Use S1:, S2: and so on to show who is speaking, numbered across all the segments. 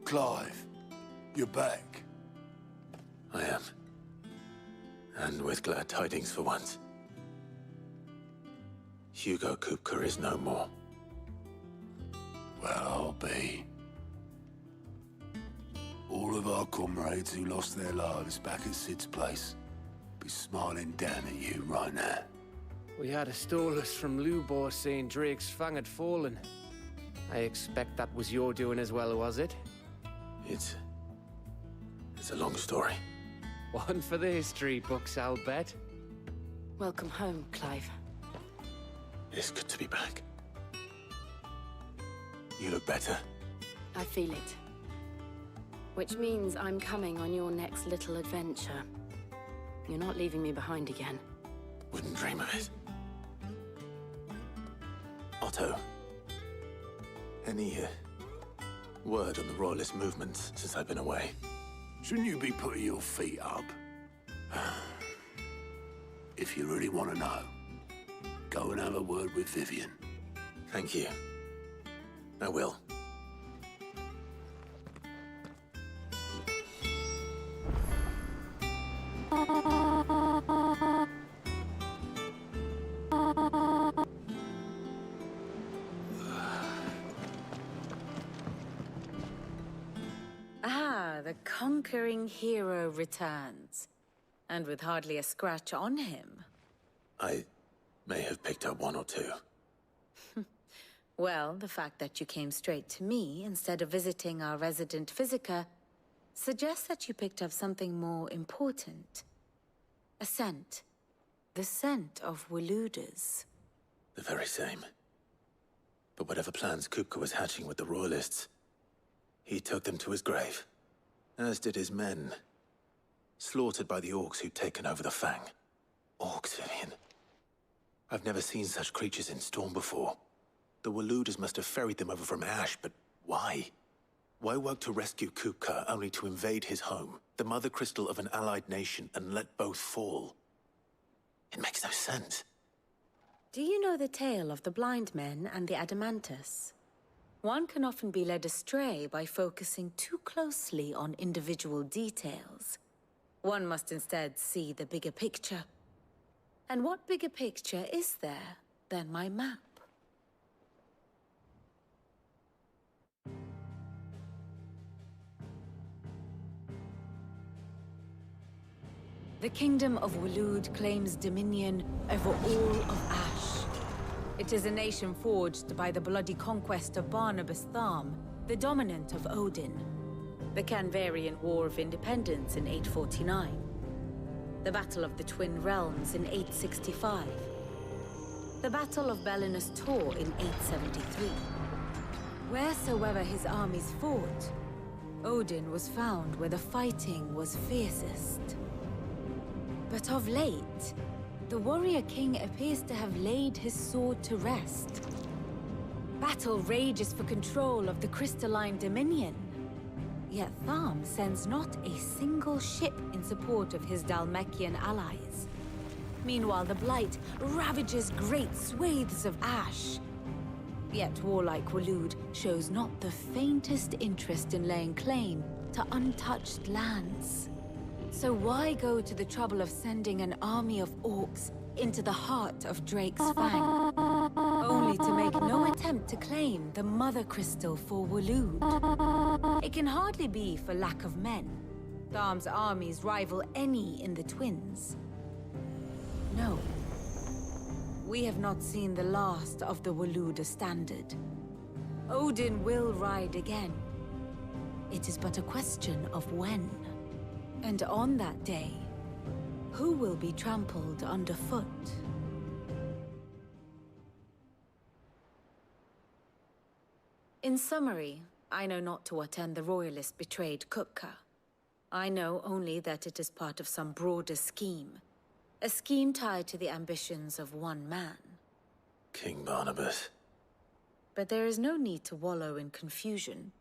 S1: Clive, you're back.
S2: I am. And with glad tidings for once. Hugo Kupka is no more.
S1: Well, I'll be. All of our comrades who lost their lives back at Sid's place be smiling down at you right now.
S3: We had a stolus from Lubor saying Drake's fang had fallen. I expect that was your doing as well, was it?
S2: It's a long story.
S3: One for the history books, I'll bet.
S4: Welcome home, Clive.
S2: It's good to be back. You look better.
S4: I feel it. Which means I'm coming on your next little adventure. You're not leaving me behind again.
S2: Wouldn't dream of it. Otto. Any word on the Royalist movements since I've been away?
S1: Shouldn't you be putting your feet up? If you really want to know, go and have a word with Vivian.
S2: Thank you. I will.
S5: The conquering hero returns. And with hardly a scratch on him.
S2: I may have picked up one or two.
S5: Well, the fact that you came straight to me instead of visiting our resident Physica suggests that you picked up something more important. A scent. The scent of Waludas.
S2: The very same. But whatever plans Kupka was hatching with the Royalists, he took them to his grave. As did his men. Slaughtered by the orcs who'd taken over the Fang. Orcs, Vivian. I've never seen such creatures in Storm before. The Waludas must have ferried them over from Ash, but Why? Why work to rescue Kupka only to invade his home, the mother crystal of an allied nation, and let both fall? It makes no sense.
S5: Do you know the tale of the blind men and the Adamantus? One can often be led astray by focusing too closely on individual details. One must instead see the bigger picture. And what bigger picture is there than my map? The Kingdom of Waloed claims dominion over all of Ash. It is a nation forged by the bloody conquest of Barnabas Tharm, the dominant of Odin. The Canvarian War of Independence in 849. The Battle of the Twin Realms in 865. The Battle of Belinus Tor in 873. Wheresoever his armies fought, Odin was found where the fighting was fiercest. But of late, the warrior king appears to have laid his sword to rest. Battle rages for control of the crystalline dominion. Yet Tharm sends not a single ship in support of his Dhalmekian allies. Meanwhile, the Blight ravages great swathes of Ash. Yet warlike Waloed shows not the faintest interest in laying claim to untouched lands. So why go to the trouble of sending an army of orcs into the heart of Drake's Fang, only to make no attempt to claim the Mother Crystal for Waloed? It can hardly be for lack of men. Tharm's armies rival any in the Twins. No. We have not seen the last of the Waloed standard. Odin will ride again. It is but a question of when. And on that day, who will be trampled underfoot? In summary, I know not to what end the Royalists betrayed Kupka. I know only that it is part of some broader scheme. A scheme tied to the ambitions of one man.
S2: King Barnabas.
S5: But there is no need to wallow in confusion.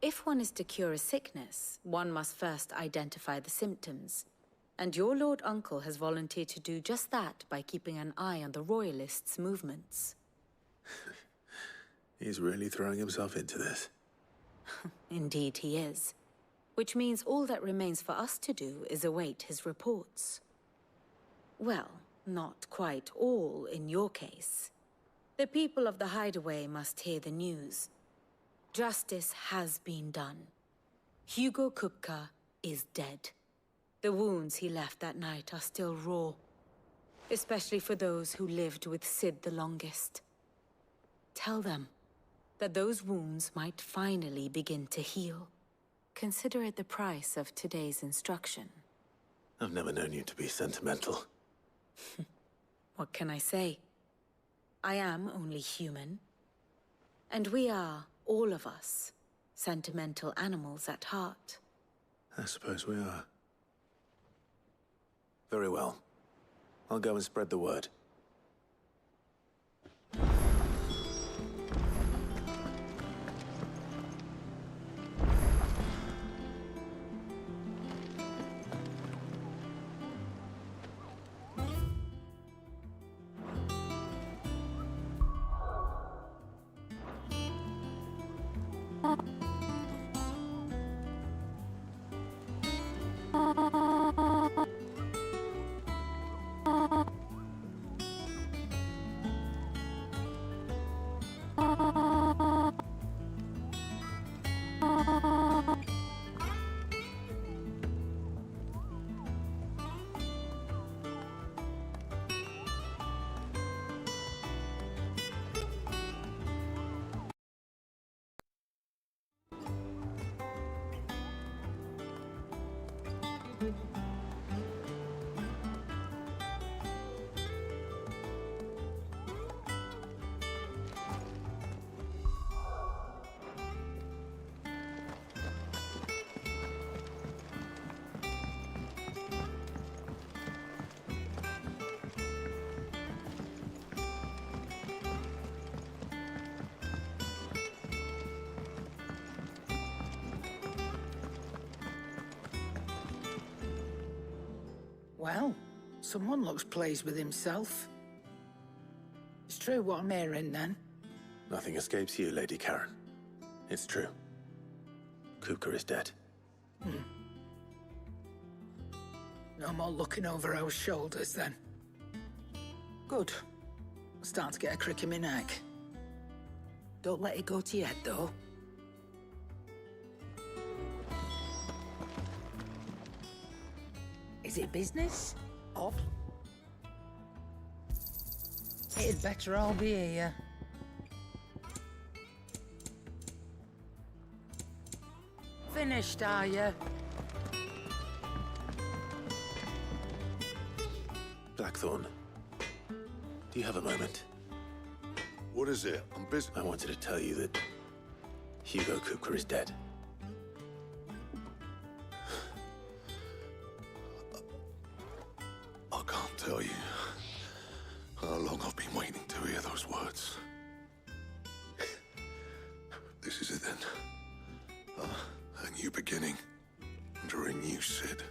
S5: If one is to cure a sickness, one must first identify the symptoms. And your Lord Uncle has volunteered to do just that by keeping an eye on the Royalists' movements.
S2: He's really throwing himself into this.
S5: Indeed he is. Which means all that remains for us to do is await his reports. Well, not quite all in your case. The people of the Hideaway must hear the news. Justice has been done. Hugo Kupka is dead. The wounds he left that night are still raw, especially for those who lived with Sid the longest. Tell them that those wounds might finally begin to heal. Consider it the price of today's instruction.
S2: I've never known you to be sentimental.
S5: What can I say? I am only human. And we are, all of us, sentimental animals at heart.
S2: I suppose we are. Very well. I'll go and spread the word.
S6: Well, someone looks pleased with himself. It's true what I'm hearing, then.
S2: Nothing escapes you, Lady Karen. It's true. Kupka is dead.
S6: No more looking over our shoulders, then. Good. I'm starting to get a crick in my neck. Don't let it go to your head, though. Is it business? Or... It'd better all be here. Finished, are you?
S2: Blackthorn, do you have a moment?
S1: What is it? I'm busy.
S2: I wanted to tell you that Hugo Kupka is dead.
S1: I can't tell you how long I've been waiting to hear those words. This is it then. A new beginning under a new Sid.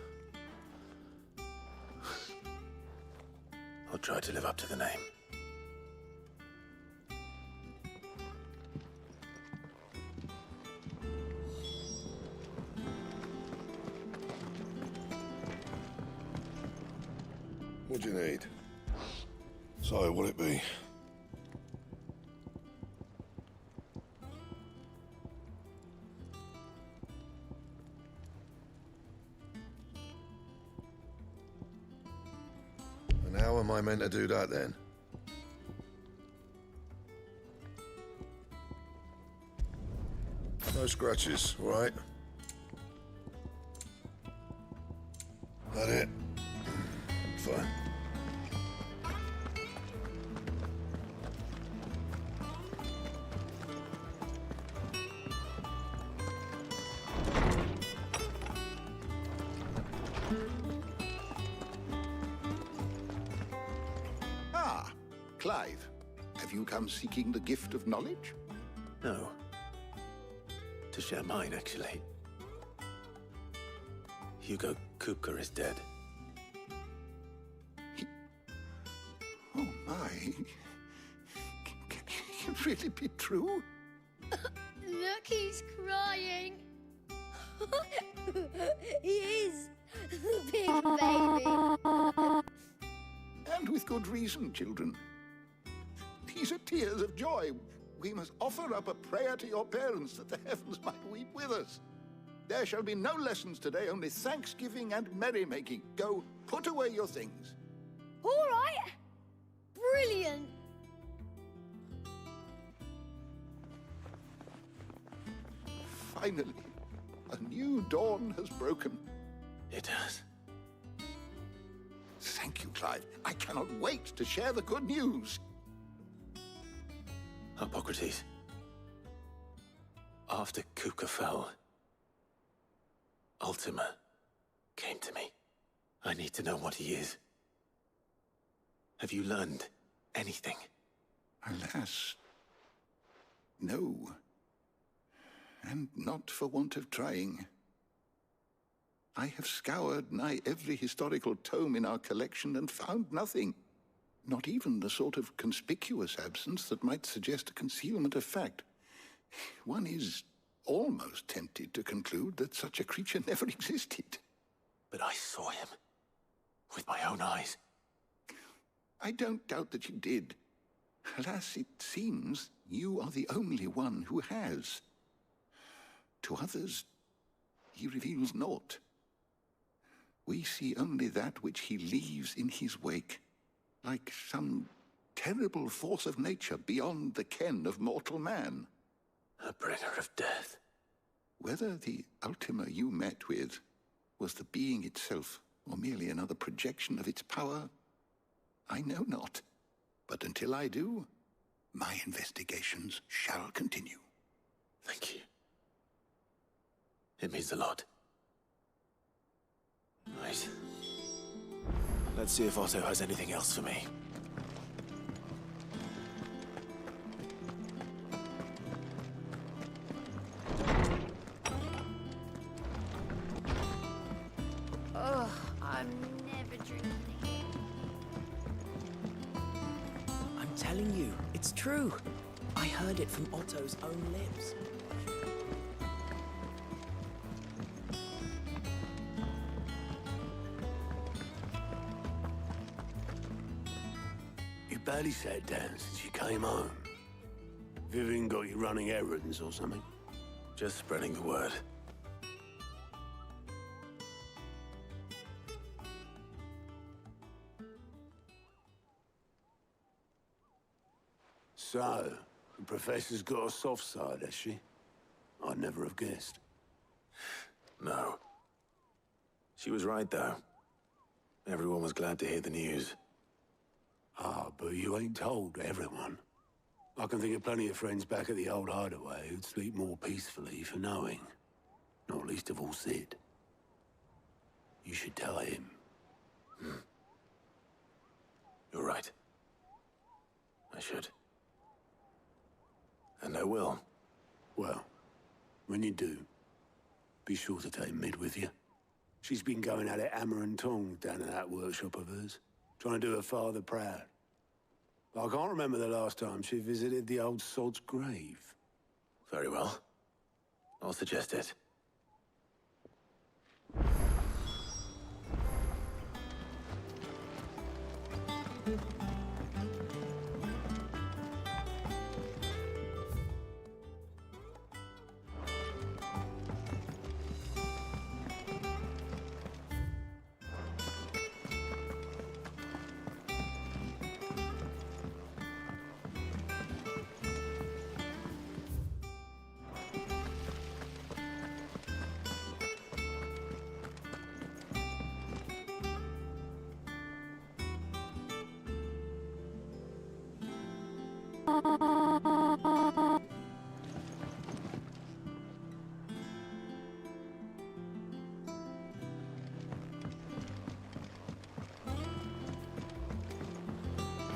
S2: I'll try to live up to the name.
S1: What do you need? So, what'll it be? And how am I meant to do that then? No scratches, all right? That it? Fine.
S7: Ah, Clive. Have you come seeking the gift of knowledge?
S2: No. To share mine, actually. Hugo Kupka is dead.
S7: Oh, my. Can it really be true?
S8: Look, he's crying. He is. Big baby.
S7: And with good reason, children. These are tears of joy. We must offer up a prayer to your parents that the heavens might weep with us. There shall be no lessons today, only thanksgiving and merrymaking. Go, put away your things.
S8: All right. Brilliant.
S7: Finally, a new dawn has broken.
S2: It has.
S7: Thank you, Clive. I cannot wait to share the good news.
S2: Hippocrates. After Kupka fell, Ultima came to me. I need to know what he is. Have you learned anything?
S7: Alas, no. And not for want of trying. I have scoured nigh every historical tome in our collection and found nothing. Not even the sort of conspicuous absence that might suggest a concealment of fact. One is almost tempted to conclude that such a creature never existed.
S2: But I saw him. With my own eyes.
S7: I don't doubt that you did. Alas, it seems you are the only one who has. To others, he reveals naught. We see only that which he leaves in his wake, like some terrible force of nature beyond the ken of mortal man.
S2: A bringer of death.
S7: Whether the Ultima you met with was the being itself, or merely another projection of its power, I know not. But until I do, my investigations shall continue.
S2: Thank you. It means a lot. Right. Let's see if Otto has anything else for me.
S8: Oh, I'm never drinking
S9: It's true. I heard it from Otto's own lips.
S1: You barely sat down since you came home. Vivian got you running errands or something?
S2: Just spreading the word.
S1: So, the Professor's got a soft side, has she? I'd never have guessed.
S2: No. She was right, though. Everyone was glad to hear the news.
S1: Ah, but you ain't told everyone. I can think of plenty of friends back at the old hideaway who'd sleep more peacefully for knowing. Not least of all Sid. You should tell him.
S2: You're right. I should. And I will.
S1: Well, when you do, be sure to take Mid with you. She's been going at it hammer and tongs down in that workshop of hers, trying to do her father proud. But I can't remember the last time she visited the old sod's grave.
S2: Very well. I'll suggest it.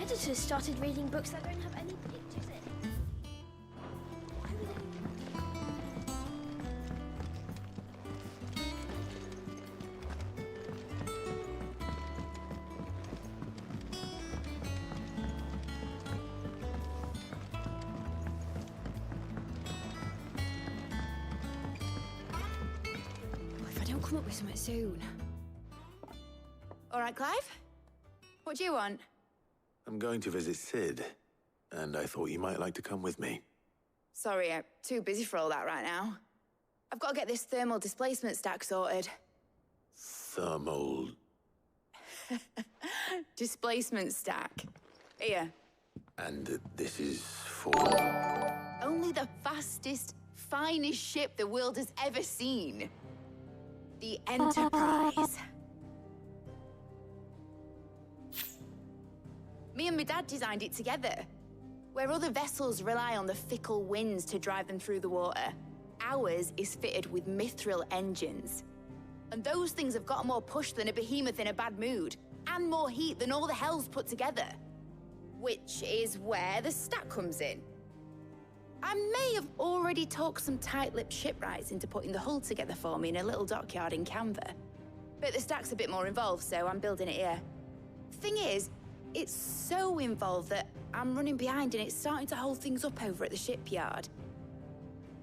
S8: Editors started reading books that don't have any pictures in.
S10: If I don't come up with something soon. All right, Clive? What do you want?
S2: I'm going to visit Sid, and I thought you might like to come with me.
S10: Sorry, I'm too busy for all that right now. I've got to get this thermal displacement stack sorted.
S2: Thermal...
S10: Displacement stack. Here.
S2: And this is for...
S10: Only the fastest, finest ship the world has ever seen. The Enterprise. Me and my dad designed it together. Where other vessels rely on the fickle winds to drive them through the water, ours is fitted with mithril engines. And those things have got more push than a behemoth in a bad mood, and more heat than all the hells put together. Which is where the stack comes in. I may have already talked some tight-lipped shipwrights into putting the hull together for me in a little dockyard in Canva. But the stack's a bit more involved, so I'm building it here. Thing is, it's so involved that I'm running behind and it's starting to hold things up over at the shipyard.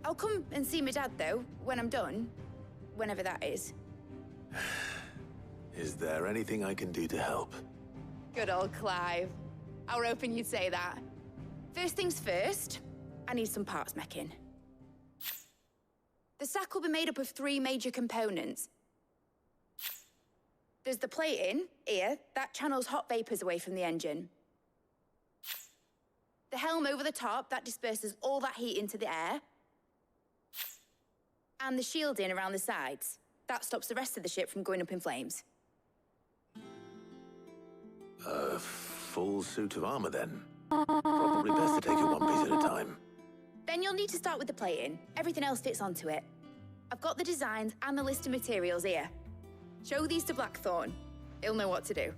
S10: I'll come and see my dad, though, when I'm done. Whenever that is.
S2: Is there anything I can do to help?
S10: Good old Clive. I were hoping you'd say that. First things first, I need some parts meching. The stack will be made up of 3 major components. There's the plating, here, that channels hot vapors away from the engine. The helm over the top, that disperses all that heat into the air. And the shielding around the sides. That stops the rest of the ship from going up in flames.
S2: A full suit of armor, then? Probably best to take it one piece at a time.
S10: Then you'll need to start with the plating. Everything else fits onto it. I've got the designs and the list of materials here. Show these to Blackthorn. He'll know what to do.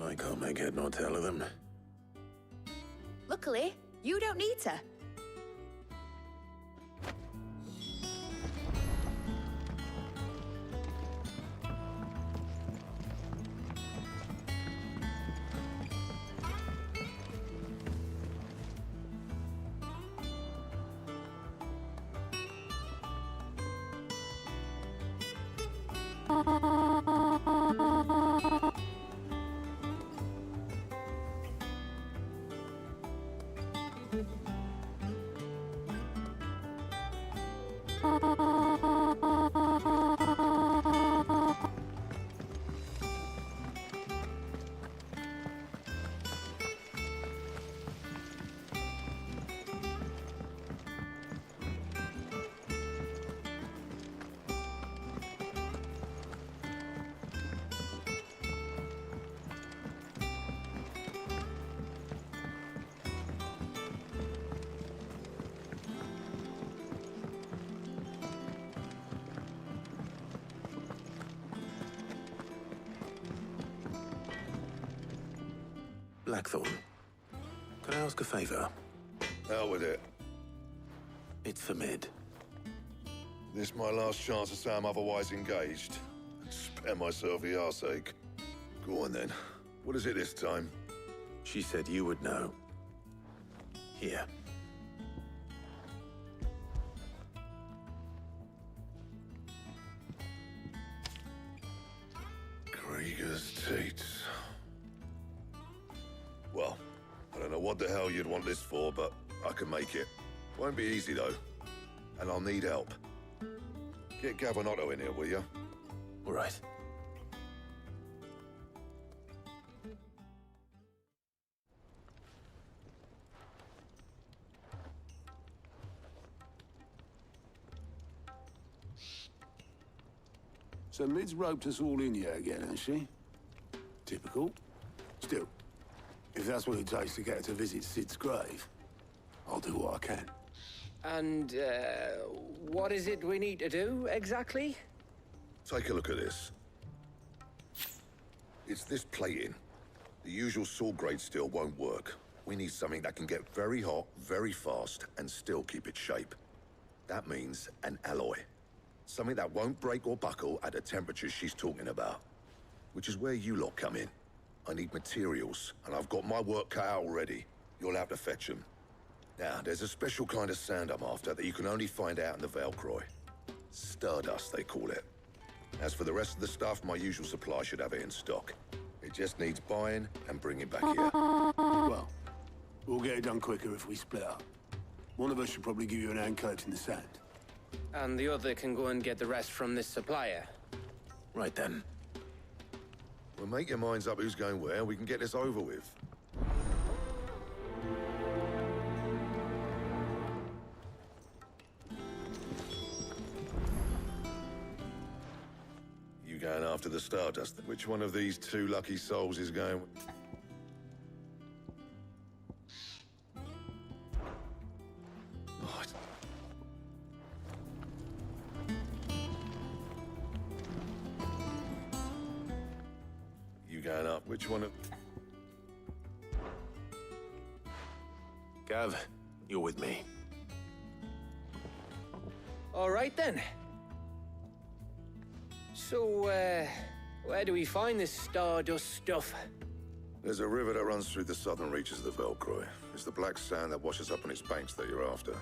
S2: I can't make head nor tail of them.
S10: Luckily, you don't need to.
S2: Blackthorn, can I ask a favor?
S11: Hell with it.
S2: It's for Mid.
S11: This my last chance to say I'm otherwise engaged. Spare myself the arseache. Go on then. What is it this time?
S2: She said you would know. Here.
S11: Krieger's teats. Well, I don't know what the hell you'd want this for, but I can make it. Won't be easy, though. And I'll need help. Get Gavin-Otto in here, will you?
S2: All right.
S1: So Mid's roped us all in here again, has she? Typical. Still, if that's what it takes to get her to visit Sid's grave, I'll do what I can.
S3: And, what is it we need to do, exactly?
S11: Take a look at this. It's this plating. The usual sword grade steel won't work. We need something that can get very hot, very fast, and still keep its shape. That means an alloy. Something that won't break or buckle at the temperatures she's talking about. Which is where you lot come in. I need materials, and I've got my work cut out already. You'll have to fetch them. Now, there's a special kind of sand I'm after that you can only find out in the Velcroy. Stardust, they call it. As for the rest of the stuff, my usual supply should have it in stock. It just needs buying and bringing back here.
S1: Well, we'll get it done quicker if we split up. One of us should probably give you an hand collecting the sand.
S3: And the other can go and get the rest from this supplier.
S2: Right then.
S11: Well, make your minds up who's going where, and we can get this over with. You going after the Stardust? Which one of these two lucky souls is going... What? You going up? Which one of...
S2: Gav, you're with me.
S3: All right, then. So, where do we find this Stardust stuff?
S11: There's a river that runs through the southern reaches of the Velcroy. It's the black sand that washes up on its banks that you're after.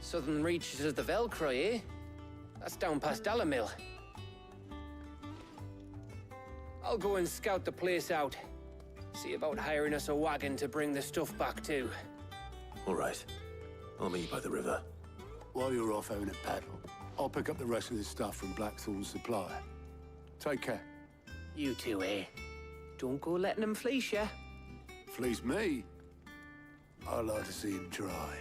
S3: Southern reaches of the Velcroy, eh? That's down past Dalamil. I'll go and scout the place out. See about hiring us a wagon to bring the stuff back to.
S2: All right. I'll meet you by the river.
S1: While you're off having a paddle, I'll pick up the rest of this stuff from Blackthorn's supplier. Take care.
S3: You two, eh? Don't go letting him fleece ya.
S1: Fleece me? I'd like to see him try.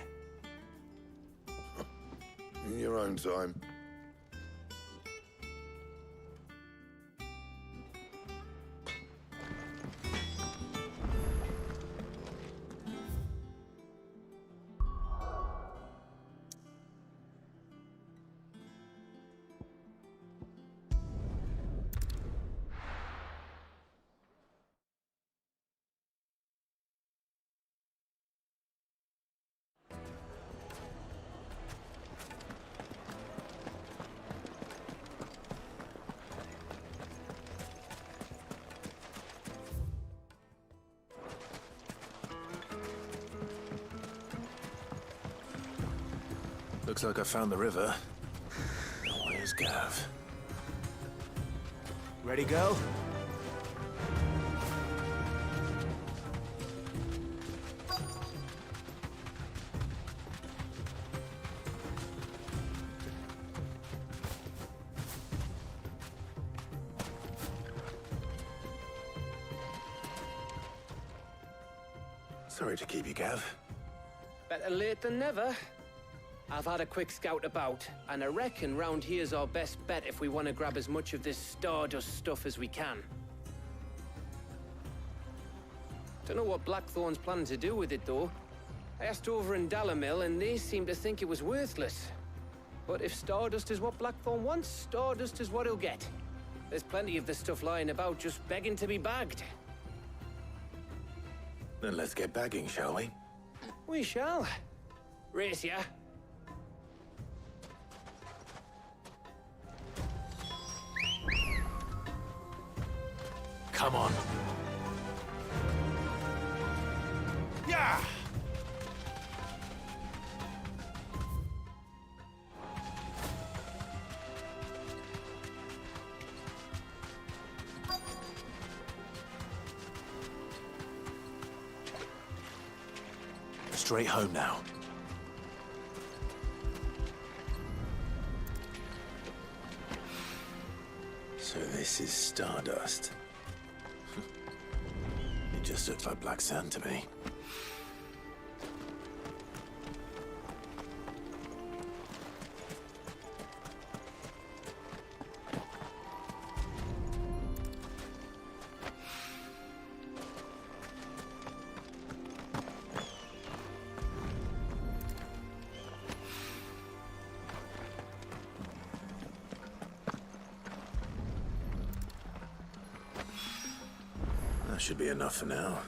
S11: In your own time.
S2: Looks like I found the river. Where's Gav?
S9: Ready, go?
S2: Sorry to keep you, Gav.
S3: Better late than never. I've had a quick scout about, and I reckon round here's our best bet if we want to grab as much of this Stardust stuff as we can. Don't know what Blackthorn's planning to do with it, though. I asked over in Dalamil, and they seem to think it was worthless. But if Stardust is what Blackthorn wants, Stardust is what he'll get. There's plenty of this stuff lying about, just begging to be bagged.
S2: Then let's get bagging, shall we?
S3: We shall. Race ya.
S2: Come on.
S11: Yeah!
S2: Straight home now. So this is Stardust. It just looks like black sand to me. That should be enough for now.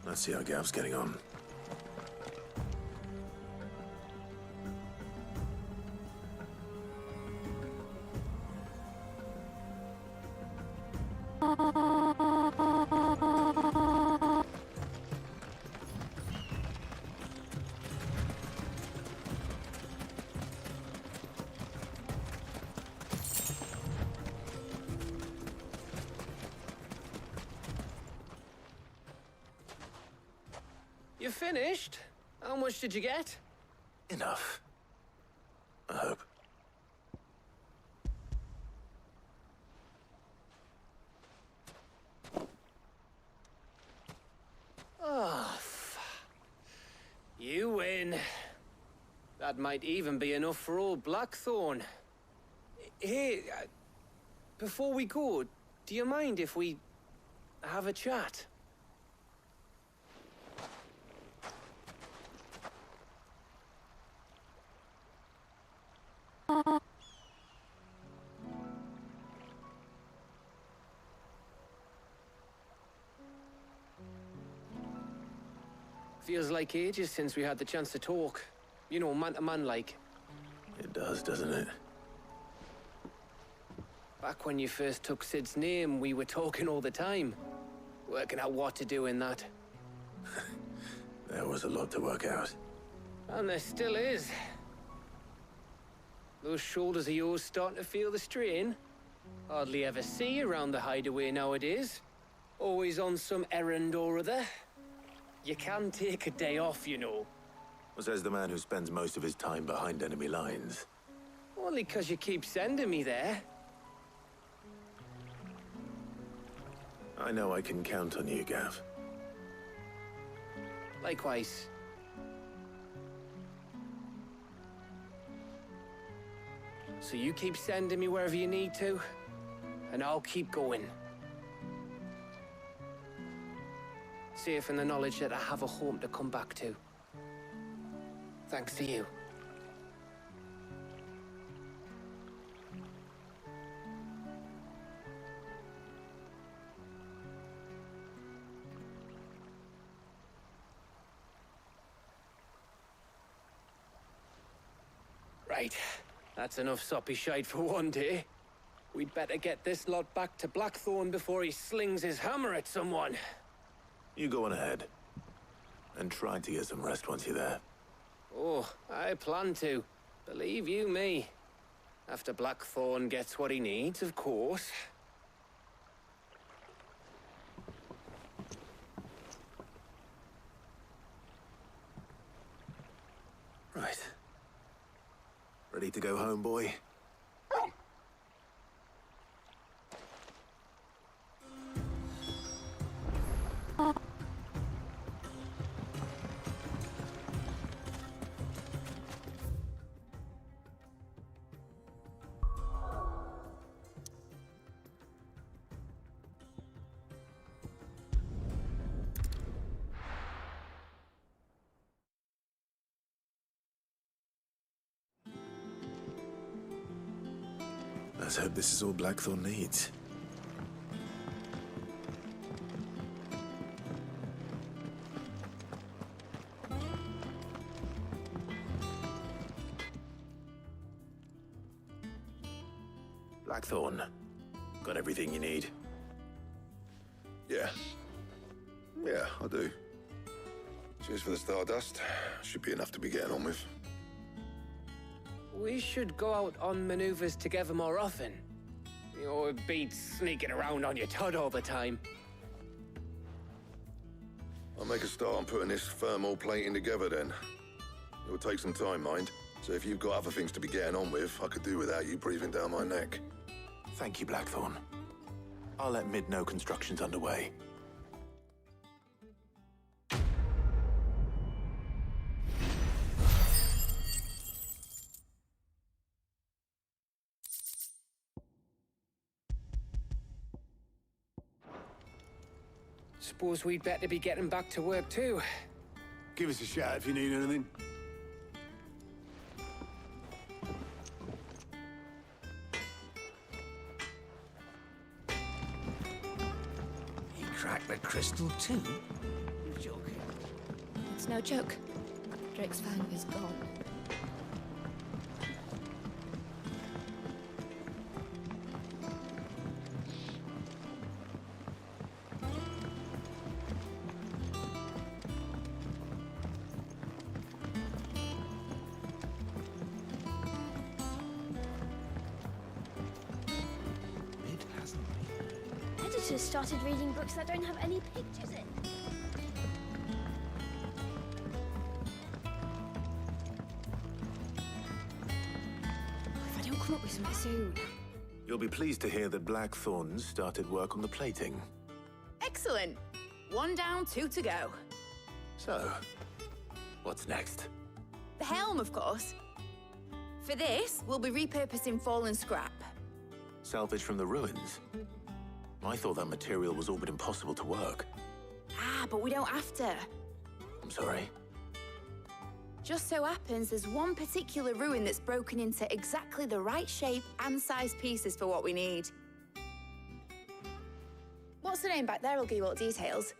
S2: Let's see how Gav's getting on.
S3: You finished? How much did you get?
S2: Enough. I hope.
S3: Oh, you win. That might even be enough for old Blackthorn. Hey, before we go, do you mind if we have a chat? Feels like ages since we had the chance to talk. You know, man to man like.
S2: It does, doesn't it?
S3: Back when you first took Sid's name, we were talking all the time. Working out what to do in that.
S2: There was a lot to work out.
S3: And there still is. Those shoulders of yours starting to feel the strain. Hardly ever see you around the hideaway nowadays. Always on some errand or other. You can take a day off, you know.
S2: Says the man who spends most of his time behind enemy lines.
S3: Only 'cause you keep sending me there.
S2: I know I can count on you, Gav.
S3: Likewise. So you keep sending me wherever you need to, and I'll keep going. Safe in the knowledge that I have a home to come back to. Thanks to you. Right. That's enough soppy shite for one day. We'd better get this lot back to Blackthorn before he slings his hammer at someone.
S2: You go on ahead. And try to get some rest once you're there.
S3: Oh, I plan to. Believe you me. After Blackthorn gets what he needs, of course.
S2: Right. Ready to go home, boy? Let's hope this is all Blackthorn needs. Blackthorn, got everything you need?
S11: Yeah. Yeah, I do. Cheers for the Stardust. Should be enough to be getting on with.
S3: We should go out on maneuvers together more often. You know, it beats sneaking around on your Todd all the time.
S11: I'll make a start on putting this thermal plating together then. It'll take some time, mind. So if you've got other things to be getting on with, I could do without you breathing down my neck.
S2: Thank you, Blackthorn. I'll let Mid know construction's underway.
S3: Suppose we'd better be getting back to work too.
S1: Give us a shout if you need anything.
S9: He cracked the crystal too? You're joking.
S8: It's no joke. Drake's fang is gone. Editors started reading books that don't have any pictures in. If I don't come up with something soon.
S2: You'll be pleased to hear that Blackthorn started work on the plating.
S10: Excellent. 1 down, 2 to go.
S2: So, what's next?
S10: The helm, of course. For this, we'll be repurposing fallen scrap.
S2: Salvage from the ruins? I thought that material was all but impossible to work.
S10: Ah, but we don't have to.
S2: I'm sorry.
S10: Just so happens there's one particular ruin that's broken into exactly the right shape and size pieces for what we need. What's the name back there? I'll give you all the details.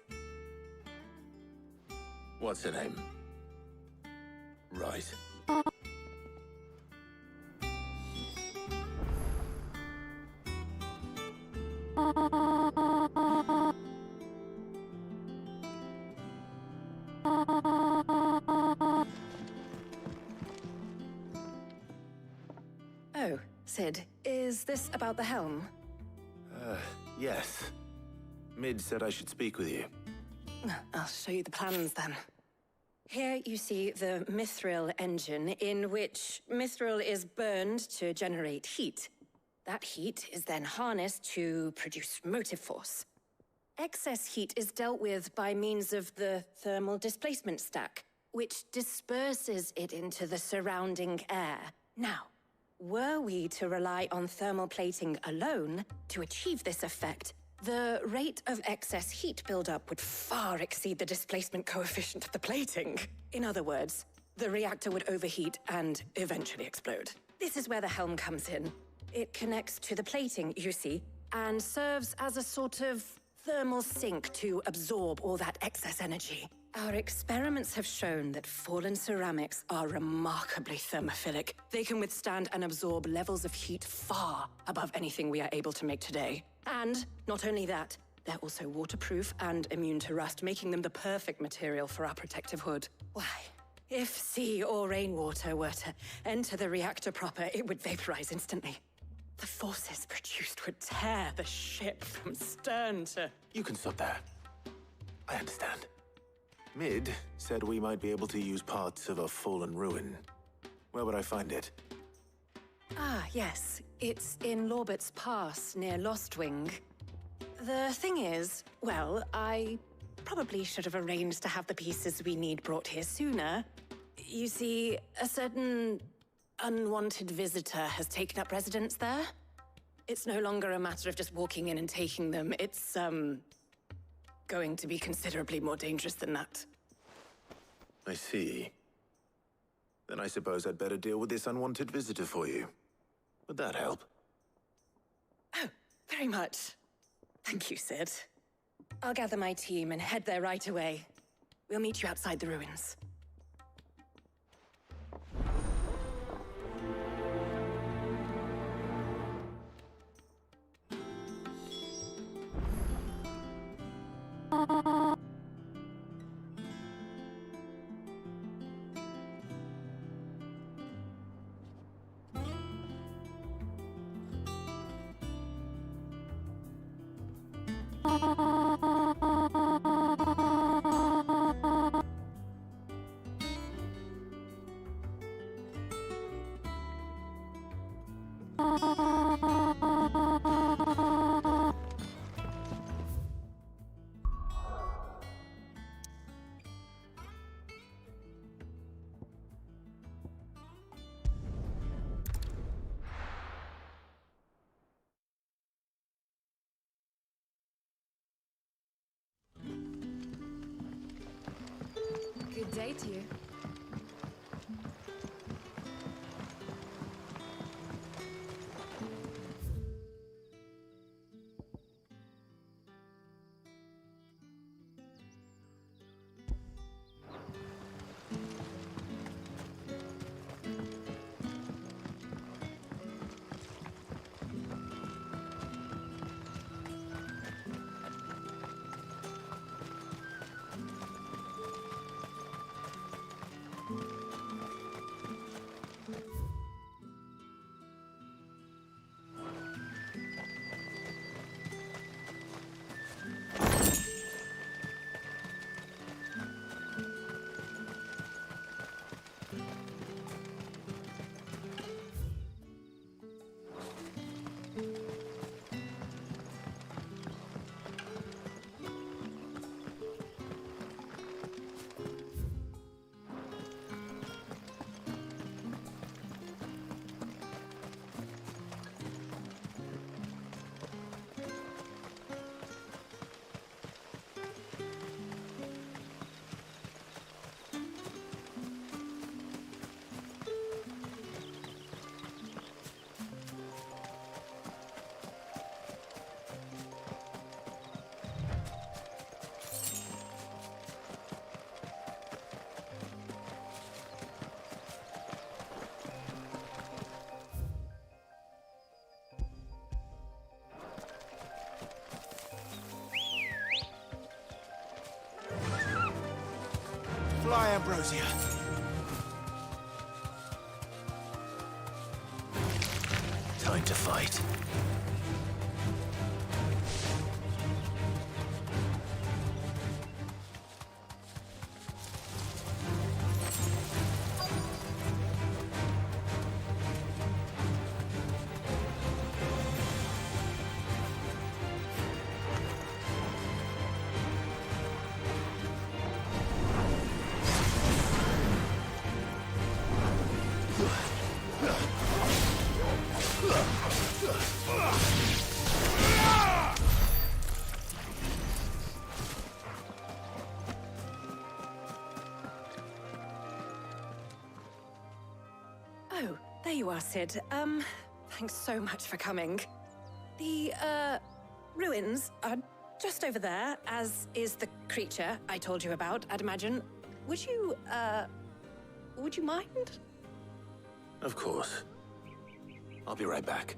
S2: What's her name? Right.
S4: Oh, Sid, is this about the helm?
S2: Yes. Mid said I should speak with you.
S4: I'll show you the plans then. Here you see the mithril engine, in which mithril is burned to generate heat. That heat is then harnessed to produce motive force. Excess heat is dealt with by means of the thermal displacement stack, which disperses it into the surrounding air. Now, were we to rely on thermal plating alone to achieve this effect, the rate of excess heat buildup would far exceed the displacement coefficient of the plating. In other words, the reactor would overheat and eventually explode. This is where the helm comes in. It connects to the plating, you see, and serves as a sort of thermal sink to absorb all that excess energy. Our experiments have shown that fallen ceramics are remarkably thermophilic. They can withstand and absorb levels of heat far above anything we are able to make today. And not only that, they're also waterproof and immune to rust, making them the perfect material for our protective hood. Why? If sea or rainwater were to enter the reactor proper, it would vaporize instantly. The forces produced would tear the ship from stern to...
S2: You can stop there. I understand. Mid said we might be able to use parts of a fallen ruin. Where would I find it?
S4: Ah, yes. It's in Lorbert's Pass, near Lostwing. The thing is, well, I probably should have arranged to have the pieces we need brought here sooner. You see, a certain unwanted visitor has taken up residence there. It's no longer a matter of just walking in and taking them. It's, going to be considerably more dangerous than that.
S2: I see. Then I suppose I'd better deal with this unwanted visitor for you. Would that help?
S4: very much. Thank you, Sid. I'll gather my team and head there right away. We'll meet you outside the ruins.
S12: Good day to you.
S9: Fly, Ambrosia. Time to fight.
S4: Oh, there you are, Sid. Thanks so much for coming. The, ruins are just over there, as is the creature I told you about, I'd imagine. Would you mind?
S2: Of course. I'll be right back.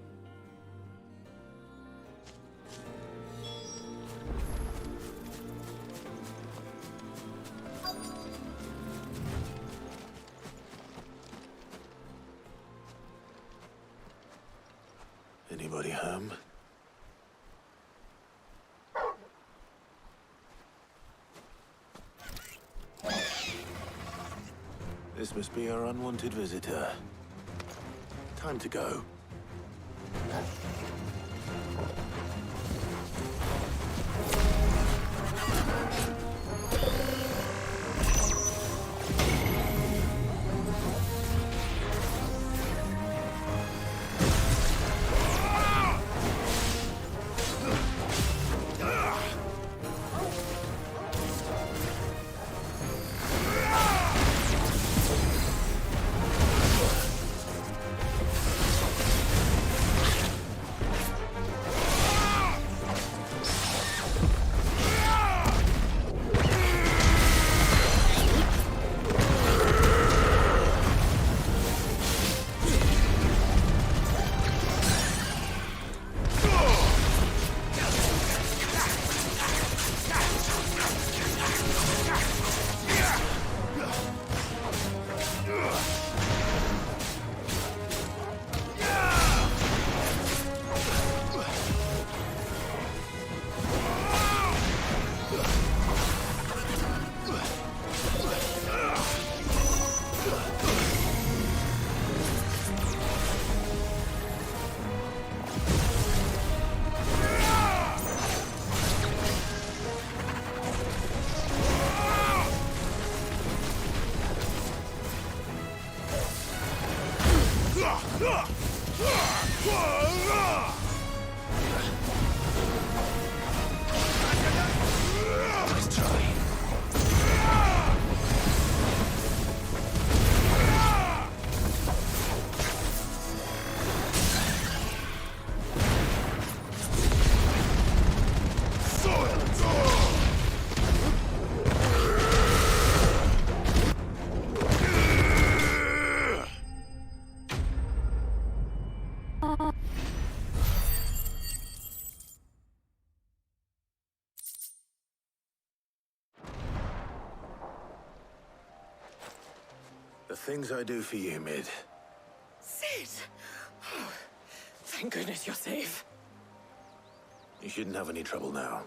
S2: Anybody home? This must be our unwanted visitor. Time to go.
S9: Nice try.
S2: The things I do for you, Mid.
S4: Sid! Oh, thank goodness you're safe.
S2: You shouldn't have any trouble now.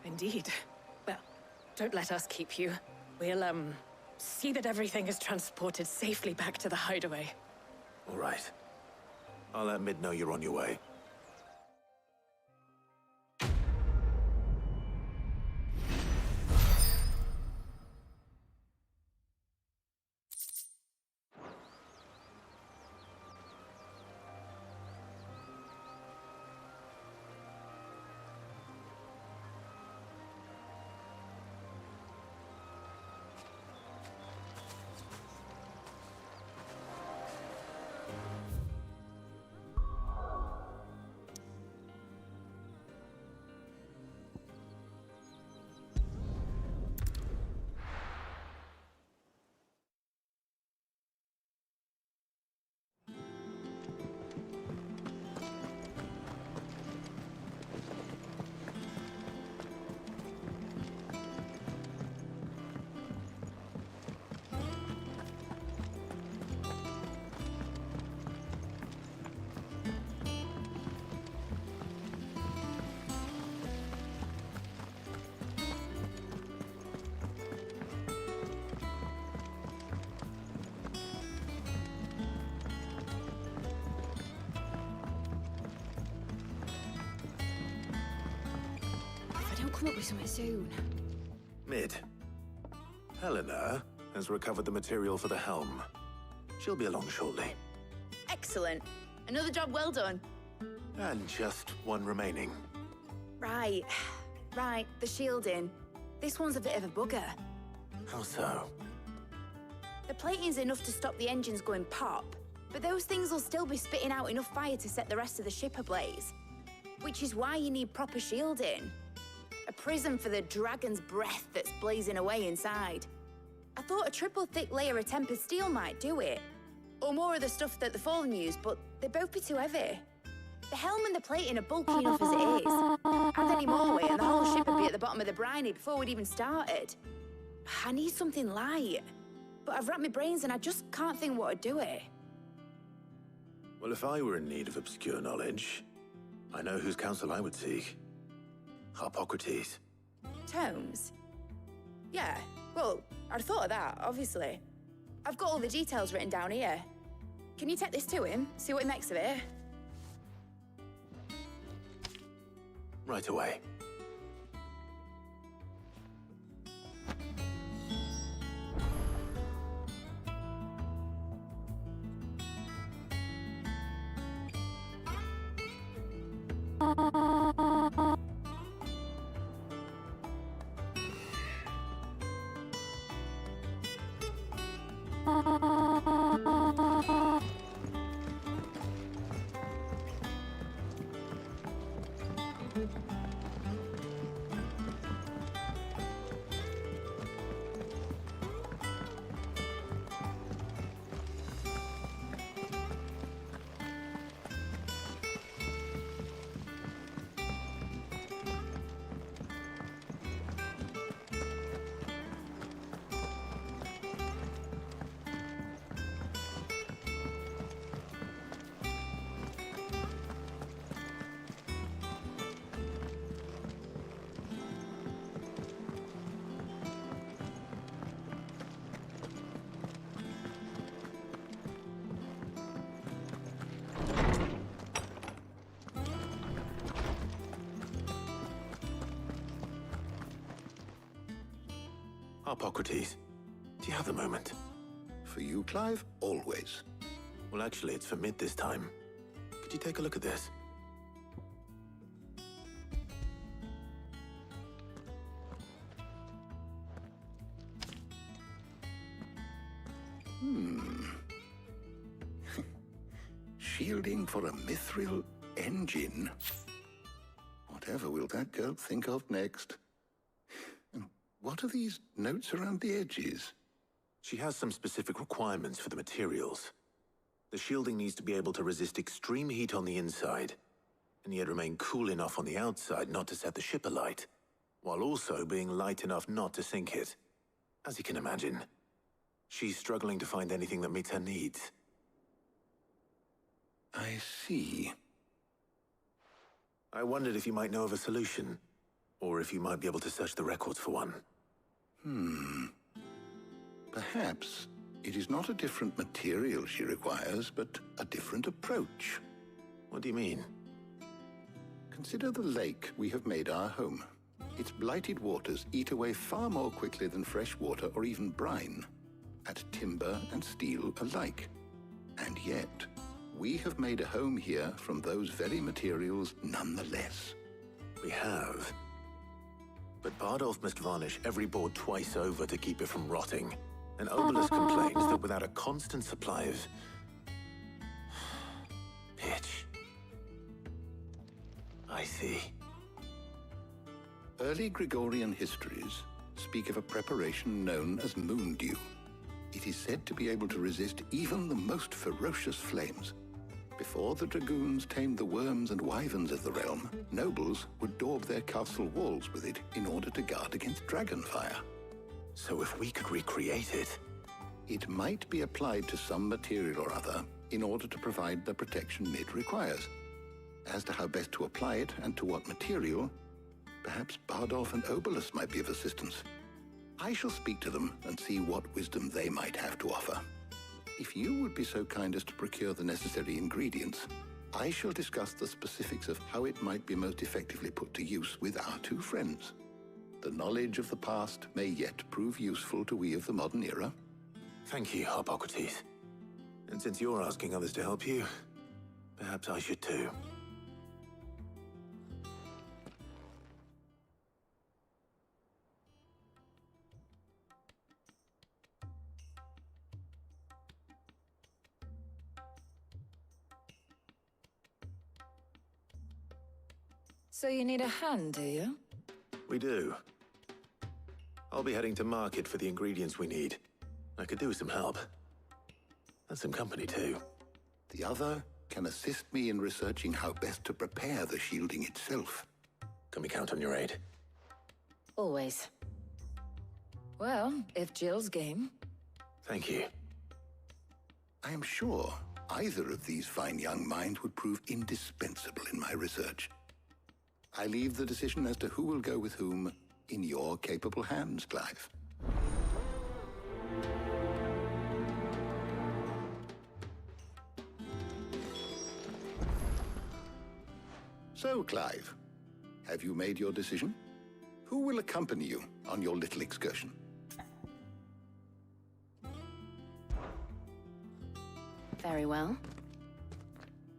S4: Indeed. Well, don't let us keep you. We'll, see that everything is transported safely back to the hideaway.
S2: All right. I'll let Mid know you're on your way.
S10: Come up with something soon.
S2: Mid. Helena has recovered the material for the helm. She'll be along shortly.
S10: Excellent. Another job well done.
S2: And just one remaining.
S10: Right. Right, the shielding. This one's a bit of a bugger.
S2: How so?
S10: The plating's enough to stop the engines going pop, but those things will still be spitting out enough fire to set the rest of the ship ablaze. Which is why you need proper shielding. A prism for the dragon's breath that's blazing away inside. I thought a triple thick layer of tempered steel might do it. Or more of the stuff that the Fallen use, but they'd both be too heavy. The helm and the plating are bulky enough as it is. Add any more weight and the whole ship would be at the bottom of the briny before we'd even started. I need something light. But I've racked my brains and I just can't think what would do it.
S2: Well, if I were in need of obscure knowledge, I know whose counsel I would seek. Harpocrates.
S10: Tomes? Yeah, well, I'd thought of that, obviously. I've got all the details written down here. Can you take this to him, see what he makes of it?
S2: Right away. Harpocrates, do you have a moment?
S7: For you, Clive, always.
S2: Well, actually, it's for mid this time. Could you take a look at this?
S7: Shielding for a mithril engine. Whatever will that girl think of next? And what are these notes around the edges?
S2: She has some specific requirements for the materials. The shielding needs to be able to resist extreme heat on the inside, and yet remain cool enough on the outside not to set the ship alight, while also being light enough not to sink it. As you can imagine, she's struggling to find anything that meets her needs.
S7: I see.
S2: I wondered if you might know of a solution, or if you might be able to search the records for one.
S7: Perhaps it is not a different material she requires, but a different approach.
S2: What do you mean?
S7: Consider the lake we have made our home. Its blighted waters eat away far more quickly than fresh water or even brine, at timber and steel alike. And yet, we have made a home here from those very materials nonetheless.
S2: We have. But Bardolph must varnish every board twice over to keep it from rotting. And Obelisk complains that without a constant supply of pitch. I see.
S7: Early Gregorian histories speak of a preparation known as moon dew. It is said to be able to resist even the most ferocious flames. Before the dragoons tamed the worms and wyverns of the realm, nobles would daub their castle walls with it in order to guard against dragonfire.
S2: So if we could recreate it...
S7: It might be applied to some material or other in order to provide the protection Mid requires. As to how best to apply it and to what material, perhaps Bardolph and Obelisk might be of assistance. I shall speak to them and see what wisdom they might have to offer. If you would be so kind as to procure the necessary ingredients, I shall discuss the specifics of how it might be most effectively put to use with our two friends. The knowledge of the past may yet prove useful to we of the modern era.
S2: Thank you, Hippocrates. And since you're asking others to help you, perhaps I should too.
S12: So you need a hand, do you?
S2: We do. I'll be heading to market for the ingredients we need. I could do with some help. And some company, too.
S7: The other can assist me in researching how best to prepare the shielding itself.
S2: Can we count on your aid?
S12: Always. Well, if Jill's game.
S2: Thank you.
S7: I am sure either of these fine young minds would prove indispensable in my research. I leave the decision as to who will go with whom in your capable hands, Clive. So, Clive, have you made your decision? Who will accompany you on your little excursion?
S4: Very well.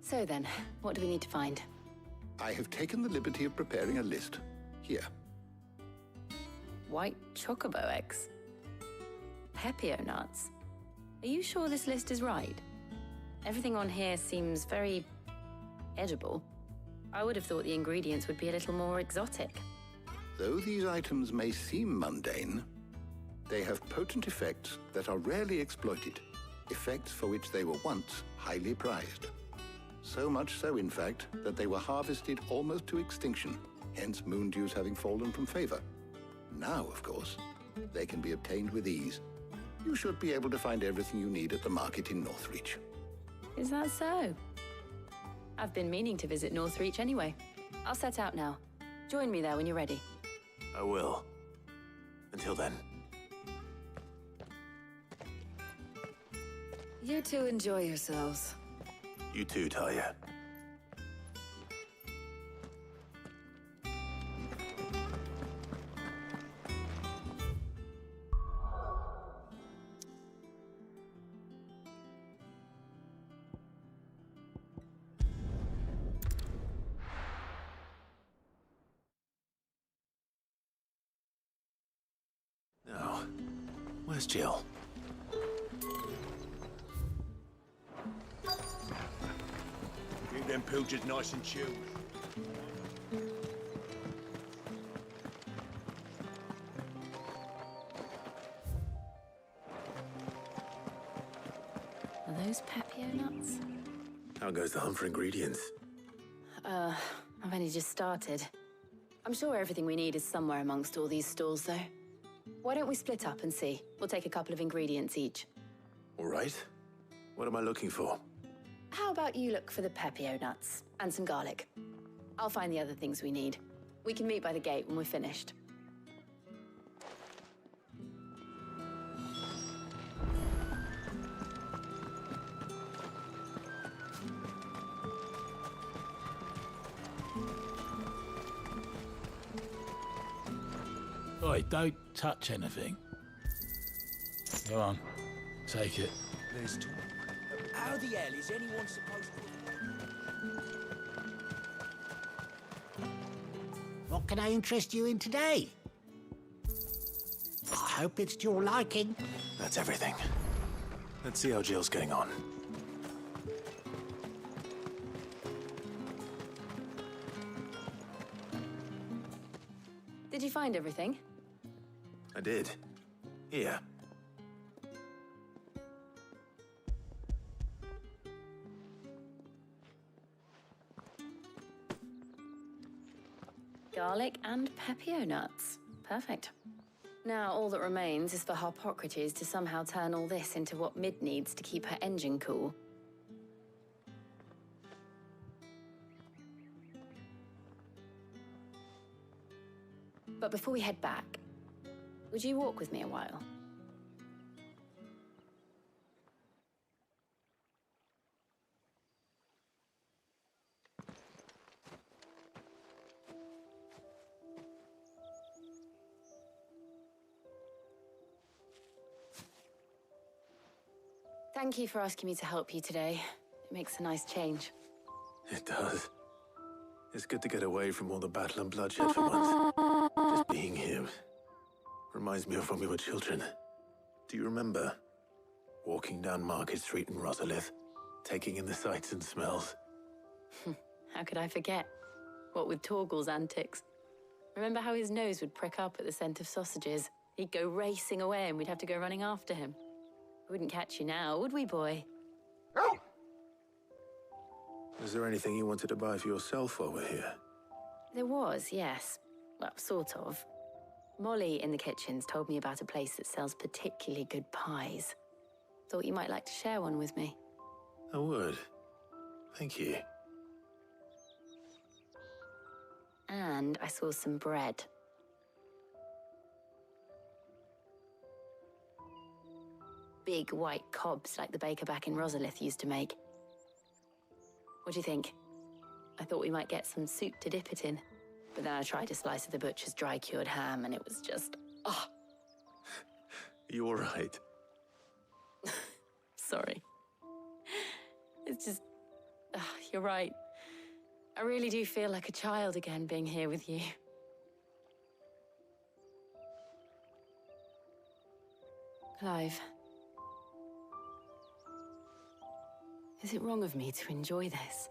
S4: So then, what do we need to find?
S7: I have taken the liberty of preparing a list. Here.
S4: White chocobo eggs. Pepio nuts. Are you sure this list is right? Everything on here seems very edible. I would have thought the ingredients would be a little more exotic.
S7: Though these items may seem mundane, they have potent effects that are rarely exploited, effects for which they were once highly prized. So much so, in fact, that they were harvested almost to extinction, hence moon dews having fallen from favor. Now, of course, they can be obtained with ease. You should be able to find everything you need at the market in Northreach.
S4: Is that so? I've been meaning to visit Northreach anyway. I'll set out now. Join me there when you're ready.
S2: I will. Until then.
S12: You two enjoy yourselves.
S2: You too, Talia. Where's Jill?
S9: Keep them pilchers nice and chilled.
S4: Are those Pepio nuts?
S2: How goes the hunt for ingredients?
S4: I've only just started. I'm sure everything we need is somewhere amongst all these stalls, though. Why don't we split up and see? We'll take a couple of ingredients each.
S2: All right. What am I looking for?
S4: How about you look for the Pepio nuts and some garlic? I'll find the other things we need. We can meet by the gate when we're finished.
S13: Oi, don't touch anything. Go on, take it.
S9: There's two. How the hell is anyone supposed to...
S14: What can I interest you in today? I hope it's to your liking.
S2: That's everything. Let's see how Jill's getting on.
S4: Did you find everything?
S2: I did. Here.
S4: Garlic and Pepio nuts. Perfect. Now all that remains is for Harpocrates to somehow turn all this into what Mid needs to keep her engine cool. But before we head back, would you walk with me a while? Thank you for asking me to help you today. It makes a nice change.
S2: It does. It's good to get away from all the battle and bloodshed for once. Just being here reminds me of when we were children. Do you remember walking down Market Street in Rosalith, taking in the sights and smells?
S4: How could I forget? What with Torgal's antics. Remember how his nose would prick up at the scent of sausages? He'd go racing away and we'd have to go running after him. We wouldn't catch you now, would we, boy?
S2: Was there anything you wanted to buy for yourself while we're here?
S4: There was, yes. Well, sort of. Molly in the kitchens told me about a place that sells particularly good pies. Thought you might like to share one with me.
S2: I would. Thank you.
S4: And I saw some bread. Big white cobs like the baker back in Rosalith used to make. What do you think? I thought we might get some soup to dip it in. But then I tried a slice of the butcher's dry-cured ham and it was just... oh.
S2: You all right?
S4: Sorry. It's just... you're right. I really do feel like a child again being here with you. Clive. Is it wrong of me to enjoy this?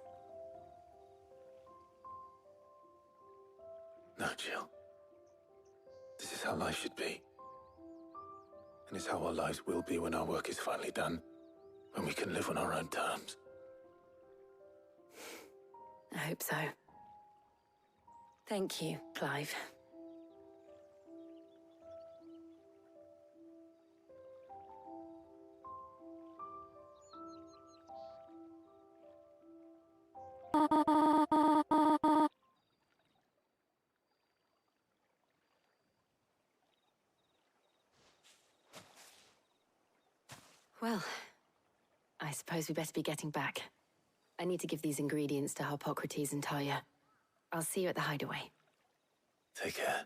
S2: No, Jill. This is how life should be. And it's how our lives will be when our work is finally done. When we can live on our own terms.
S4: I hope so. Thank you, Clive. Well, I suppose we better be getting back. I need to give these ingredients to Harpocrates and Talia. I'll see you at the hideaway.
S2: Take care.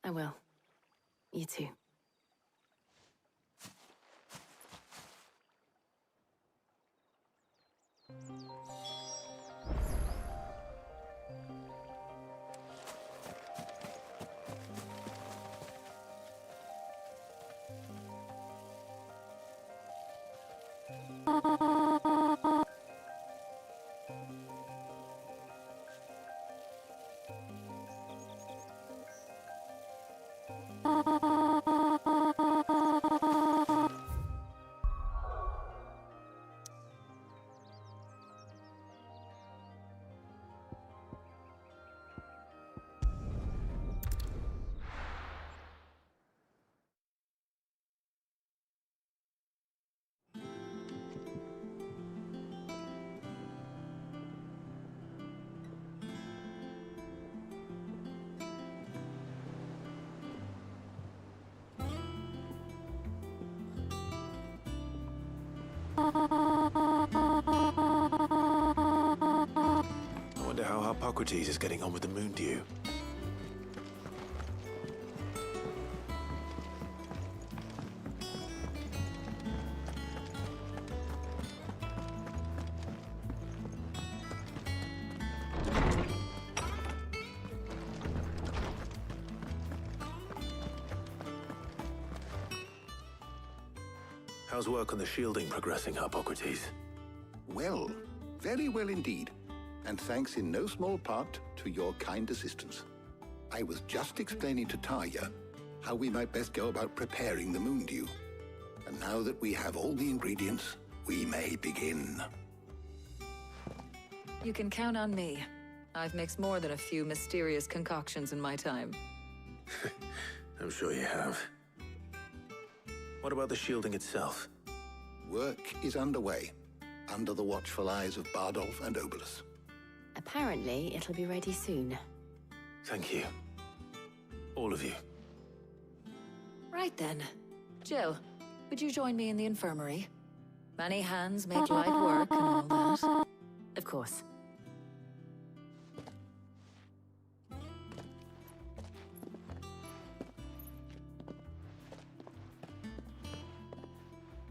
S4: I will. You too.
S2: I wonder how Hippocrates is getting on with the moon dew. How's work on the shielding progressing, Hippocrates?
S7: Well, very well indeed. And thanks in no small part to your kind assistance. I was just explaining to Tarja how we might best go about preparing the moon dew. And now that we have all the ingredients, we may begin.
S12: You can count on me. I've mixed more than a few mysterious concoctions in my time.
S2: I'm sure you have. What about the shielding itself?
S7: Work is underway, under the watchful eyes of Bardolph and Obolus.
S4: Apparently, it'll be ready soon.
S2: Thank you. All of you.
S12: Right then. Jill, would you join me in the infirmary? Many hands make light work and all that.
S4: Of course.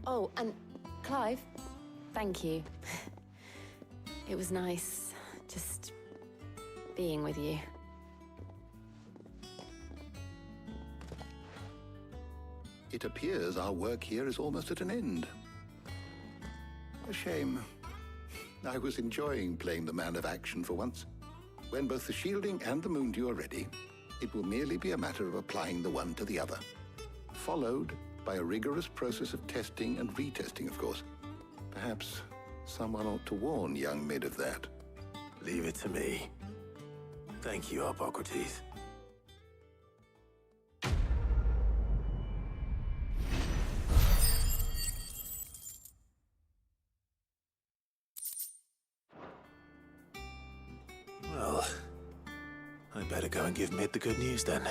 S4: Oh, and Clive, thank you. It was nice just being with you.
S7: It appears our work here is almost at an end. A shame. I was enjoying playing the man of action for once. When both the shielding and the moon dew are ready, it will merely be a matter of applying the one to the other. Followed by a rigorous process of testing and retesting, of course. Perhaps someone ought to warn young Mid of that.
S2: Leave it to me. Thank you, Hippocrates. Well, I better go and give Mid the good news then.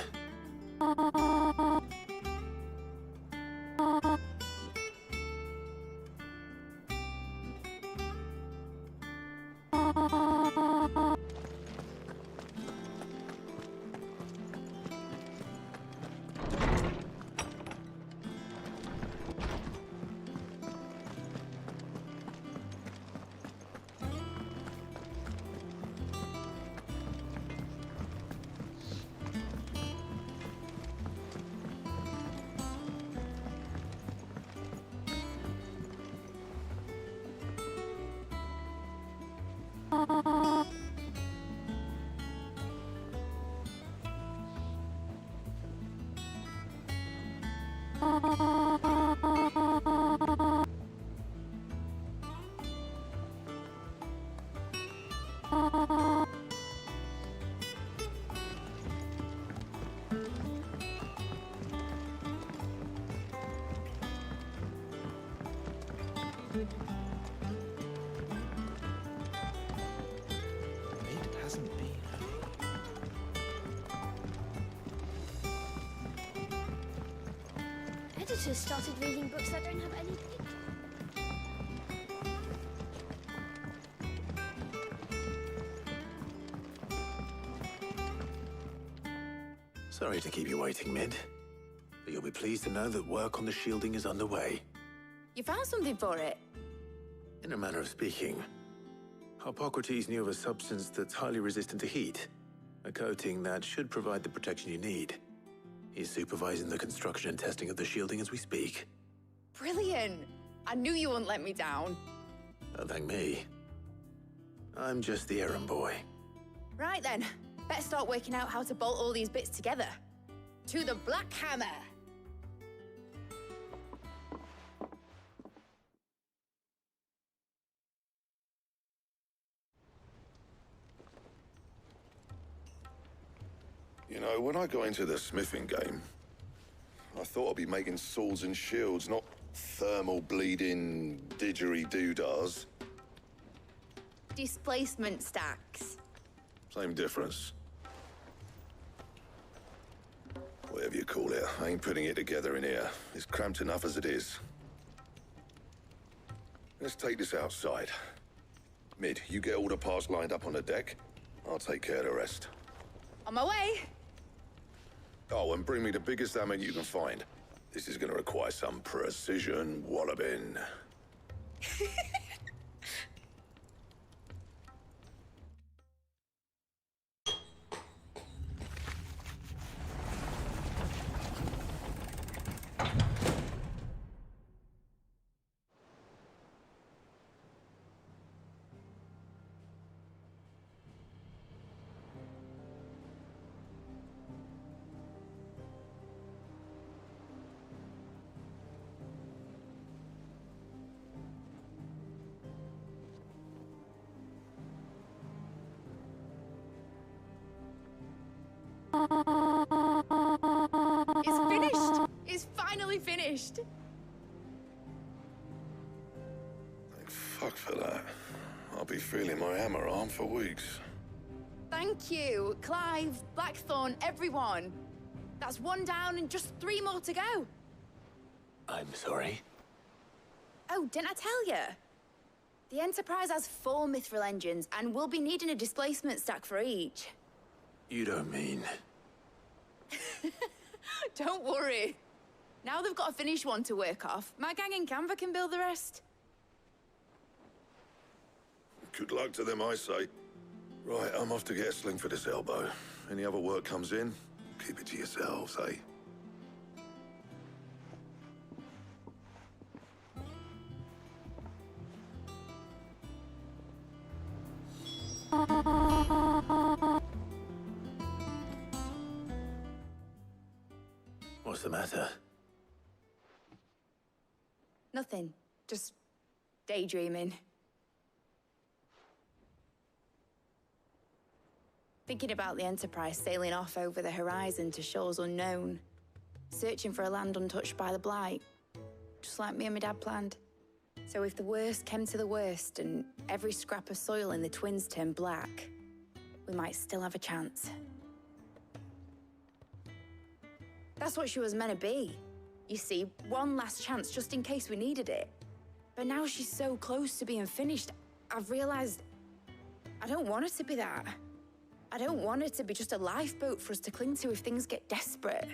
S8: Editors started reading books that don't have any pictures.
S2: Sorry to keep you waiting, Mid. But you'll be pleased to know that work on the shielding is underway.
S10: You found something for it?
S2: In a manner of speaking, Hippocrates knew of a substance that's highly resistant to heat. A coating that should provide the protection you need. He's supervising the construction and testing of the shielding as we speak.
S10: Brilliant! I knew you wouldn't let me down.
S2: Don't thank me. I'm just the errand boy.
S10: Right then, better start working out how to bolt all these bits together. To the Black Hammer!
S11: You know, when I got into the smithing game, I thought I'd be making swords and shields, not thermal bleeding didgeridoo-dahs.
S10: Displacement stacks.
S11: Same difference. Whatever you call it, I ain't putting it together in here. It's cramped enough as it is. Let's take this outside. Mid, you get all the parts lined up on the deck. I'll take care of the rest.
S10: On my way!
S11: Oh, and bring me the biggest hammer you can find. This is gonna require some precision walloping.
S10: It's finished! It's finally finished!
S11: Thank fuck for that. I'll be feeling my hammer arm for weeks.
S10: Thank you, Clive, Blackthorn, everyone. That's one down and just 3 more to go.
S2: I'm sorry.
S10: Oh, didn't I tell you? The Enterprise has 4 mithril engines, and we'll be needing a displacement stack for each.
S2: You don't mean...
S10: Don't worry. Now they've got a finished one to work off, my gang in Canva can build the rest.
S11: Good luck to them, I say. Right, I'm off to get a sling for this elbow. Any other work comes in, keep it to yourselves, eh?
S2: What's the matter?
S10: Nothing. Just daydreaming. Thinking about the Enterprise sailing off over the horizon to shores unknown, searching for a land untouched by the Blight, just like me and my dad planned. So if the worst came to the worst and every scrap of soil in the Twins turned black, we might still have a chance. That's what she was meant to be. You see, one last chance just in case we needed it. But now she's so close to being finished, I've realized I don't want it to be that. I don't want it to be just a lifeboat for us to cling to if things get desperate.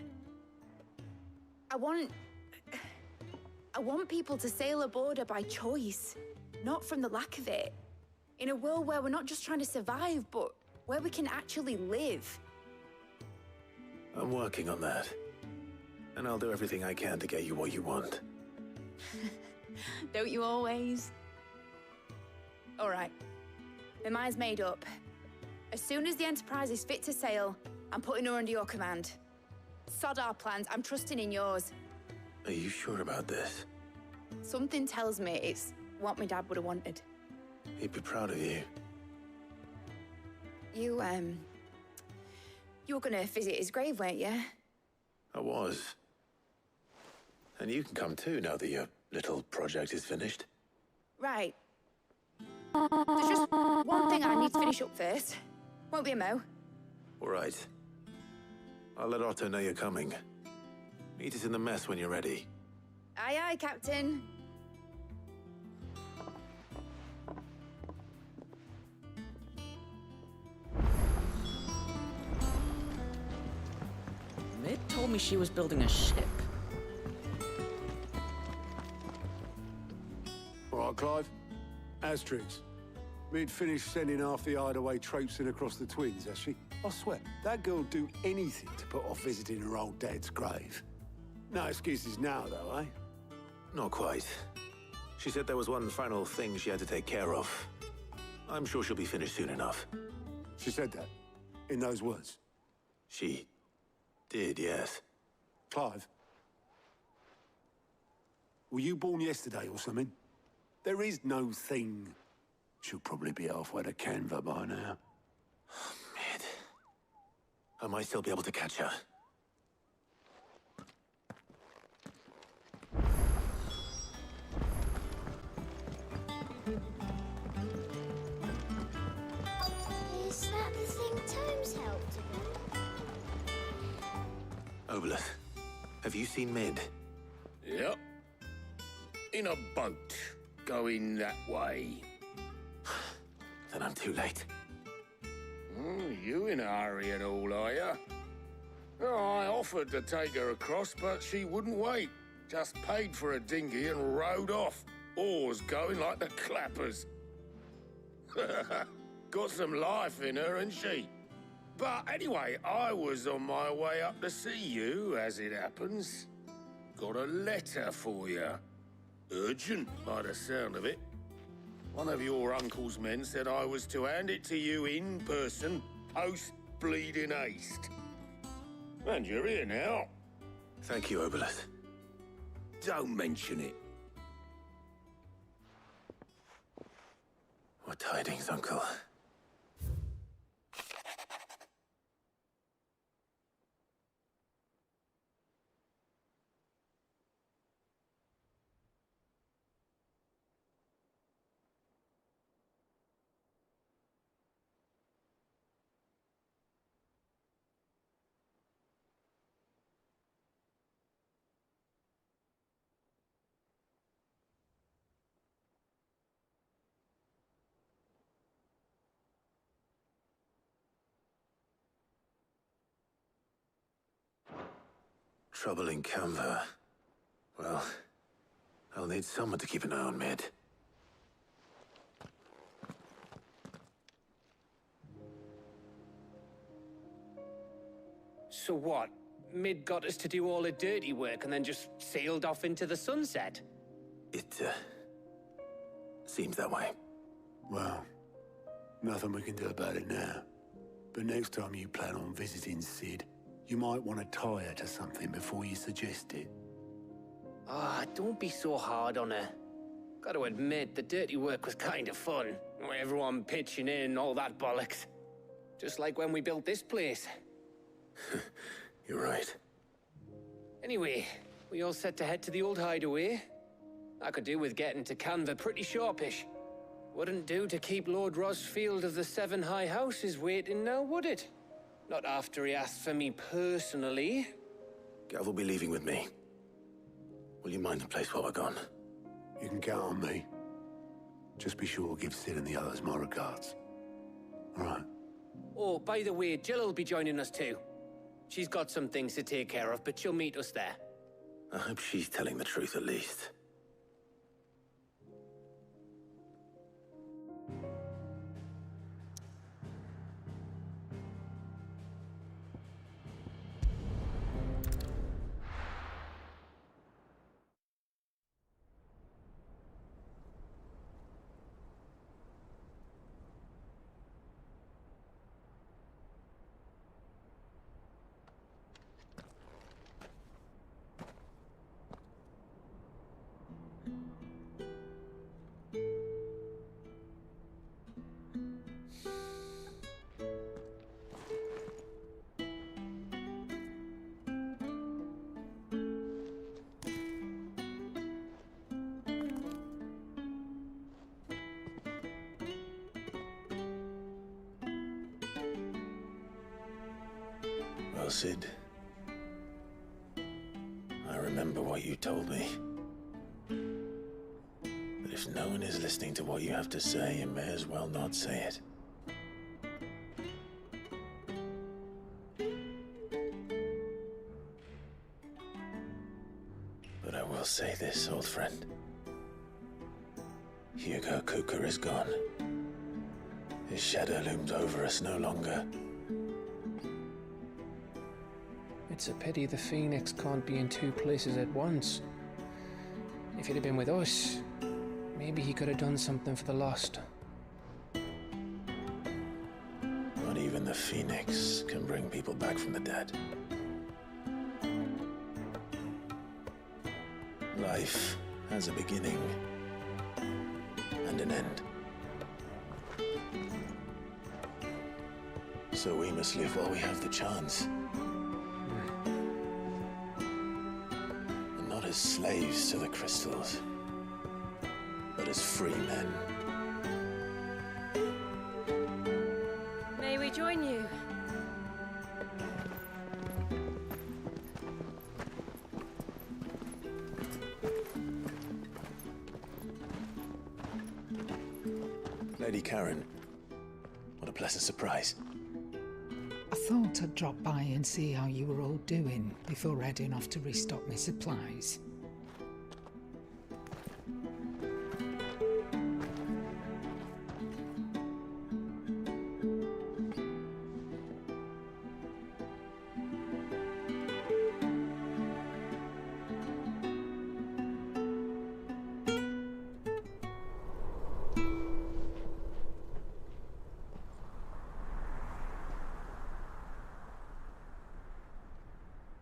S10: I want people to sail aboard her by choice, not from the lack of it. In a world where we're not just trying to survive, but where we can actually live.
S2: I'm working on that. And I'll do everything I can to get you what you want.
S10: Don't you always? All right. My mind's made up. As soon as the Enterprise is fit to sail, I'm putting her under your command. Sod our plans, I'm trusting in yours.
S2: Are you sure about this?
S10: Something tells me it's what my dad would have wanted.
S2: He'd be proud of you.
S10: You were gonna visit his grave, weren't you?
S2: I was. And you can come too, now that your little project is finished.
S10: Right. There's just one thing I need to finish up first. Won't be a mo.
S2: All right. I'll let Otto know you're coming. Meet us in the mess when you're ready.
S10: Aye, aye, Captain.
S15: Mid told me she was building a ship.
S1: All right, Clive. Asterix. Mid finished sending half the hideaway traipsing across the Twins, has she? I swear, that girl'd do anything to put off visiting her old dad's grave. No excuses now, though, eh?
S2: Not quite. She said there was one final thing she had to take care of. I'm sure she'll be finished soon enough.
S1: She said that? In those words?
S2: She did, yes.
S1: Clive? Were you born yesterday or something? There is no thing. She'll probably be halfway to Canva by now.
S2: Mid. I might still be able to catch her.
S8: Is that the thing Tomes helped with?
S2: Obolus, have you seen Mid?
S9: Yep. In a boat, going that way.
S2: Then I'm too late.
S9: You in a hurry at all, are you? Oh, I offered to take her across, but she wouldn't wait. Just paid for a dinghy and rowed off. Oars going like the clappers. Got some life in her, ain't she? But anyway, I was on my way up to see you, as it happens. Got a letter for you. Urgent, by the sound of it. One of your uncle's men said I was to hand it to you in person, post-bleeding haste. And you're here now.
S2: Thank you, Obolus.
S9: Don't mention it.
S2: What tidings, Uncle? Trouble in Canva. Well, I'll need someone to keep an eye on Mid.
S3: So what? Mid got us to do all the dirty work and then just sailed off into the sunset?
S2: It, seems that way.
S1: Well, nothing we can do about it now. But next time you plan on visiting Sid, you might want to tie her to something before you suggest it.
S3: Ah, don't be so hard on her. Gotta admit, the dirty work was kind of fun. Everyone pitching in, all that bollocks. Just like when we built this place.
S2: You're right.
S3: Anyway, we all set to head to the old hideaway. I could do with getting to Canva pretty sharpish. Wouldn't do to keep Lord Rosfield of the Seven High Houses waiting now, would it? Not after he asked for me personally.
S2: Gav will be leaving with me. Will you mind the place while we're gone?
S1: You can count on me. Just be sure to give Sid and the others my regards. All right.
S3: Oh, by the way, Jill will be joining us too. She's got some things to take care of, but she'll meet us there.
S2: I hope she's telling the truth at least. Well, Sid, I remember what you told me. But if no one is listening to what you have to say, you may as well not say it. But I will say this, old friend. Hugo Kuka is gone. His shadow looms over us no longer.
S3: It's a pity the Phoenix can't be in two places at once. If he'd have been with us, Maybe he could have done something for the lost.
S2: Not even the Phoenix can bring people back from the dead. Life has a beginning and an end. So we must live while we have the chance. And not as slaves to the crystals, but as free men.
S4: May we join you?
S2: Lady Karen, what a pleasant surprise.
S6: I thought I'd drop by and see how you were all doing before heading off to restock my supplies.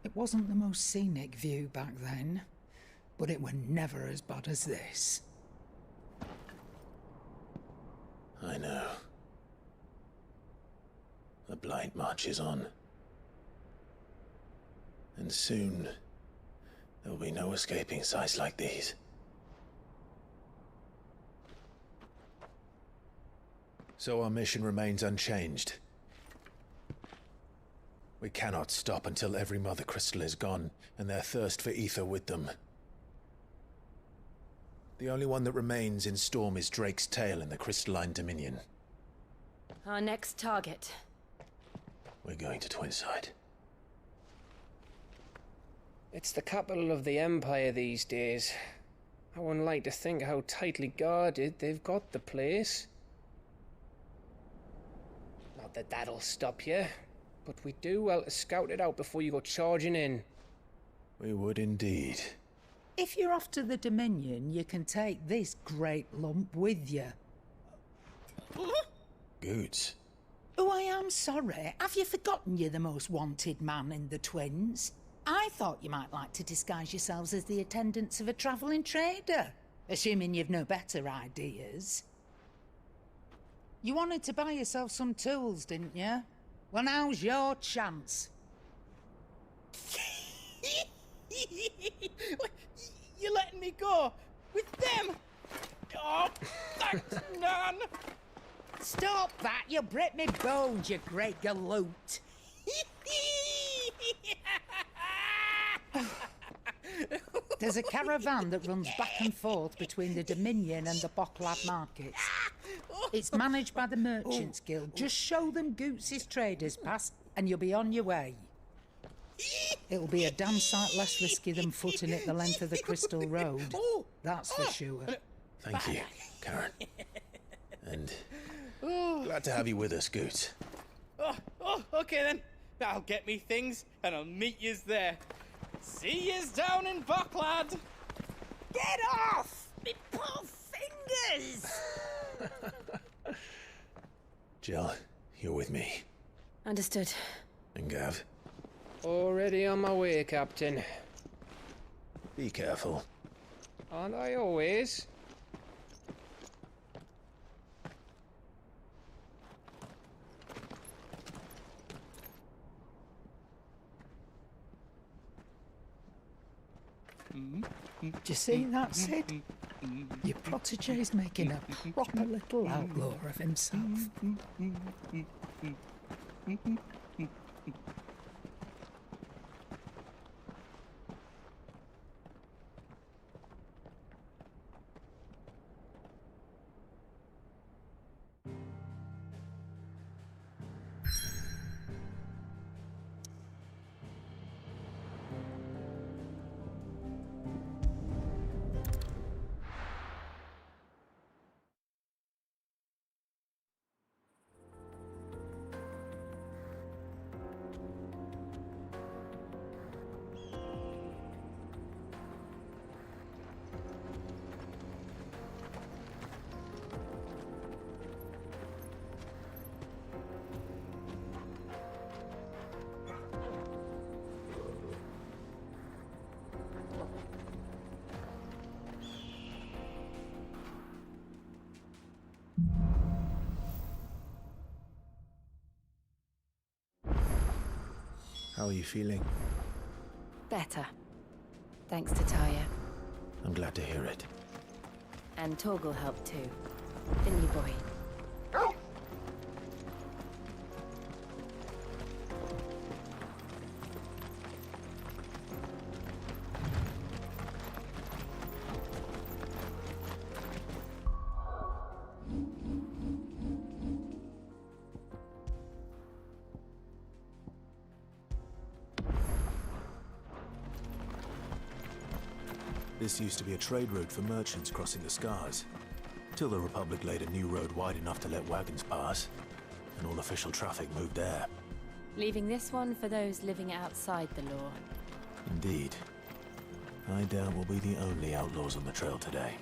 S6: It wasn't the most scenic view back then, but it were never as bad as this.
S2: I know. The Blight marches on. And soon, there'll be no escaping sights like these. So our mission remains unchanged. We cannot stop until every Mother Crystal is gone, and their thirst for ether with them. The only one that remains in Storm is Drake's tail in the Crystalline Dominion.
S4: Our next target.
S2: We're going to Twinside.
S3: It's the capital of the Empire these days. I wouldn't like to think how tightly guarded they've got the place. Not that that'll stop you, but we do well to scout it out before you go charging in.
S2: We would indeed.
S6: If you're off to the Dominion, you can take this great lump with you.
S2: Goods.
S6: Oh, I am sorry. Have you forgotten you're the most wanted man in the Twins? I thought you might like to disguise yourselves as the attendants of a travelling trader, assuming you've no better ideas. You wanted to buy yourself some tools, didn't you? Well, now's your chance.
S16: You're letting me go with them? Oh, thanks, Nan.
S6: Stop that! You'll break me bones, you great galoot. There's a caravan that runs back and forth between the Dominion and the Bocklad markets. It's managed by the Merchants Guild. Just show them Goots' traders pass and you'll be on your way. It'll be a damn sight less risky than footing it the length of the Crystal Road. That's for sure.
S2: Thank you, Karen. And glad to have you with us, Goots.
S16: Okay then. I'll get me things and I'll meet yous there. See yous down in Bocklad.
S14: Get off! Me poor fingers!
S2: Jill, you're with me.
S4: Understood.
S2: And Gav?
S3: Already on my way, Captain.
S2: Be careful.
S3: Aren't I always?
S6: Do you see that, Sid? Your protege's making a proper little outlaw of himself.
S2: How are you feeling?
S5: Better. Thanks to Taya.
S2: I'm glad to hear it.
S5: And Torgal helped too. Didn't you, boy?
S2: This used to be a trade route for merchants crossing the Scars, till the Republic laid a new road wide enough to let wagons pass, and all official traffic moved there.
S5: Leaving this one for those living outside the law.
S2: Indeed. I doubt we'll be the only outlaws on the trail today.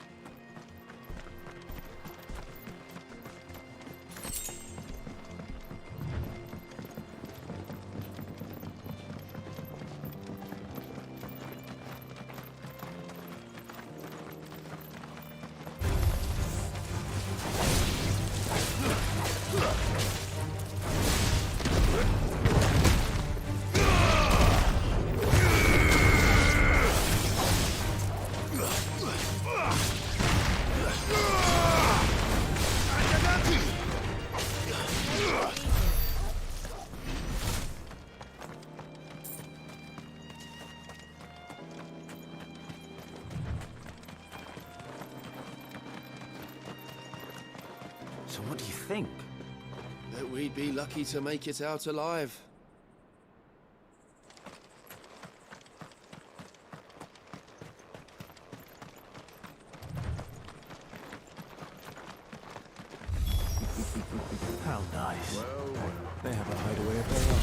S2: So what do you think?
S17: That we'd be lucky to make it out alive.
S2: How nice. They have a hideaway of their own.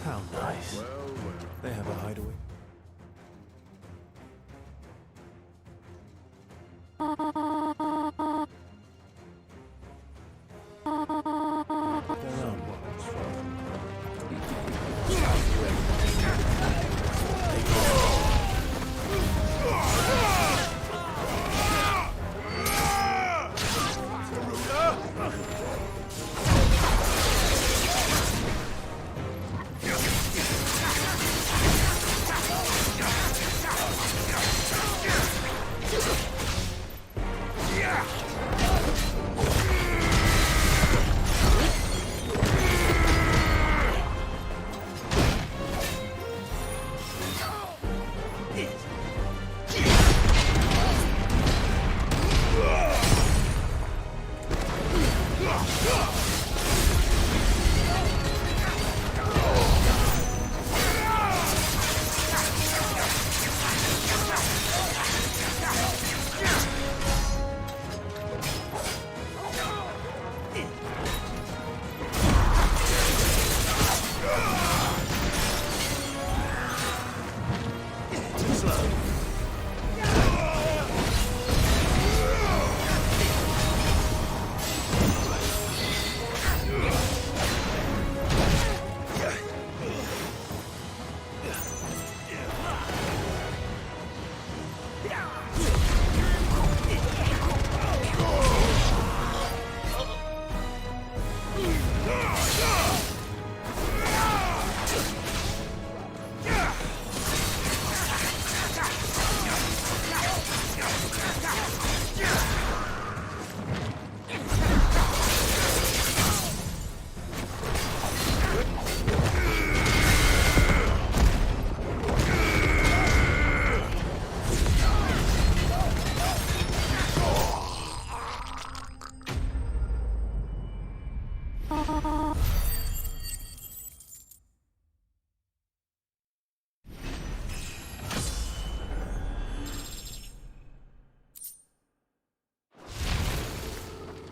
S2: How nice. They have a hideaway. Their own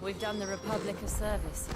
S5: We've done the Republic a service.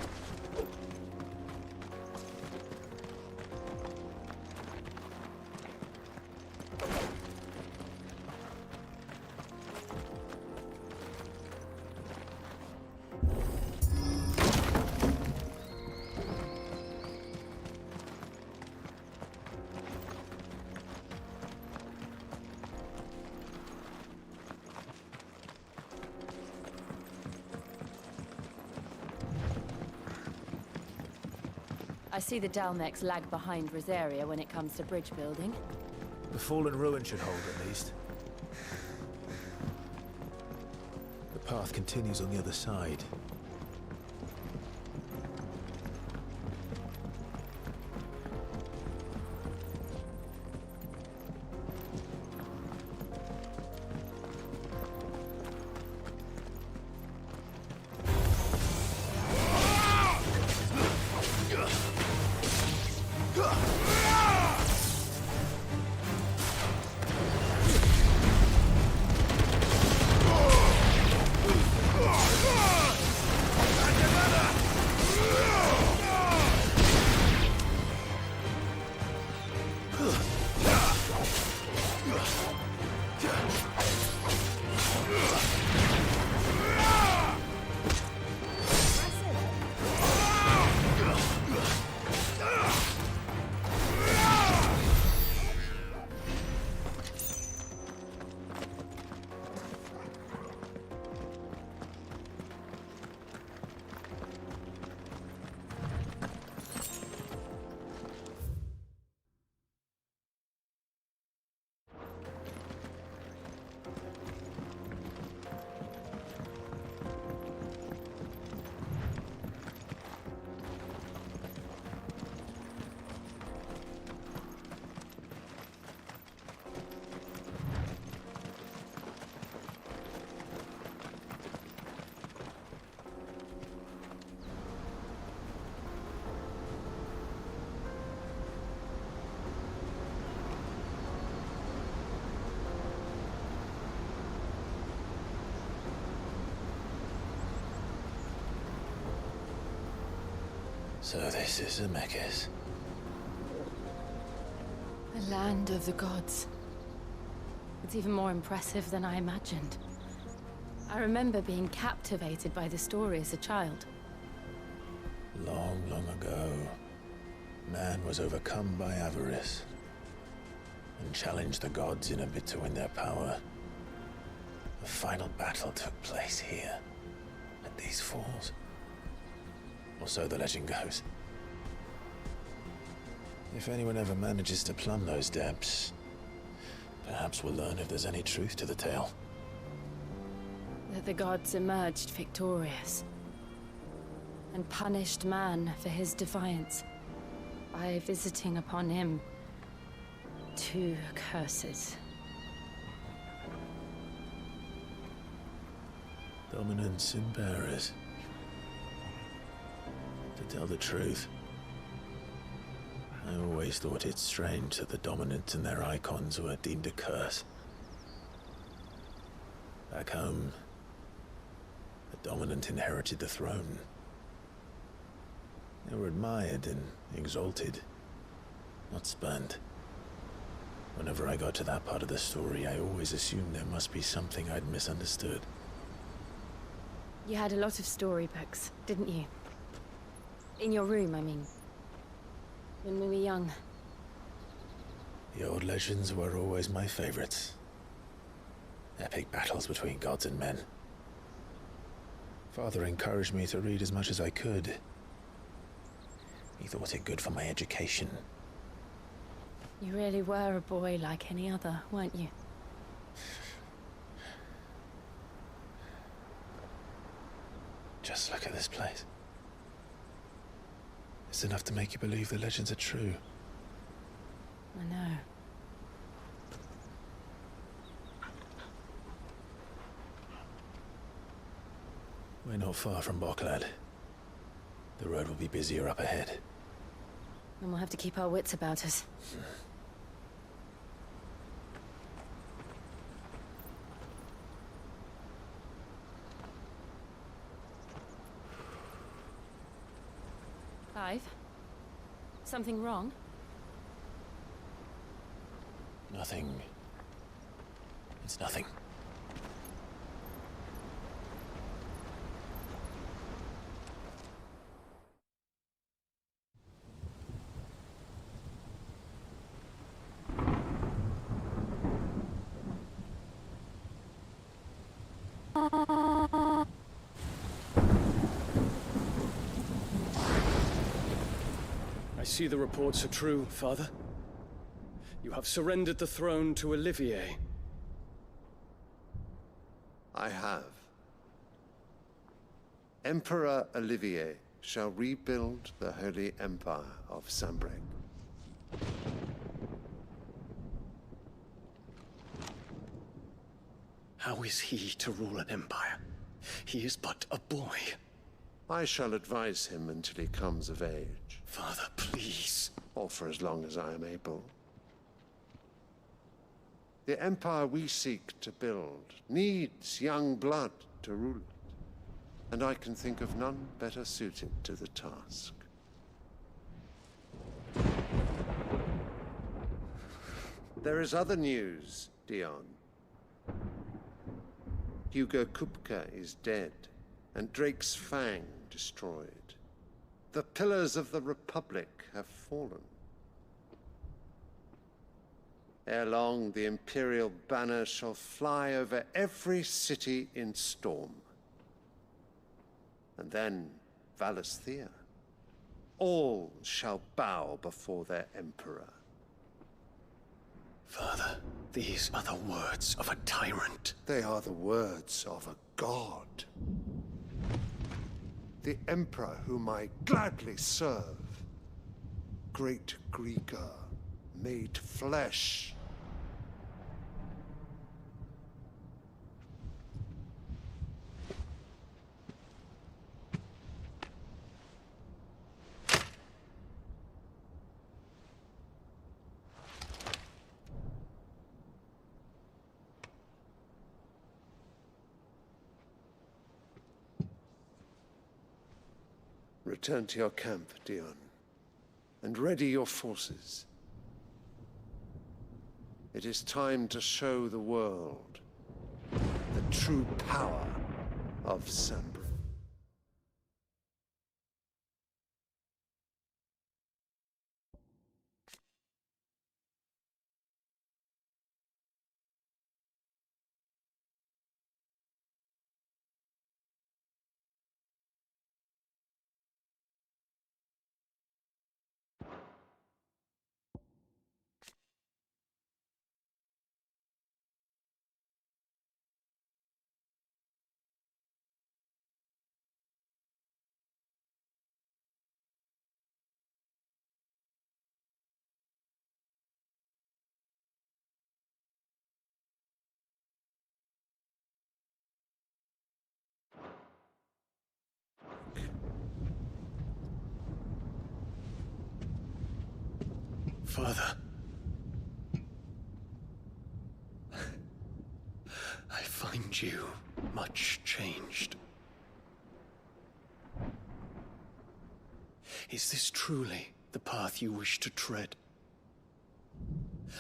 S5: I see the Dalmex lag behind Rosaria when it comes to bridge building.
S2: The fallen ruin should hold, at least. The path continues on the other side. So this is Zemeckis.
S4: The land of the gods. It's even more impressive than I imagined. I remember being captivated by the story as a child.
S2: Long, long ago, man was overcome by avarice and challenged the gods in a bid to win their power. The final battle took place here, at these falls. Or so the legend goes. If anyone ever manages to plumb those depths, perhaps we'll learn if there's any truth to the tale.
S4: That the gods emerged victorious and punished man for his defiance by visiting upon him 2 curses.
S2: Dominance and bearers. To tell the truth, I always thought it strange that the dominant and their icons were deemed a curse. Back home, the dominant inherited the throne. They were admired and exalted, not spurned. Whenever I got to that part of the story, I always assumed there must be something I'd misunderstood.
S4: You had a lot of storybooks, didn't you? In your room, I mean. When we were young.
S2: The old legends were always my favorites. Epic battles between gods and men. Father encouraged me to read as much as I could. He thought it good for my education.
S4: You really were a boy like any other, weren't you?
S2: Just look at this place. It's enough to make you believe the legends are true.
S4: I know.
S2: We're not far from Boklad. The road will be busier up ahead.
S4: And we'll have to keep our wits about us.
S12: alive? Something wrong?
S2: Nothing. It's nothing.
S18: I see the reports are true, Father. You have surrendered the throne to Olivier.
S19: I have. Emperor Olivier shall rebuild the Holy Empire of Sanbreque.
S18: How is he to rule an empire? He is but a boy.
S19: I shall advise him until he comes of age.
S18: Father, please.
S19: Or for as long as I am able. The empire we seek to build needs young blood to rule it. And I can think of none better suited to the task. There is other news, Dion. Hugo Kupka is dead, and Drake's Fang destroyed. The pillars of the Republic have fallen. Ere long, the Imperial banner shall fly over every city in Storm. And then Valisthea. All shall bow before their Emperor.
S18: Father, these are the words of a tyrant.
S19: They are the words of a god. The Emperor whom I gladly serve. Great Greeker, made flesh. Return to your camp, Dion, and ready your forces. It is time to show the world the true power of Sanbreque.
S18: Father. I find you much changed. Is this truly the path you wish to tread?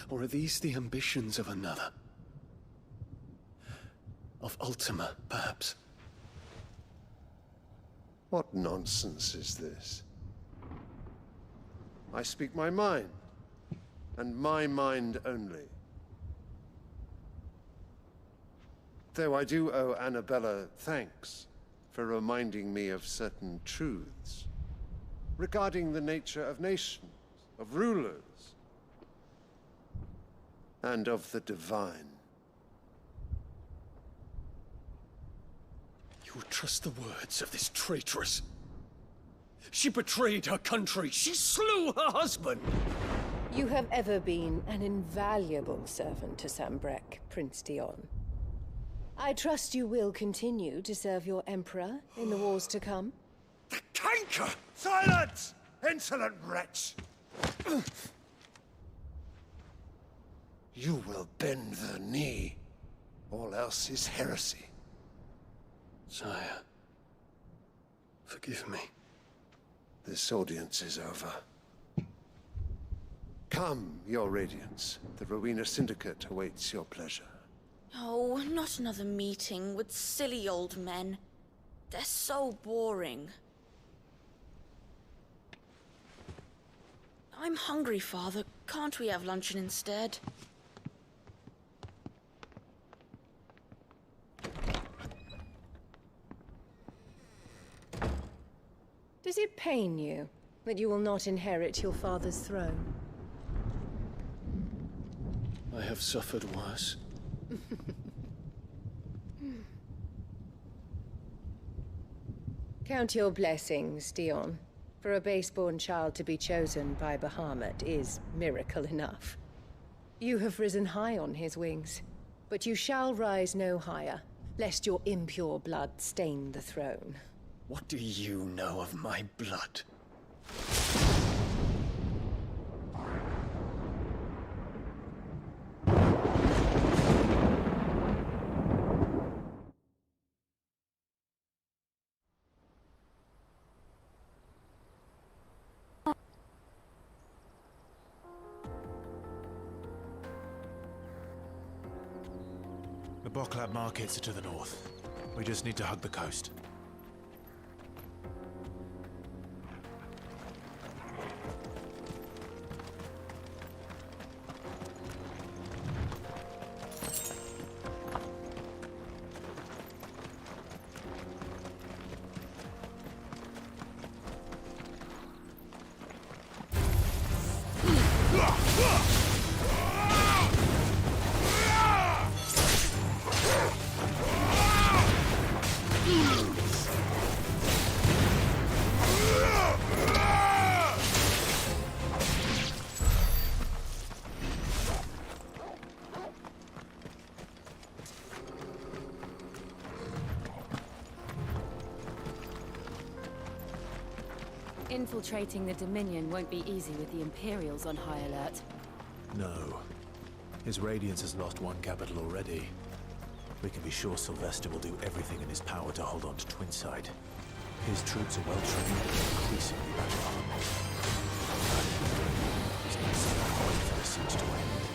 S18: Or are these the ambitions of another? Of Ultima, perhaps?
S19: What nonsense is this? I speak my mind, and my mind only. Though I do owe Annabella thanks for reminding me of certain truths regarding the nature of nations, of rulers, and of the divine.
S18: You would trust the words of this traitress? She betrayed her country. She slew her husband.
S20: You have ever been an invaluable servant to Sanbreque, Prince Dion. I trust you will continue to serve your Emperor in the wars to come.
S19: The canker! Silence! Insolent wretch! You will bend the knee. All else is heresy.
S18: Sire, forgive me.
S19: This audience is over. Come, Your Radiance. The Rowena Syndicate awaits your pleasure.
S15: Oh, not another meeting with silly old men. They're so boring. I'm hungry, Father. Can't we have luncheon instead?
S20: Does it pain you that you will not inherit your father's throne?
S18: I have suffered worse.
S20: Count your blessings, Dion. For a base-born child to be chosen by Bahamut is miracle enough. You have risen high on his wings, but you shall rise no higher, lest your impure blood stain the throne.
S18: What do you know of my blood?
S2: The Boklab markets are to the north. We just need to hug the coast.
S21: Infiltrating the Dominion won't be easy with the Imperials on high alert.
S2: No. His Radiance has lost one capital already. We can be sure Sylvester will do everything in his power to hold on to Twinside. His troops are well-trained and increasingly battle-armed. He's not so hard for the siege to end.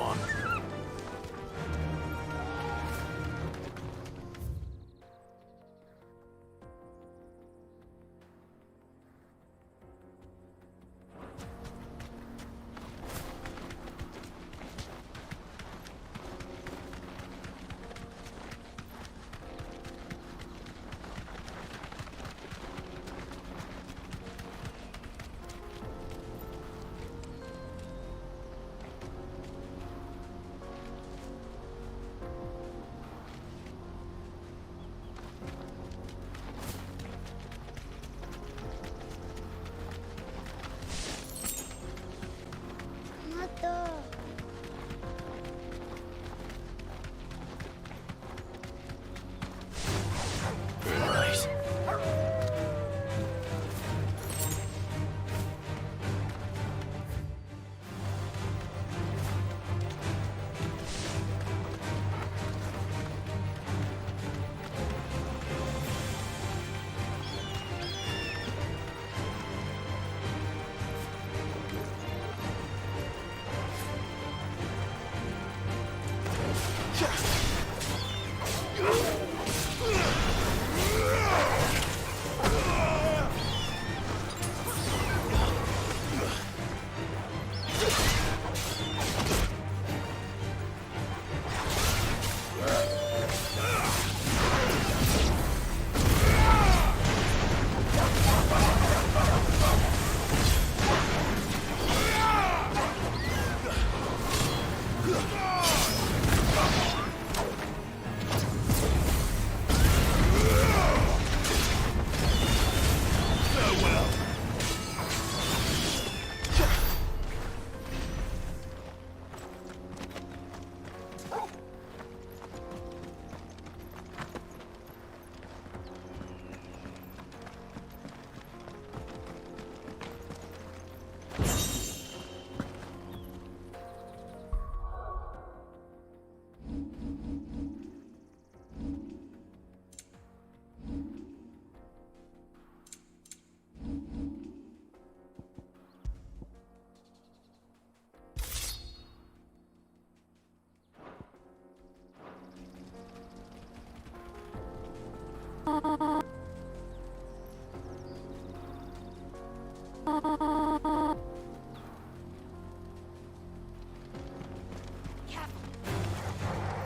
S2: on.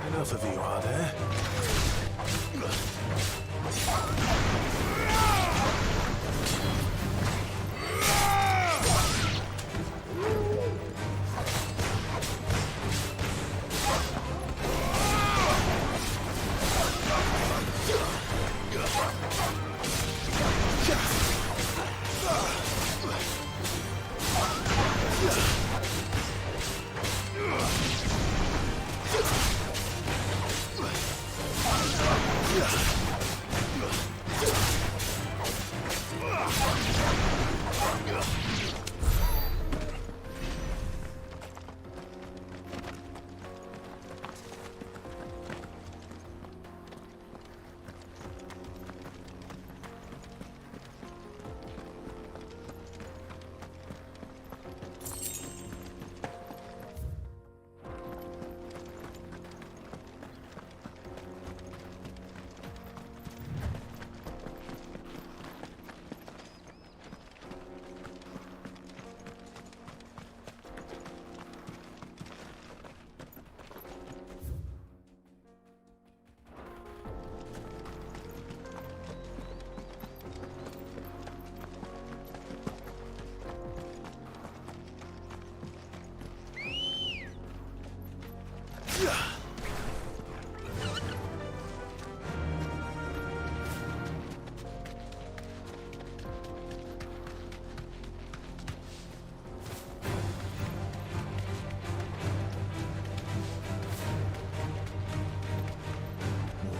S2: Enough of you, are there?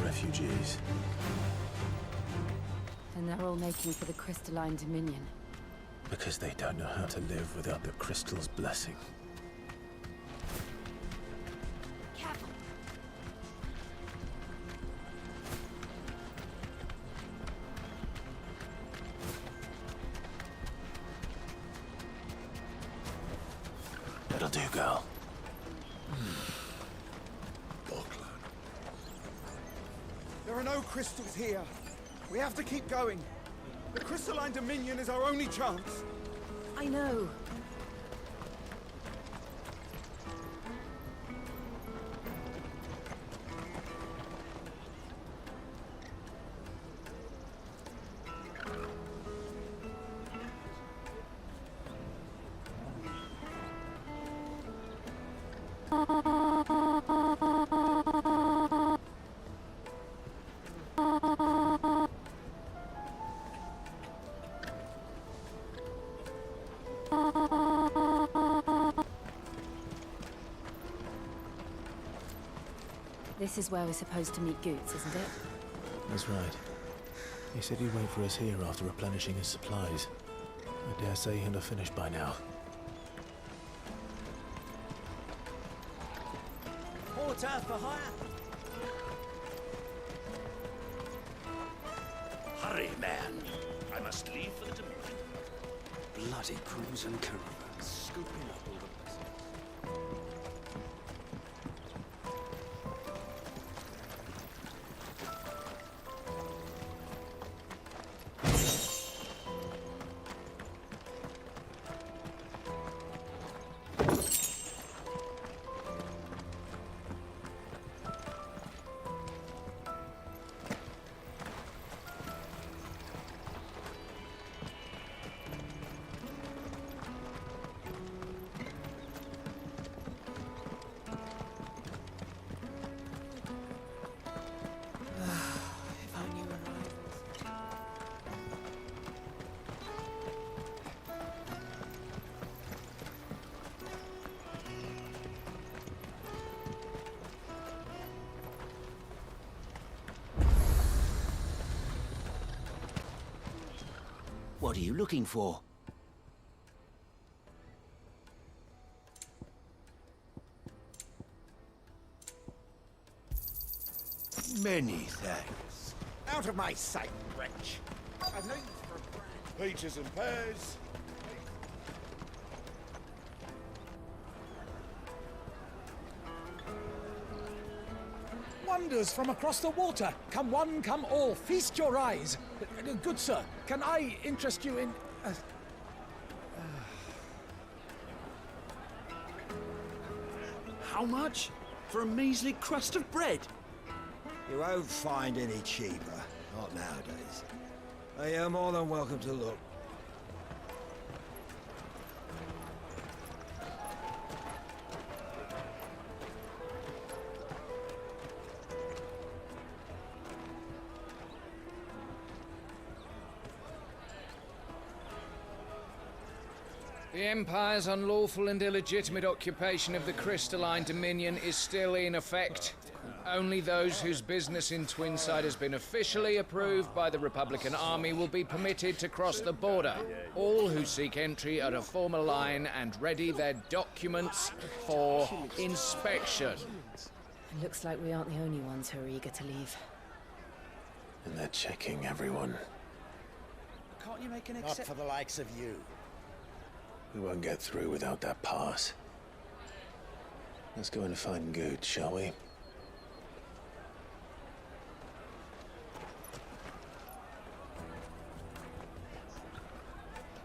S2: Refugees.
S21: And they're all making for the crystalline dominion.
S2: Because they don't know how to live without the crystal's blessing.
S21: Careful.
S2: That'll do, girl.
S13: are no crystals here. We have to keep going. The crystalline dominion is our only chance.
S20: I know.
S21: This is where we're supposed to meet Goots, isn't it?
S2: That's right. He said he'd wait for us here after replenishing his supplies. I dare say he'll have finished by now.
S22: Porter for hire.
S23: Hurry, man. I must leave for the Dominion. Bloody crews and caravans, scooping up all the vessels. What are you looking for?
S22: Many thanks. Out of my sight, wretch. I've no use for a brand. Peaches and pears.
S24: Wonders from across the water. Come one, come all. Feast your eyes. Good sir, can I interest you in...
S23: How much? For a measly crust of bread?
S22: You won't find any cheaper. Not nowadays. You're more than welcome to look.
S25: The Empire's unlawful and illegitimate occupation of the Crystalline Dominion is still in effect. Only those whose business in Twinside has been officially approved by the Republican Army will be permitted to cross the border. All who seek entry are to form a line and ready their documents for inspection.
S21: It looks like we aren't the only ones who are eager to leave.
S2: And they're checking everyone.
S22: Can't you make an exception? Not for the likes of you.
S2: We won't get through without that pass. Let's go and find Good, shall we?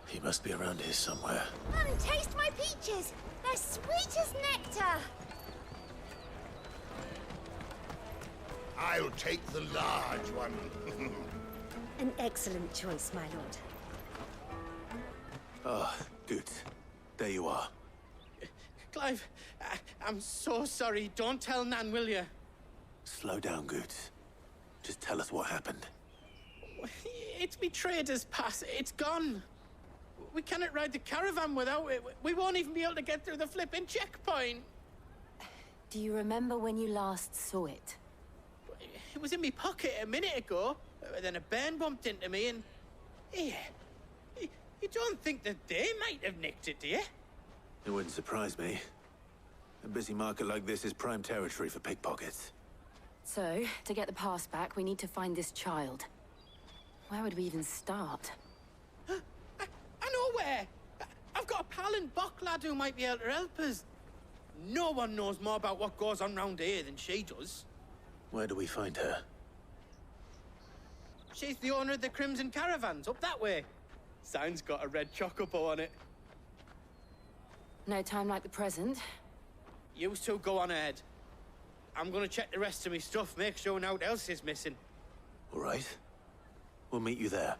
S2: He must be around here somewhere.
S8: Taste my peaches! They're sweet as nectar!
S22: I'll take the large one.
S21: An excellent choice, my lord.
S2: Ah, Good. There you are.
S16: Clive, I'm so sorry. Don't tell Nan, will you?
S2: Slow down, Good. Just tell us what happened.
S16: It's me trader's pass. It's gone. We cannot ride the caravan without it. We won't even be able to get through the flipping checkpoint.
S21: Do you remember when you last saw it?
S16: It was in my pocket a minute ago. Then a bairn bumped into me and... Yeah. You don't think that they might have nicked it, do you?
S2: It wouldn't surprise me. A busy market like this is prime territory for pickpockets.
S21: So, to get the pass back, we need to find this child. Where would we even start?
S16: I know where! I've got a pal in Bock lad who might be able to help us. No one knows more about what goes on round here than she does.
S2: Where do we find her?
S16: She's the owner of the Crimson Caravans, up that way. Sign's got a red chocobo on it.
S21: No time like the present.
S16: You two go on ahead. I'm gonna check the rest of my stuff, make sure naught else is missing.
S2: All right. We'll meet you there.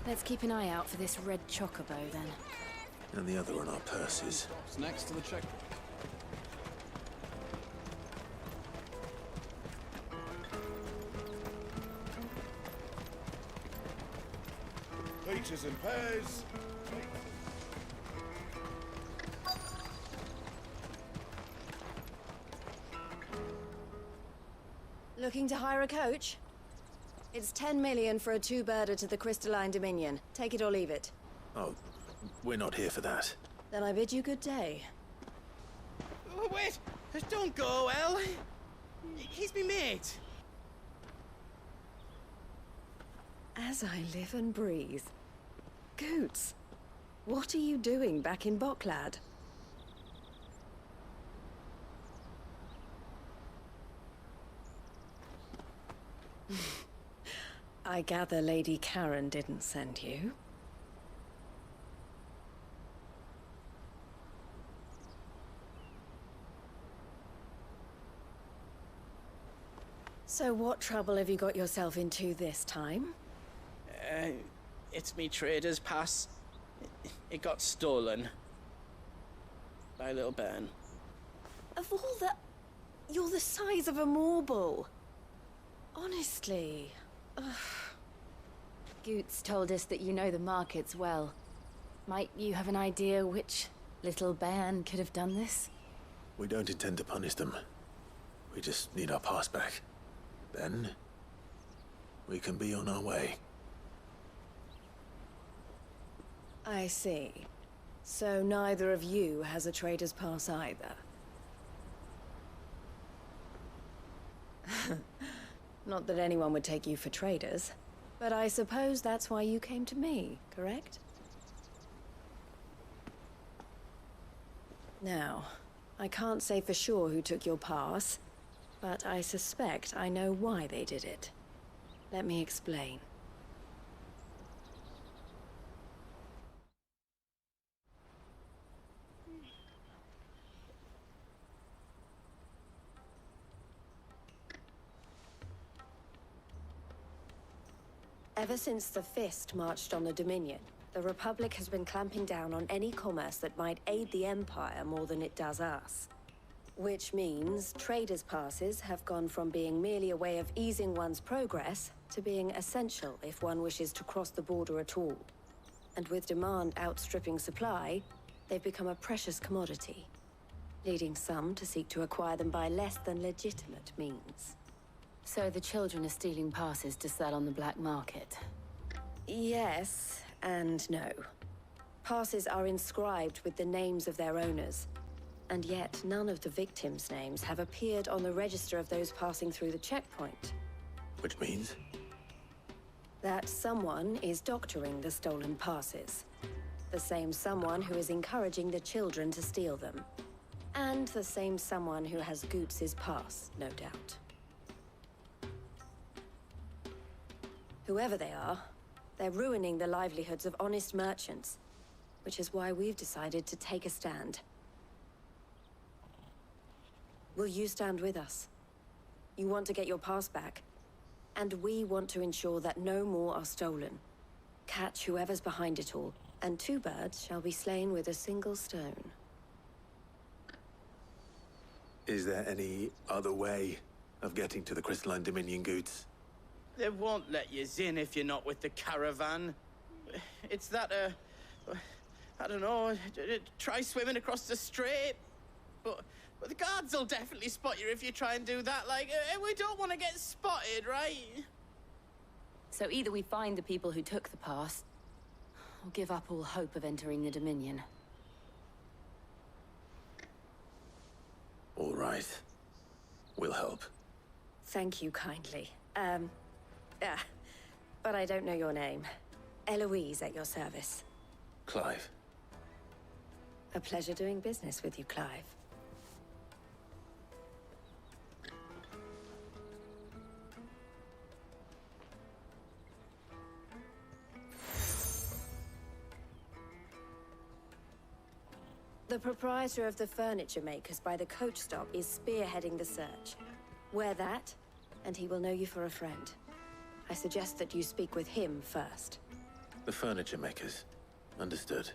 S21: Let's keep an eye out for this red chocobo, then.
S2: And the other on our purses.
S18: It's next to the checkpoint.
S22: Peaches and pears.
S20: Looking to hire a coach? It's 10 million for a two-birder to the Crystalline Dominion. Take it or leave it.
S2: Oh, we're not here for that.
S20: Then I bid you good day.
S16: Oh, wait! Don't go, El. He's me mate.
S20: As I live and breathe. Goots, what are you doing back in Boklad? I gather Lady Karen didn't send you. So what trouble have you got yourself into this time?
S16: It's me trader's pass. It got stolen. By a little bairn.
S20: Of all the... You're the size of a marble. Honestly. Ugh.
S21: Goots told us that you know the markets well. Might you have an idea which little bairn could have done this?
S2: We don't intend to punish them. We just need our pass back. Then, we can be on our way.
S20: I see. So neither of you has a trader's pass either. Not that anyone would take you for traders, but I suppose that's why you came to me, correct? Now, I can't say for sure who took your pass, but I suspect I know why they did it. Let me explain. Ever since the Fist marched on the Dominion, the Republic has been clamping down on any commerce that might aid the Empire more than it does us. Which means traders' passes have gone from being merely a way of easing one's progress to being essential if one wishes to cross the border at all. And with demand outstripping supply, they've become a precious commodity, leading some to seek to acquire them by less than legitimate means.
S21: So the children are stealing passes to sell on the black market?
S20: Yes and no. Passes are inscribed with the names of their owners, and yet none of the victims' names have appeared on the register of those passing through the checkpoint.
S2: Which means?
S20: That someone is doctoring the stolen passes. The same someone who is encouraging the children to steal them. And the same someone who has Goots' pass, no doubt. Whoever they are, they're ruining the livelihoods of honest merchants, which is why we've decided to take a stand. Will you stand with us? You want to get your pass back, and we want to ensure that no more are stolen. Catch whoever's behind it all, and two birds shall be slain with a single stone.
S2: Is there any other way of getting to the Crystalline Dominion, Goots?
S16: They won't let you in if you're not with the caravan. It's that, I don't know, try swimming across the strait. But the guards will definitely spot you if you try and do that. Like, we don't want to get spotted, right?
S21: So either we find the people who took the pass, or give up all hope of entering the Dominion.
S2: All right. We'll help.
S20: Thank you kindly. But I don't know your name. Eloise at your service.
S2: Clive.
S20: A pleasure doing business with you, Clive.
S4: The proprietor of the furniture makers by the coach stop is spearheading the search. Wear that, and he will know you for a friend. I suggest that you speak with him first.
S2: The furniture makers. Understood.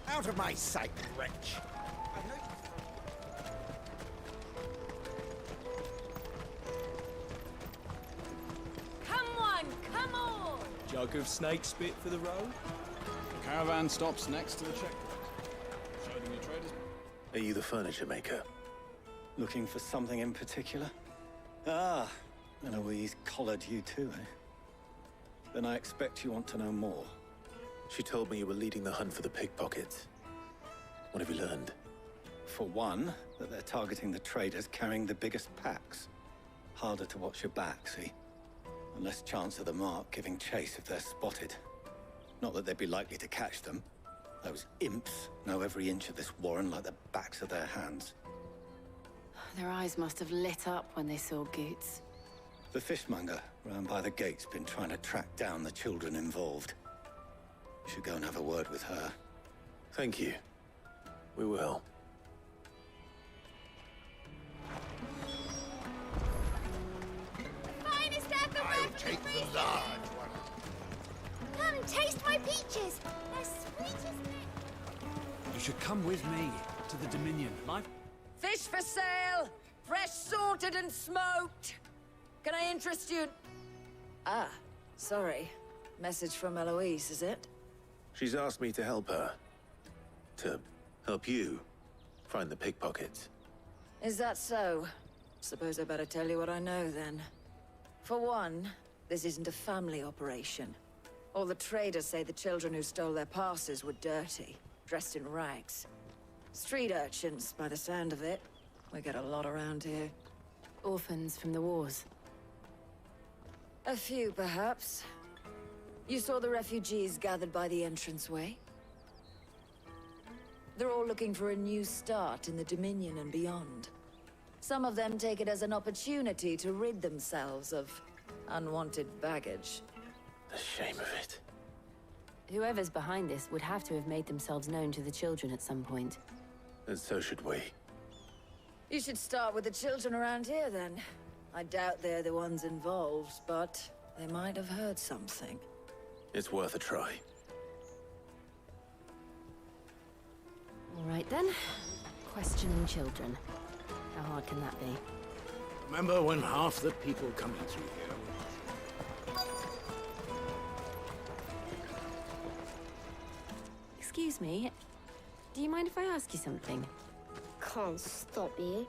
S22: Out of my sight, wretch!
S14: Come on, come on!
S1: Jug of snake spit for the road?
S7: The caravan stops next to the checkpoint. Showing your traders.
S2: Are you the furniture maker?
S9: Looking for something in particular? Ah, and Eloise collared you too, eh? Then I expect you want to know more.
S2: She told me you were leading the hunt for the pickpockets. What have you learned?
S9: For one, that they're targeting the traders carrying the biggest packs. Harder to watch your back, see? And less chance of the mark giving chase if they're spotted. Not that they'd be likely to catch them. Those imps know every inch of this warren like the backs of their hands.
S21: Their eyes must have lit up when they saw Goots.
S9: The fishmonger round by the gate's been trying to track down the children involved. You should go and have a word with her.
S2: Thank you. We will.
S14: Finest ever
S22: I'll take the large one.
S14: Come, taste my peaches. They're sweet as milk.
S1: You should come with me to the Dominion.
S10: Fish for sale! Fresh sorted and smoked! Can I interest you? Ah, sorry. Message from Eloise, is it?
S2: She's asked me to help her. To help you find the pickpockets.
S10: Is that so? Suppose I better tell you what I know, then. For one, this isn't a family operation. All the traders say the children who stole their passes were dirty, dressed in rags. Street urchins, by the sound of it. We get a lot around here.
S21: Orphans from the wars.
S10: A few, perhaps. You saw the refugees gathered by the entranceway? They're all looking for a new start in the Dominion and beyond. Some of them take it as an opportunity to rid themselves of unwanted baggage.
S2: The shame of it.
S21: Whoever's behind this would have to have made themselves known to the children at some point.
S2: And so should we.
S10: You should start with the children around here, then. I doubt they're the ones involved, but they might have heard something.
S2: It's worth a try.
S21: All right then. Questioning children. How hard can that be?
S23: Remember when half the people coming through here?
S21: Excuse me. Do you mind if I ask you something?
S14: Can't stop you.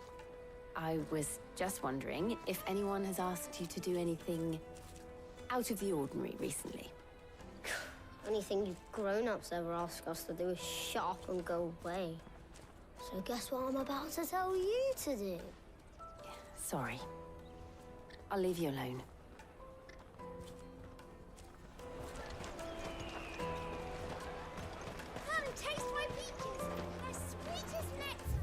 S21: I was just wondering if anyone has asked you to do anything out of the ordinary recently.
S14: Anything you grown-ups ever ask us to do is shut up and go away. So guess what I'm about to tell you to do?
S21: Sorry. I'll leave you alone.
S14: Come and taste my peaches. They're sweet as nectar.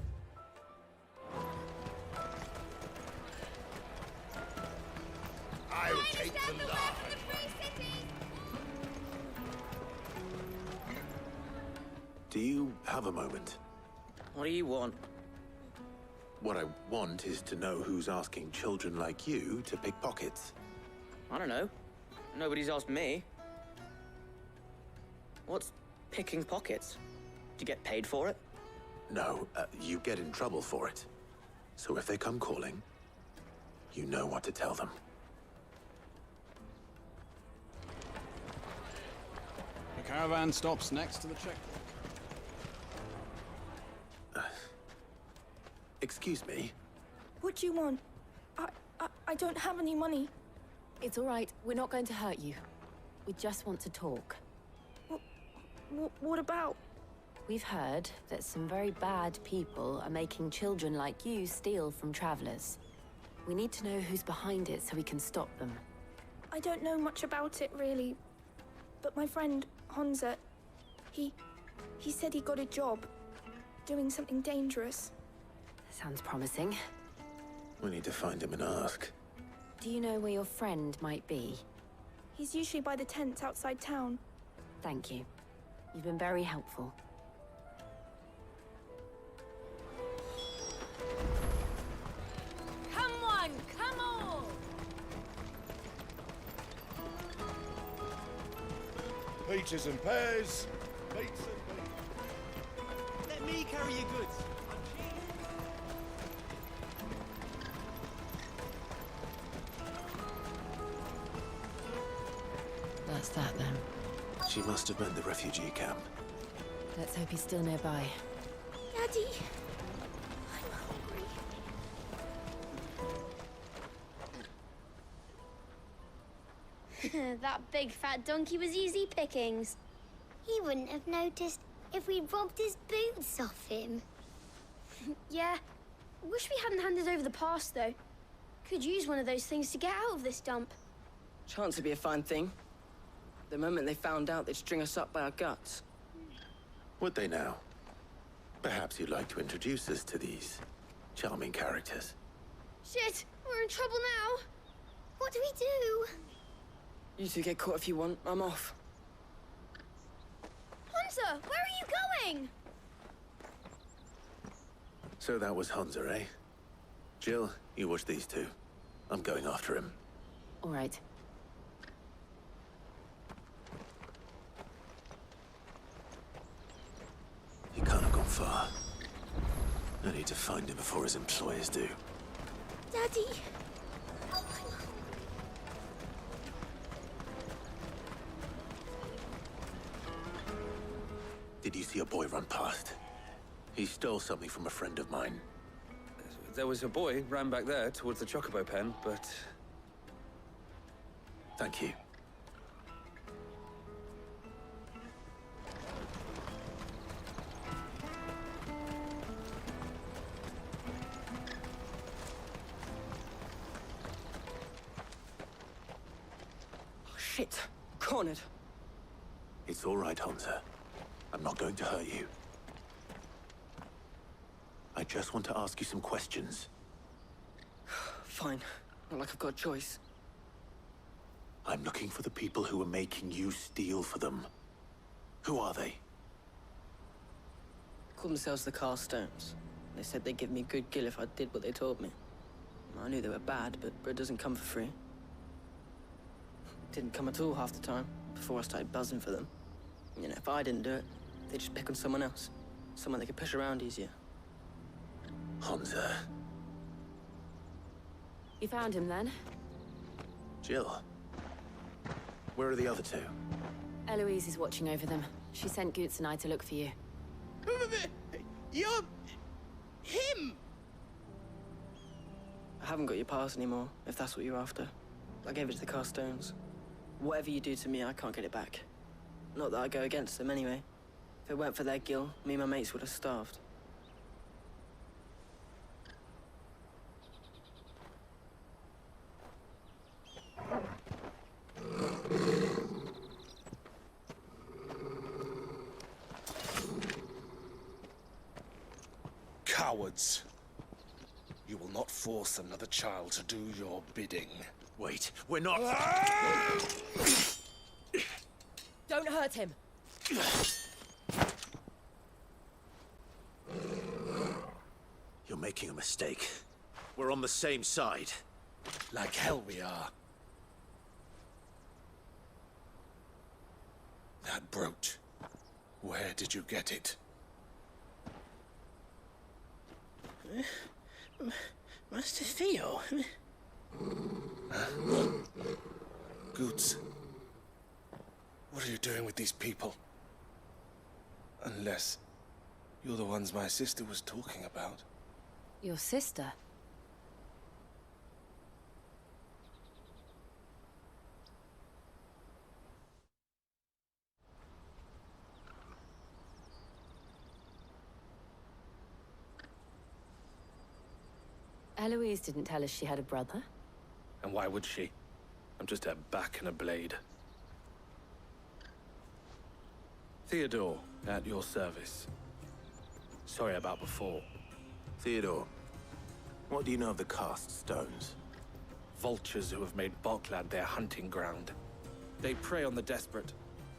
S22: I'll take the large.
S2: Do you have a moment?
S16: What do you want?
S2: What I want is to know who's asking children like you to pick pockets.
S16: I don't know. Nobody's asked me. What's picking pockets? Do you get paid for it?
S2: No, you get in trouble for it. So if they come calling, you know what to tell them.
S7: The caravan stops next to the checkpoint.
S2: Excuse me?
S3: What do you want? I don't have any money.
S21: It's all right. We're not going to hurt you. We just want to talk.
S3: What about?
S21: We've heard that some very bad people are making children like you steal from travelers. We need to know who's behind it so we can stop them.
S3: I don't know much about it, really. But my friend, Honza, he said he got a job doing something dangerous.
S21: Sounds promising.
S2: We need to find him and ask.
S21: Do you know where your friend might be?
S3: He's usually by the tents outside town.
S21: Thank you. You've been very helpful.
S14: Come on, come on!
S22: Peaches and pears. Pizza.
S1: Let me carry your goods.
S21: That's that then.
S2: She must have meant the refugee camp.
S21: Let's hope he's still nearby.
S14: Daddy, I'm hungry. That big fat donkey was easy pickings. He wouldn't have noticed if we robbed his boots off him. Yeah. Wish we hadn't handed over the pass, though. Could use one of those things to get out of this dump.
S5: Chance would be a fine thing. The moment they found out, they'd string us up by our guts.
S2: Would they now? Perhaps you'd like to introduce us to these charming characters.
S14: Shit, we're in trouble now. What do we do?
S5: You two get caught if you want. I'm off.
S14: Hunter, where are you going?
S2: So that was Hunter, eh? Jill, you watch these two. I'm going after him.
S21: All right.
S2: He can't have gone far. I need to find him before his employers do.
S14: Daddy.
S2: Did you see a boy run past? He stole something from a friend of mine.
S6: There was a boy ran back there towards the chocobo pen, but...
S2: Thank you.
S5: Shit. Cornered.
S2: It's all right, Hunter. I'm not going to hurt you. I just want to ask you some questions.
S5: Fine. Not like I've got a choice.
S2: I'm looking for the people who are making you steal for them. Who are they?
S5: Call themselves the Carstones. They said they'd give me good gill if I did what they told me. I knew they were bad, but bread doesn't come for free. Didn't come at all half the time, before I started buzzing for them. You know, if I didn't do it, they'd just pick on someone else. Someone they could push around easier.
S2: Honza.
S21: You found him then?
S2: Jill. Where are the other two?
S21: Eloise is watching over them. She sent Goots and I to look for you.
S16: You're... him!
S5: I haven't got your pass anymore, if that's what you're after. I gave it to the Carstones. Whatever you do to me, I can't get it back. Not that I go against them anyway. If it weren't for their guild, me and my mates would have starved.
S22: Cowards. You will not force another child to do your bidding.
S2: Wait, we're not...
S21: Don't hurt him!
S2: You're making a mistake. We're on the same side.
S22: Like hell we are. That brooch. Where did you get it?
S16: Master Theo?
S22: Goots. What are you doing with these people? Unless you're the ones my sister was talking about.
S21: Your sister? Eloise didn't tell us she had a brother.
S22: And why would she? I'm just her back and a blade. Theodore, at your service. Sorry about before.
S2: Theodore, what do you know of the cast stones?
S22: Vultures who have made Boklad their hunting ground. They prey on the desperate,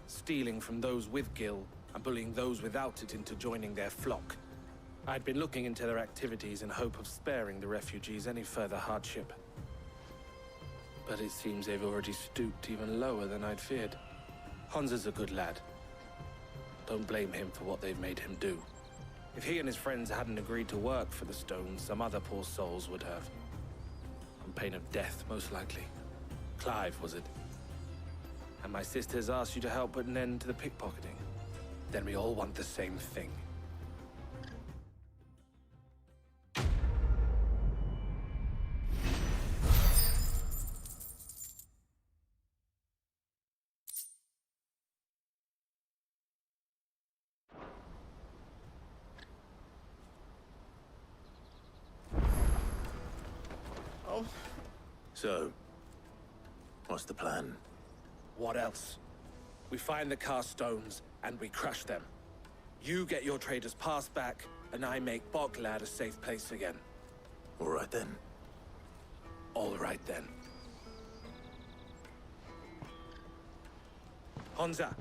S22: stealing from those with Gil and bullying those without it into joining their flock. I'd been looking into their activities in hope of sparing the refugees any further hardship. But it seems they've already stooped even lower than I'd feared. Honza's a good lad. Don't blame him for what they've made him do. If he and his friends hadn't agreed to work for the stones, some other poor souls would have. On pain of death, most likely. Clive, was it? And my sisters asked you to help put an end to the pickpocketing. Then we all want the same thing.
S2: So, what's the plan?
S22: What else? We find the cast stones, and we crush them. You get your trader's pass back, and I make Boklad a safe place again.
S2: All right then.
S22: All right then. Honza,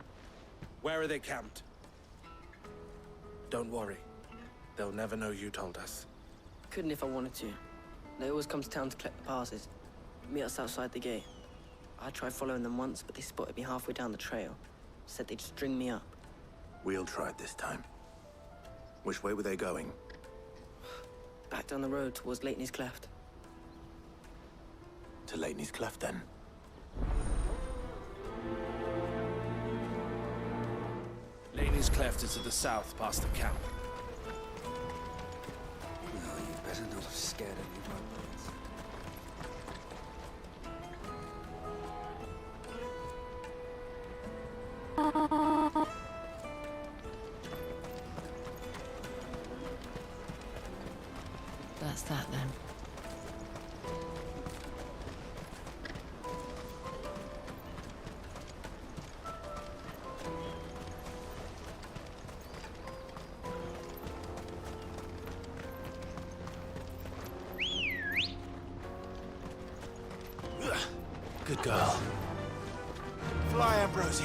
S22: where are they camped? Don't worry. They'll never know you told us.
S5: Couldn't if I wanted to. They always come to town to collect the passes. Meet us outside the gate. I tried following them once, but they spotted me halfway down the trail. Said they'd string me up.
S2: We'll try it this time. Which way were they going?
S5: Back down the road towards Lateney's Cleft.
S2: To Lateney's Cleft, then?
S22: Lateney's Cleft is to the south, past the camp.
S1: No, you better not have scared any of my birds.
S21: That's that then.
S2: Good girl. Fly, Ambrosia.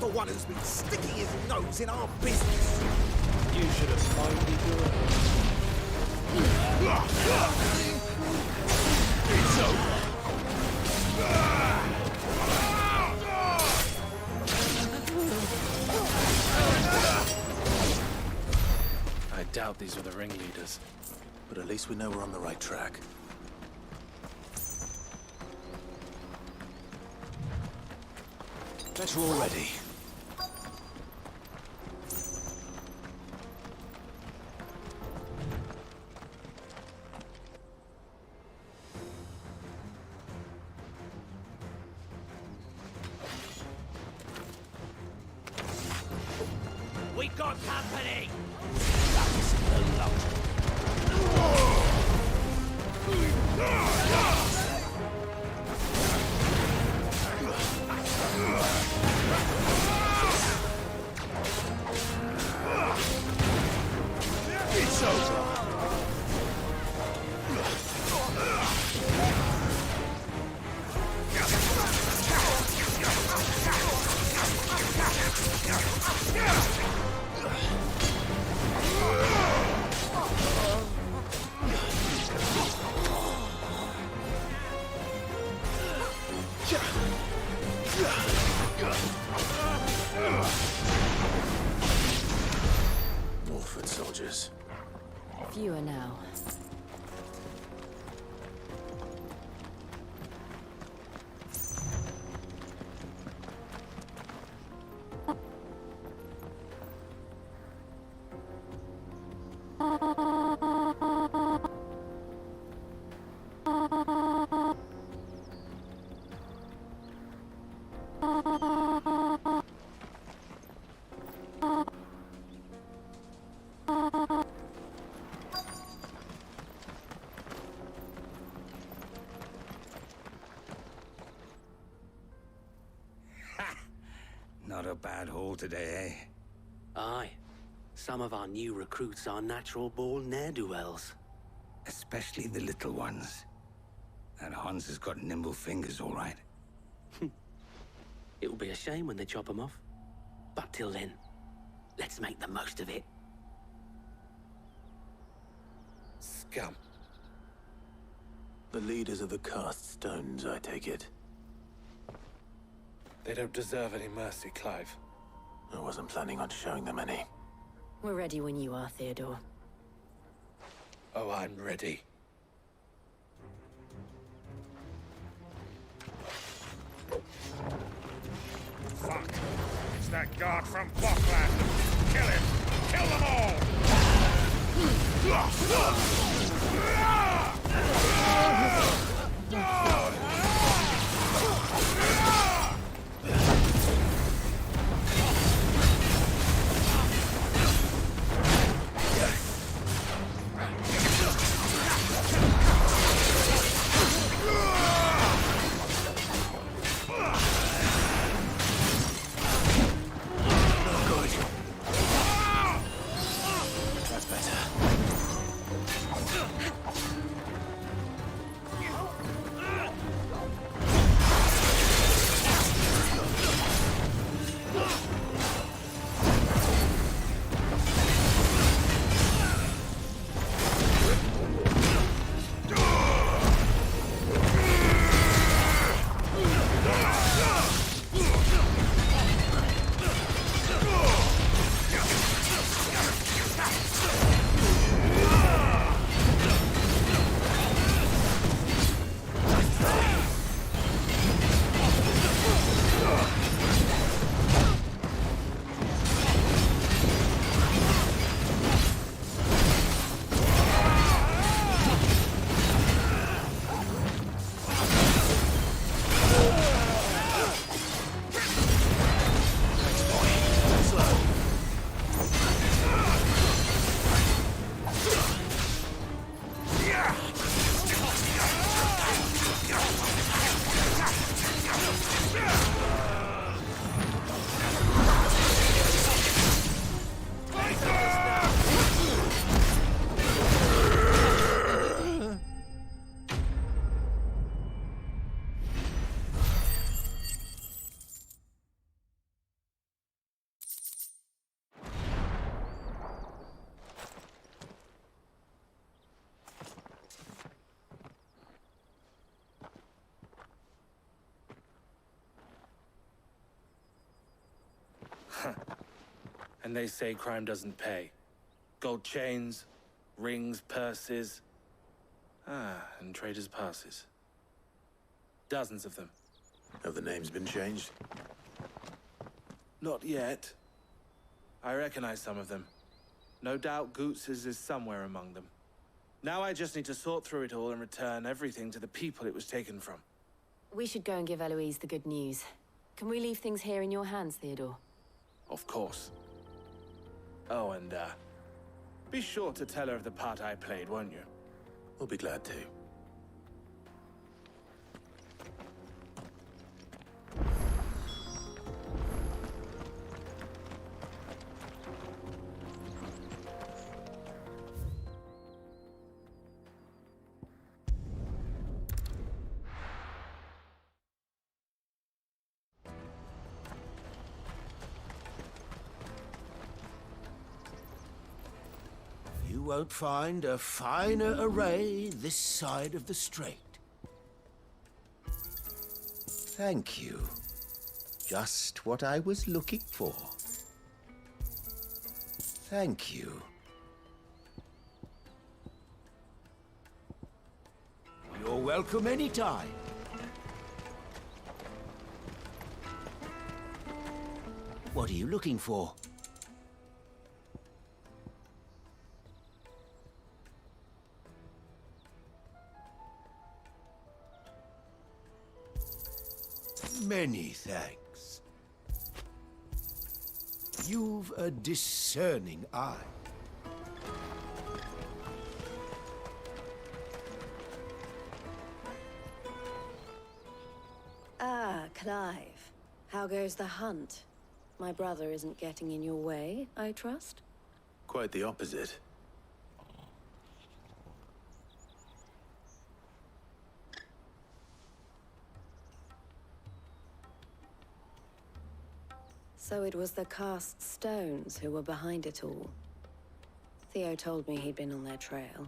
S13: for one who's been sticking his nose in our business.
S22: You should have minded your
S13: It's over.
S22: I doubt these were the ringleaders.
S2: But at least we know we're on the right track. Bet you're all ready.
S23: We got company! That's the lot.
S13: It's over.
S2: Wolford soldiers.
S21: Fewer now.
S11: Not a bad haul today, eh?
S23: Aye. Some of our new recruits are natural-born ne'er-do-wells.
S11: Especially the little ones. That Hans has got nimble fingers, all right.
S23: It will be a shame when they chop them off. But till then, let's make the most of it.
S22: Scum.
S2: The leaders of the cast stones, I take it.
S22: They don't deserve any mercy, Clive.
S2: I wasn't planning on showing them any.
S21: We're ready when you are, Theodore.
S22: Oh, I'm ready.
S12: Fuck! It's that guard from Bockland! Kill him! Kill them all!
S22: And they say crime doesn't pay. Gold chains, rings, purses. And traders' passes. Dozens of them.
S2: Have the names been changed?
S22: Not yet. I recognize some of them. No doubt Goots's is somewhere among them. Now I just need to sort through it all and return everything to the people it was taken from.
S21: We should go and give Eloise the good news. Can we leave things here in your hands, Theodore?
S22: Of course. Oh, and, be sure to tell her of the part I played, won't you?
S2: We'll be glad to.
S15: You won't find a finer array this side of the strait. Thank you. Just what I was looking for. Thank you. You're welcome anytime. What are you looking for? Many thanks. You've a discerning eye.
S4: Ah, Clive. How goes the hunt? My brother isn't getting in your way, I trust?
S2: Quite the opposite.
S4: So it was the cast stones who were behind it all. Theo told me he'd been on their trail.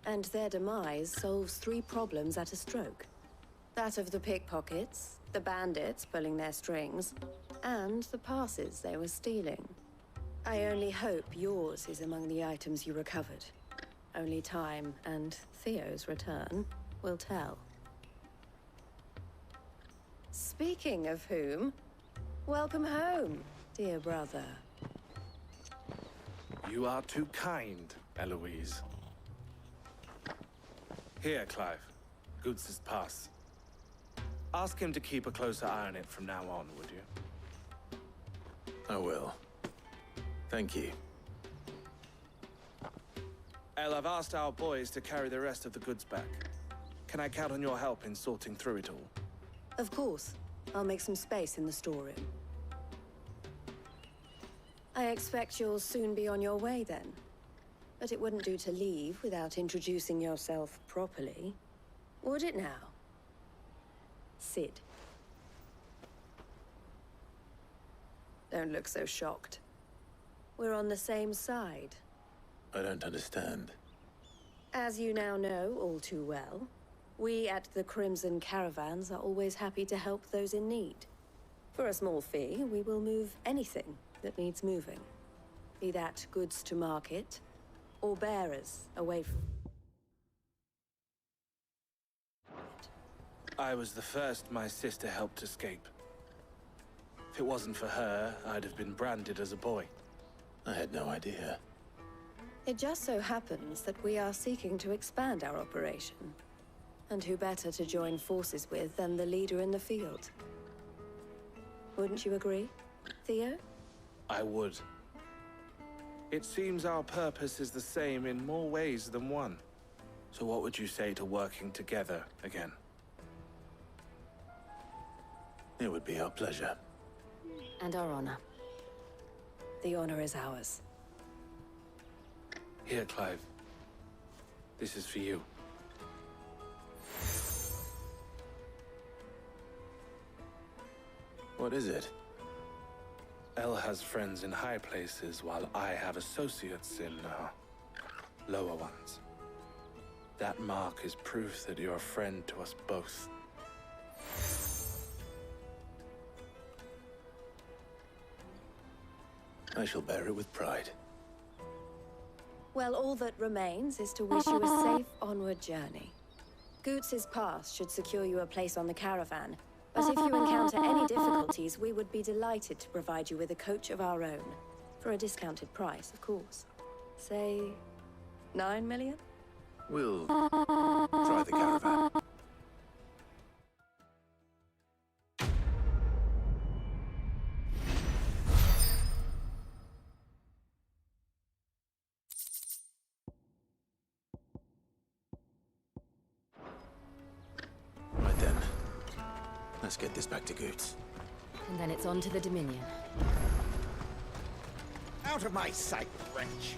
S4: And their demise solves 3 problems at a stroke. That of the pickpockets, the bandits pulling their strings, and the passes they were stealing. I only hope yours is among the items you recovered. Only time and Theo's return will tell. Speaking of whom, welcome home, dear brother.
S22: You are too kind, Eloise. Here, Clive. Goots's pass. Ask him to keep a closer eye on it from now on, would you?
S2: I will. Thank you.
S22: El, I've asked our boys to carry the rest of the goods back. Can I count on your help in sorting through it all?
S4: Of course. I'll make some space in the storeroom. I expect you'll soon be on your way then. But it wouldn't do to leave without introducing yourself properly. Would it now? Sid. Don't look so shocked. We're on the same side.
S2: I don't understand.
S4: As you now know all too well, we at the Crimson Caravans are always happy to help those in need. For a small fee, we will move anything that needs moving. Be that goods to market, or bearers away from...
S22: I was the first my sister helped escape. If it wasn't for her, I'd have been branded as a boy.
S2: I had no idea.
S4: It just so happens that we are seeking to expand our operation. And who better to join forces with than the leader in the field? Wouldn't you agree, Theo?
S22: I would. It seems our purpose is the same in more ways than one. So what would you say to working together again?
S2: It would be our pleasure.
S21: And our honor.
S4: The honor is ours.
S22: Here, Clive. This is for you.
S2: What is it?
S22: El has friends in high places, while I have associates in, lower ones. That mark is proof that you're a friend to us both.
S2: I shall bear it with pride.
S4: Well, all that remains is to wish you a safe onward journey. Goots's pass should secure you a place on the caravan, but if you encounter any difficulties, we would be delighted to provide you with a coach of our own. For a discounted price, of course. Say, 9 million?
S2: We'll try the caravan. Right then. Let's get this back to Goots.
S21: And then it's on to the Dominion.
S12: Out of my sight, wretch!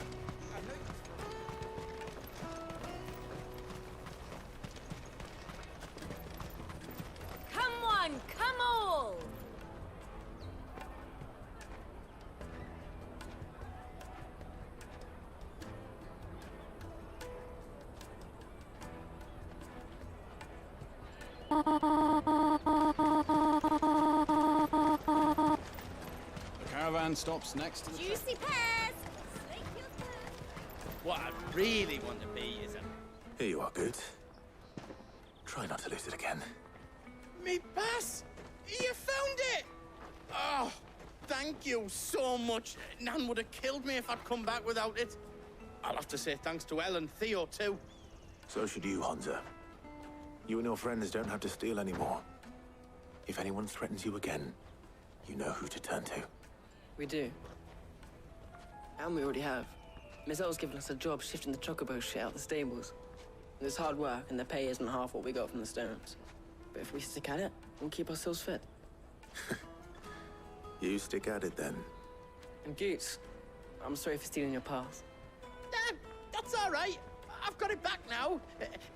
S21: Come one, come all!
S7: The caravan stops next to the checkpoint.
S14: Juicy pears!
S16: What I really want to be is a...
S2: Here you are, Goots. Try not to lose it again.
S16: Me pass! You found it! Oh, thank you so much. Nan would have killed me if I'd come back without it. I'll have to say thanks to Elle and Theo, too.
S2: So should you, Hansa. You and your friends don't have to steal anymore. If anyone threatens you again, you know who to turn to.
S5: We do. And we already have. Miss Elle's given us a job shifting the chocobo shit out the stables. It's hard work, and the pay isn't half what we got from the stones. But if we stick at it, we'll keep ourselves fit.
S2: You stick at it, then.
S5: And Goots, I'm sorry for stealing your pass.
S16: That's all right. I've got it back now.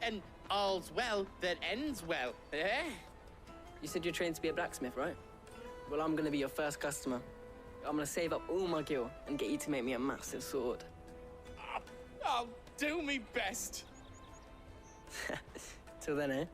S16: And all's well that ends well, eh?
S5: You said you're trained to be a blacksmith, right? Well, I'm gonna be your first customer. I'm gonna save up all my gil and get you to make me a massive sword.
S16: I'll do me best.
S5: Till then, eh?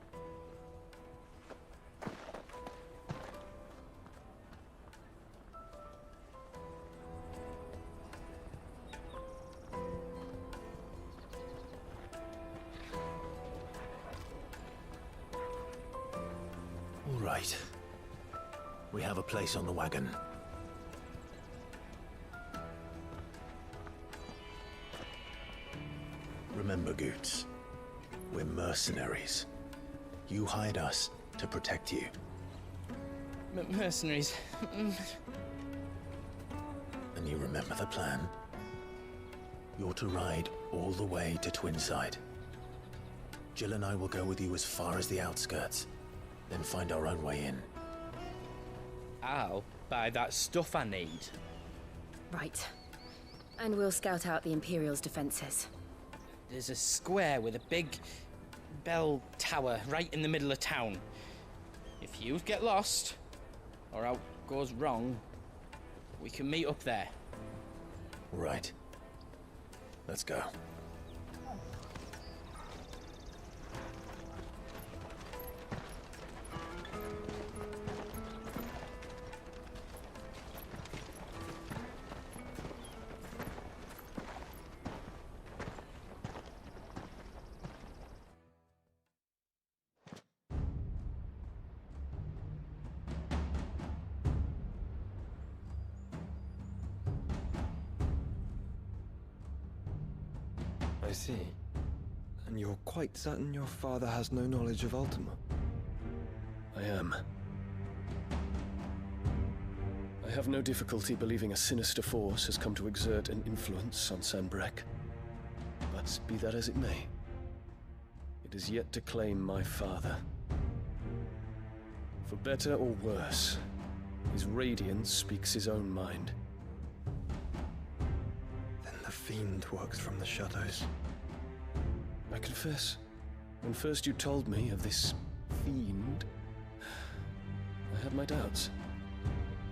S2: All right. We have a place on the wagon. Remember, Goots, we're mercenaries. You hired us to protect you.
S16: Mercenaries.
S2: And you remember the plan? You're to ride all the way to Twinside. Jill and I will go with you as far as the outskirts, then find our own way in.
S8: I'll buy that stuff I need.
S21: Right. And we'll scout out the Imperial's defenses.
S8: There's a square with a big bell tower right in the middle of town. If you get lost, or out goes wrong, we can meet up there.
S2: Right. Let's go.
S17: I see. And you're quite certain your father has no knowledge of Ultima?
S18: I am. I have no difficulty believing a sinister force has come to exert an influence on Sanbreque. But be that as it may, it is yet to claim my father. For better or worse, his radiance speaks his own mind.
S17: Then the Fiend works from the shadows.
S18: I confess, when first you told me of this Fiend, I had my doubts.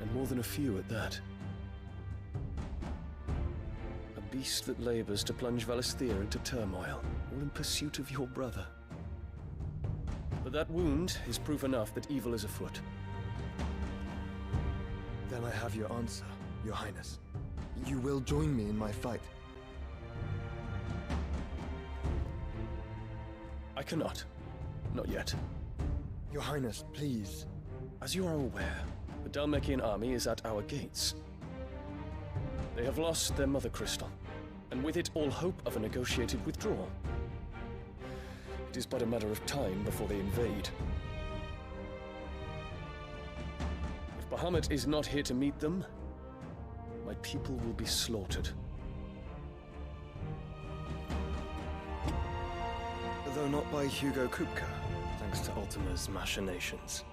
S18: And more than a few at that. A beast that labors to plunge Valisthea into turmoil, all in pursuit of your brother. But that wound is proof enough that evil is afoot.
S17: Then I have your answer, Your Highness. You will join me in my fight.
S18: I cannot. Not yet.
S17: Your Highness, please.
S18: As you are aware, the Dhalmekian army is at our gates. They have lost their mother crystal, and with it all hope of a negotiated withdrawal. It is but a matter of time before they invade. If Bahamut is not here to meet them, my people will be slaughtered.
S17: Though not by Hugo Kupka, thanks to Ultima's machinations.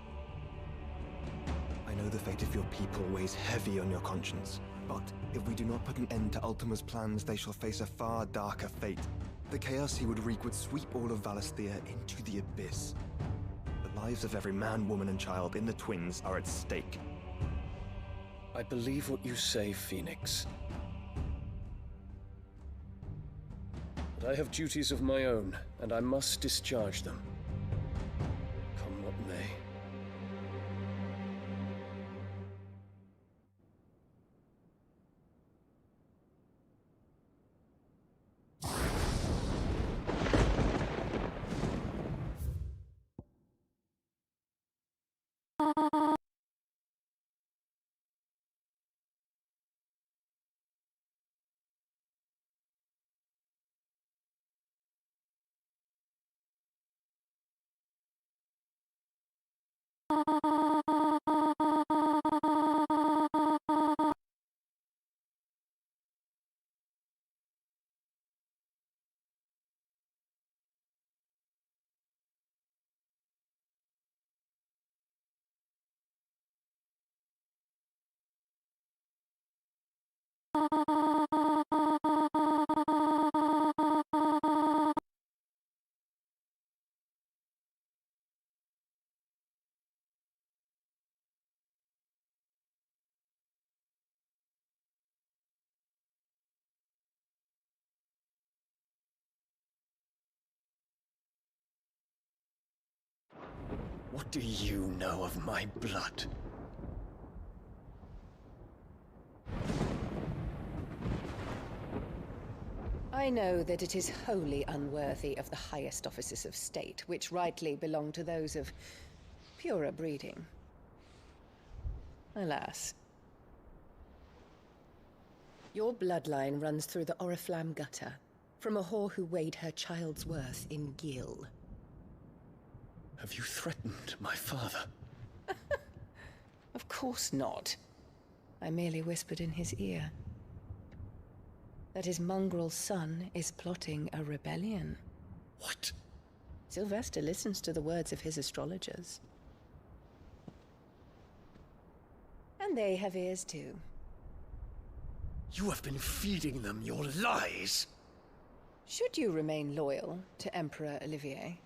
S17: I know the fate of your people weighs heavy on your conscience, but if we do not put an end to Ultima's plans, they shall face a far darker fate. The chaos he would wreak would sweep all of Valisthea into the abyss. The lives of every man, woman, and child in the Twins are at stake.
S18: I believe what you say, Phoenix. But I have duties of my own, and I must discharge them. Come what may. What do you know of my blood?
S9: I know that it is wholly unworthy of the highest offices of state, which rightly belong to those of purer breeding. Alas. Your bloodline runs through the Oriflamme gutter, from a whore who weighed her child's worth in gil.
S18: Have you threatened my father?
S9: Of course not. I merely whispered in his ear that his mongrel son is plotting a rebellion.
S18: What?
S9: Sylvester listens to the words of his astrologers. And they have ears too.
S18: You have been feeding them your lies!
S9: Should you remain loyal to Emperor Olivier,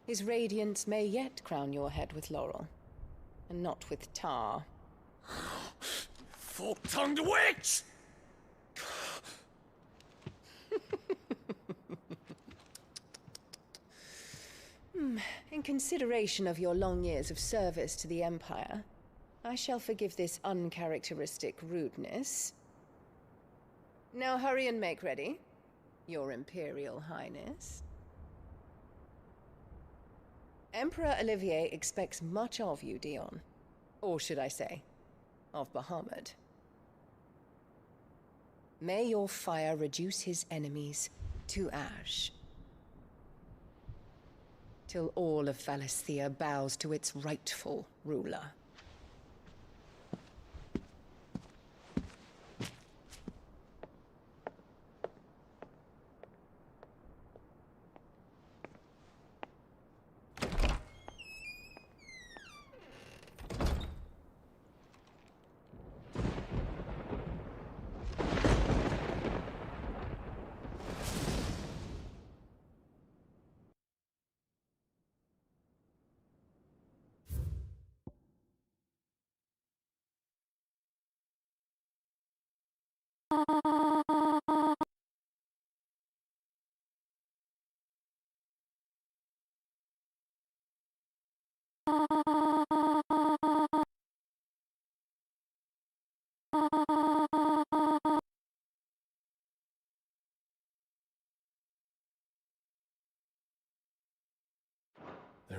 S9: his radiance may yet crown your head with laurel, and not with tar.
S18: Fork-tongued witch!
S9: In consideration of your long years of service to the Empire, I shall forgive this uncharacteristic rudeness. Now hurry and make ready, Your Imperial Highness. Emperor Olivier expects much of you, Dion. Or should I say, of Bahamut. May your fire reduce his enemies to ash, till all of Valisthea bows to its rightful ruler.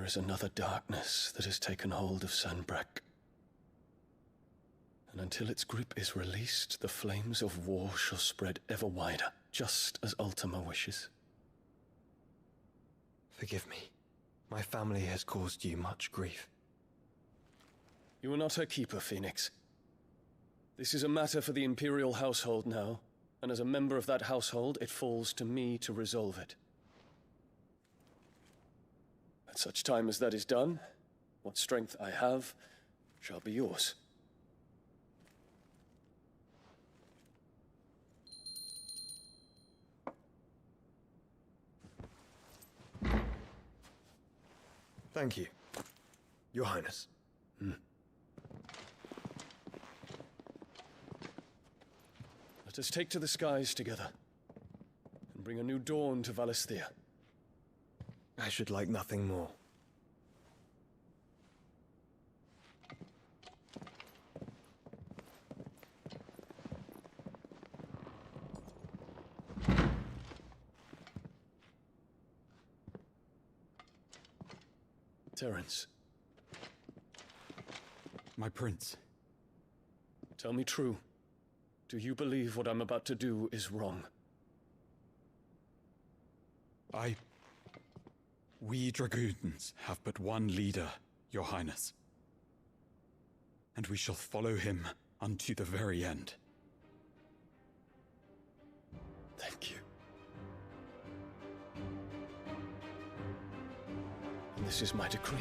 S18: There is another darkness that has taken hold of Sanbreque. And until its grip is released, the flames of war shall spread ever wider, just as Ultima wishes.
S17: Forgive me. My family has caused you much grief.
S18: You are not her keeper, Phoenix. This is a matter for the Imperial household now, and as a member of that household, it falls to me to resolve it. At such time as that is done, what strength I have shall be yours.
S17: Thank you, Your Highness.
S18: Let us take to the skies together, and bring a new dawn to Valisthea.
S17: I should like nothing more.
S18: Terence.
S10: My prince.
S18: Tell me true. Do you believe what I'm about to do is wrong?
S10: We dragoons have but one leader, Your Highness. And we shall follow him unto the very end.
S18: Thank you. And this is my decree.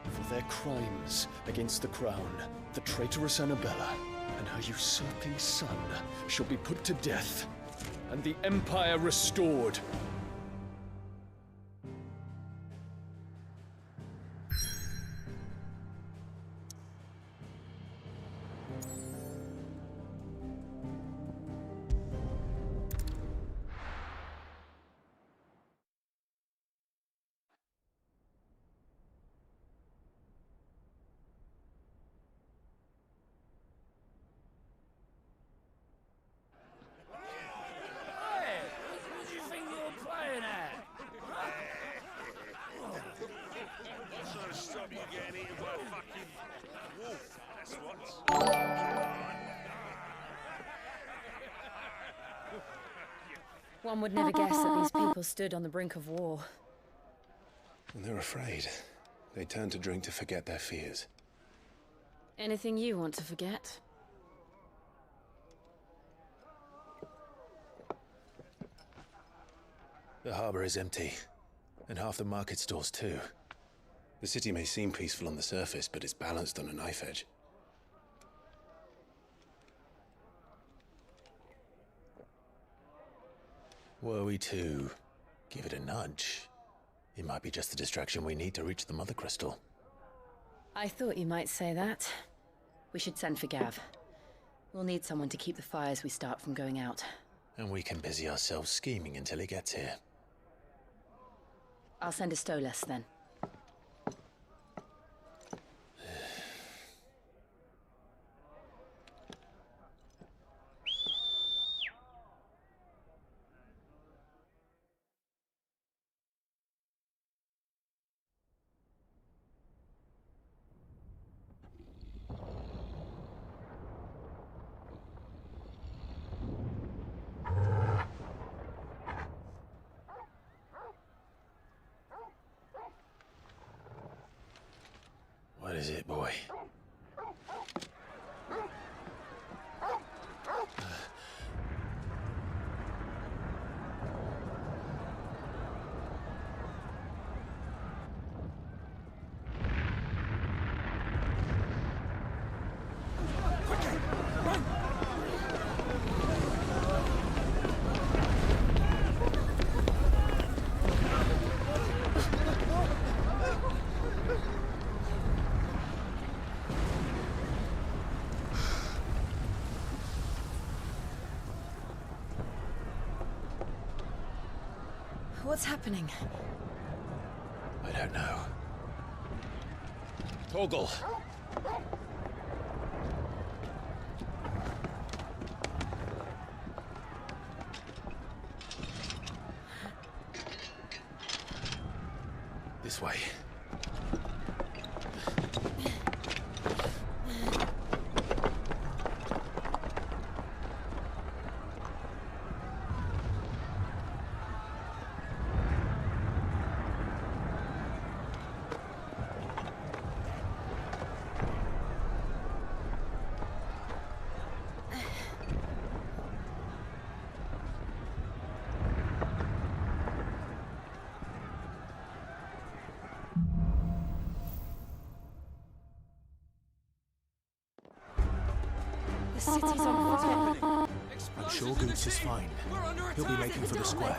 S18: For their crimes against the crown, the traitorous Annabella and her usurping son shall be put to death, and the Empire restored.
S21: One would never guess that these people stood on the brink of war.
S2: And they're afraid. They turn to drink to forget their fears.
S21: Anything you want to forget?
S2: The harbor is empty, and half the market stalls too. The city may seem peaceful on the surface, but it's balanced on a knife edge. Were we to give it a nudge, it might be just the distraction we need to reach the Mother Crystal.
S21: I thought you might say that. We should send for Gav. We'll need someone to keep the fires we start from going out.
S2: And we can busy ourselves scheming until he gets here.
S21: I'll send a Stolas then.
S2: What is it, boy?
S21: What's happening?
S2: I don't know. Torgal! This way.
S21: The city's on fire.
S15: I'm sure Goots is fine. He'll be making for the square.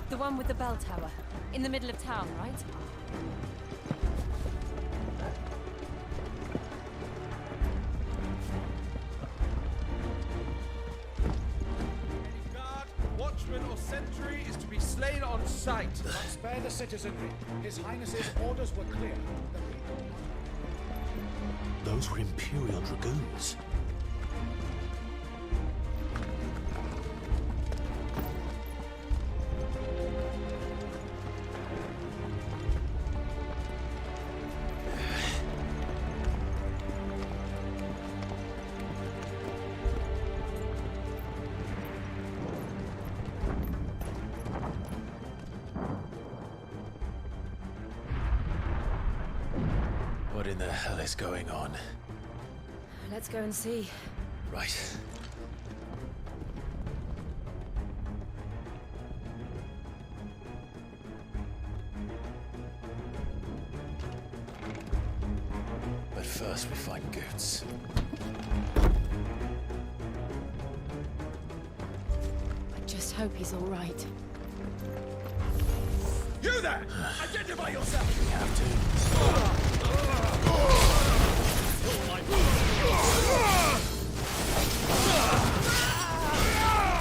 S21: The one with the bell tower. In the middle of town, right?
S12: Guard, watchman, or sentry is to be slain on sight. Spare the citizenry. His Highness's orders were clear.
S15: Those were Imperial Dragoons.
S2: What in the hell is going on?
S21: Let's go and see.
S2: Right. But first we find Goots.
S21: I just hope he's all right.
S12: You there! Identify yourself!
S2: We have to.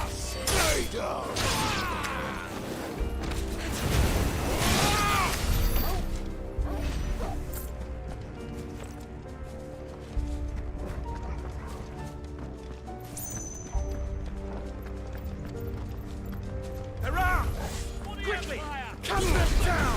S12: Stay down! Hurrah! Quickly! Cut them down!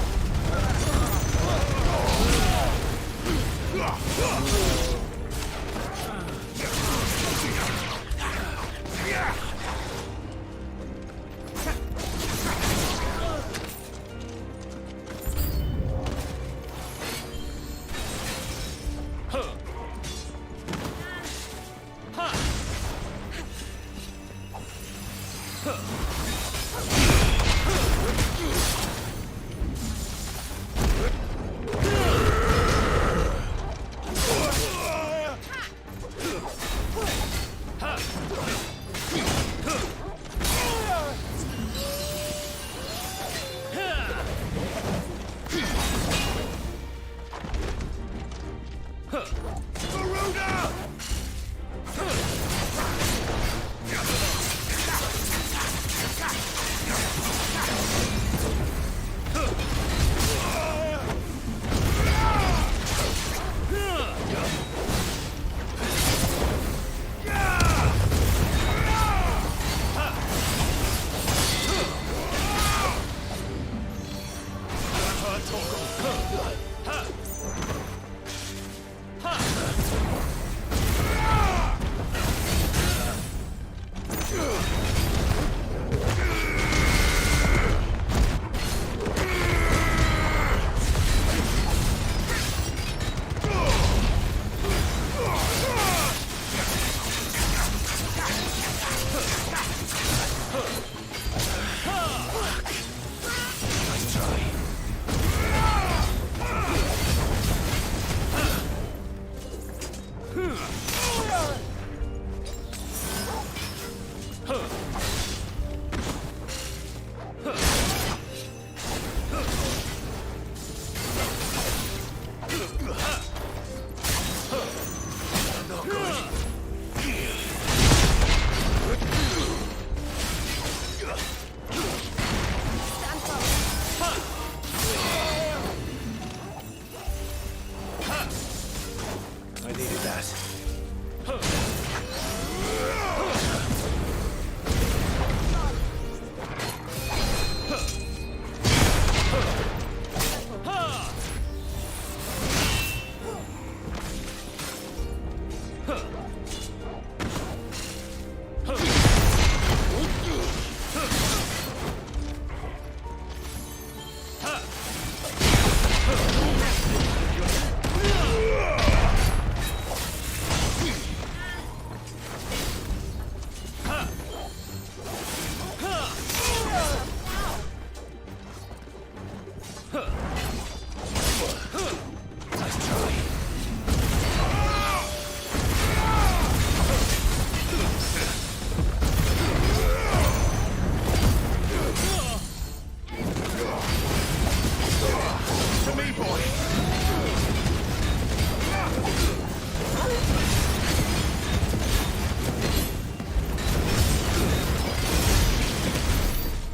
S12: me, boy!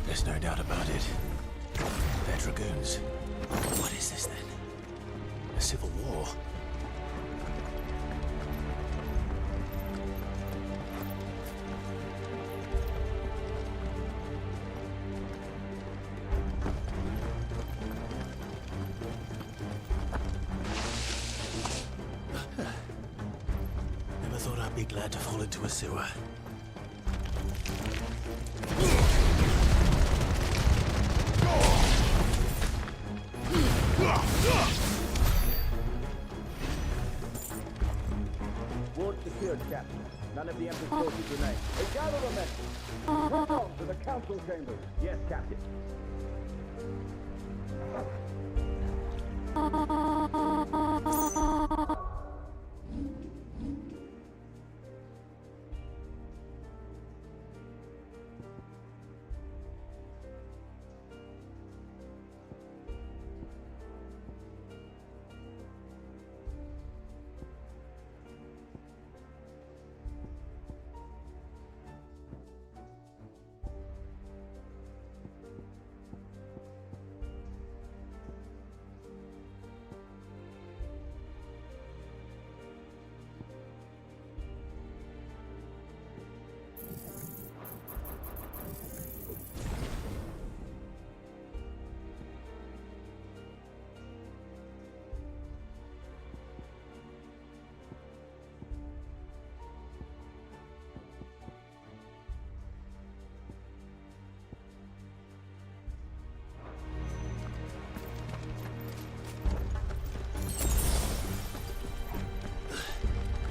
S2: There's no doubt about it. They're dragoons. What is this then? A civil war? Never thought I'd be glad to fall into a sewer.
S12: Ward secured, Captain. None of the Emperor's forces remain. Hey, gather the men! Move on to the council chambers. Yes, Captain.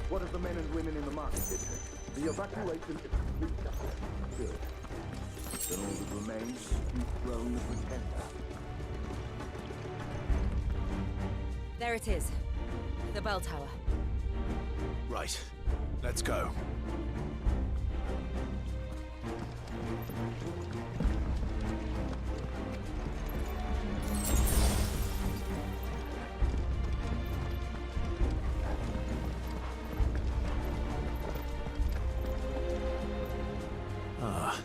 S3: What of the men and women in the market district? The evacuation is complete. Good. Then all that remains is to dethrone the pretender.
S21: There it is. The bell tower.
S2: Right. Let's go. Ah,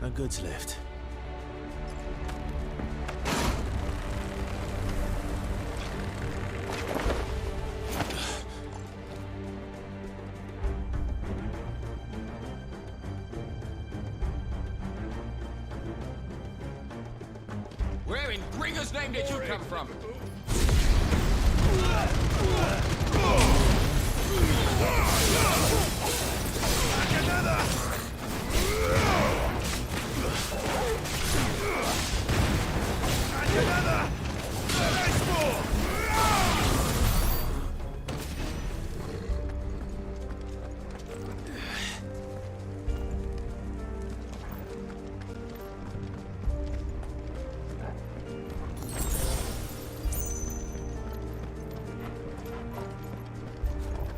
S2: a goods lift.
S19: Where in Gringer's name did you come from?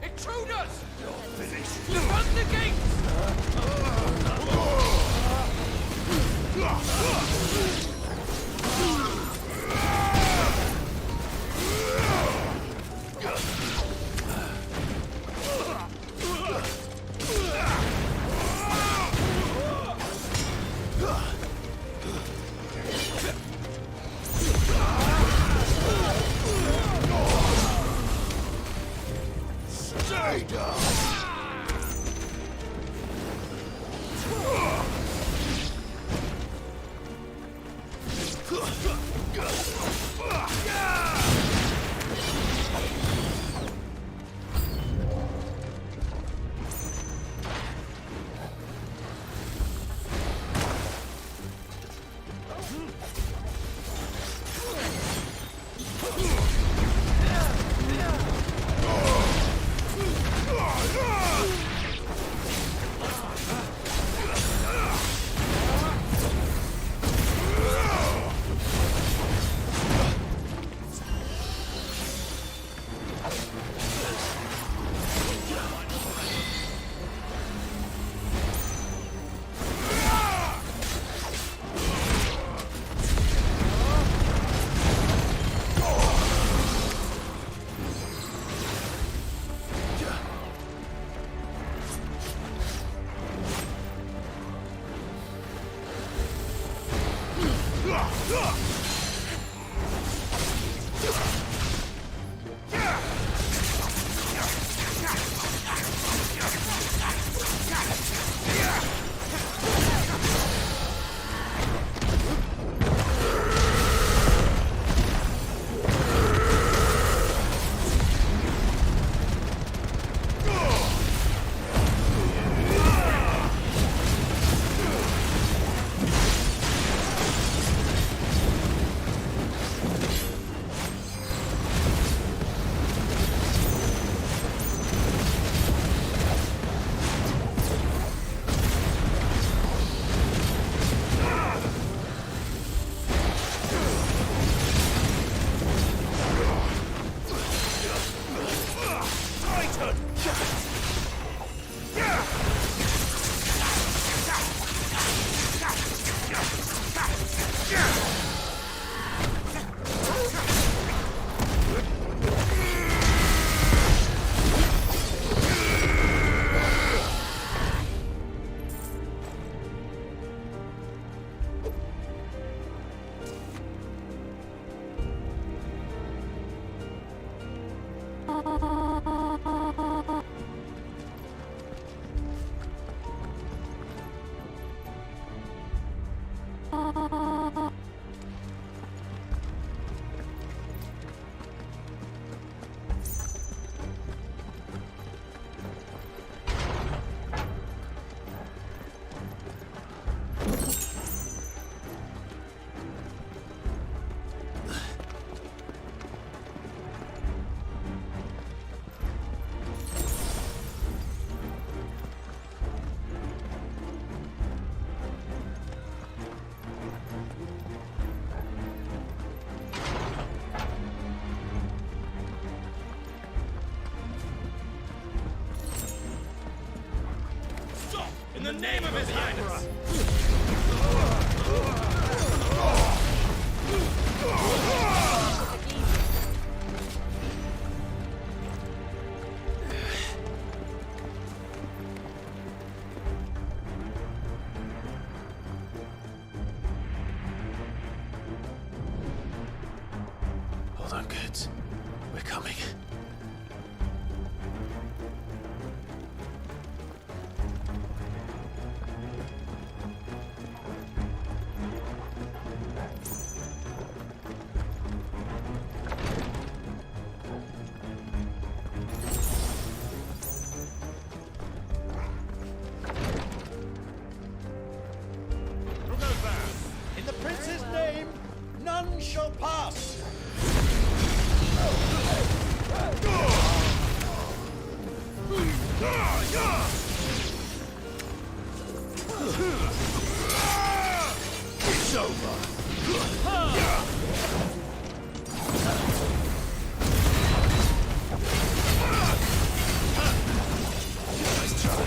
S19: Intruders! Defend the gates!
S12: Stay down!
S19: name of His Highness!
S2: Hold on, kids. We're coming.
S1: In the prince's name, none shall pass! It's over! Nice try.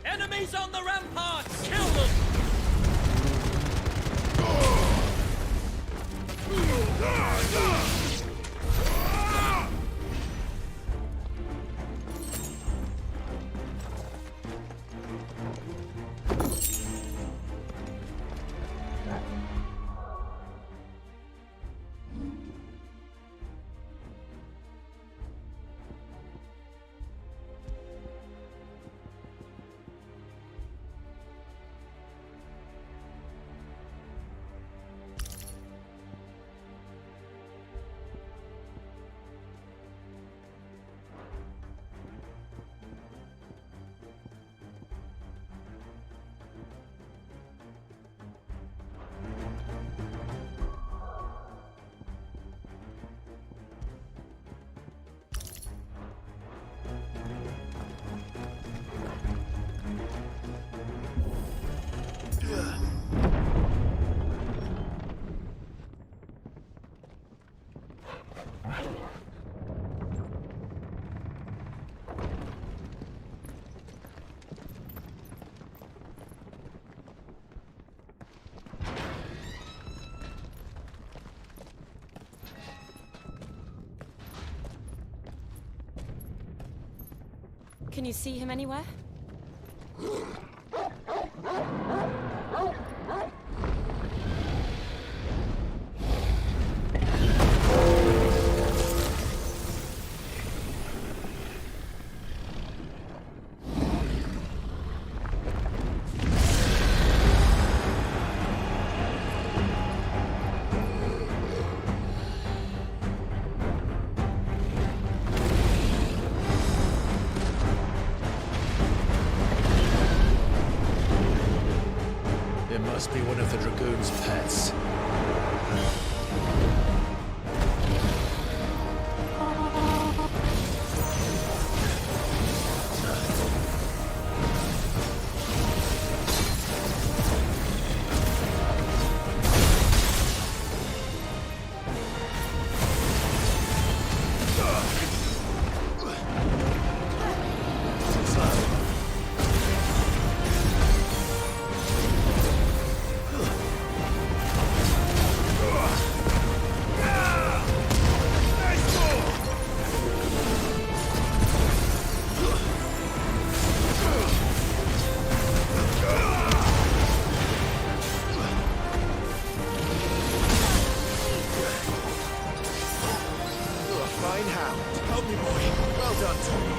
S19: Enemies on the ramparts! Kill them!
S21: Can you see him anywhere?
S2: It must be one of the Dragoon's pets.
S15: Fine hound. Help me, boy. Well done, Tommy.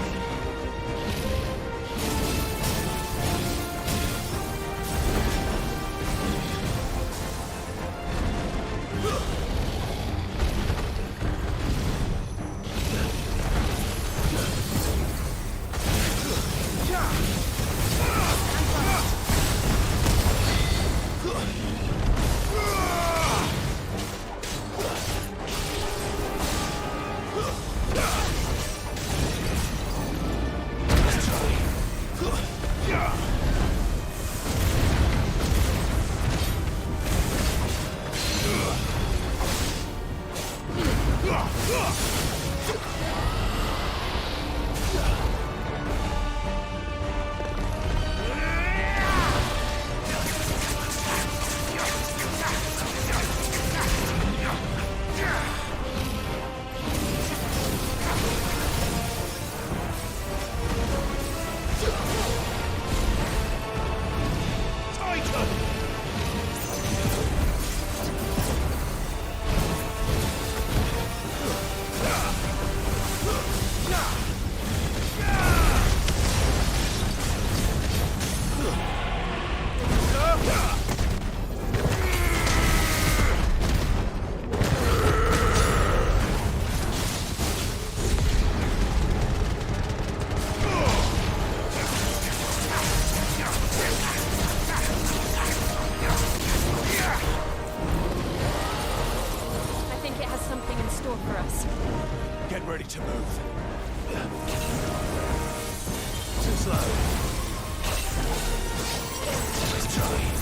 S15: Get ready to move. Too slow. Let's try.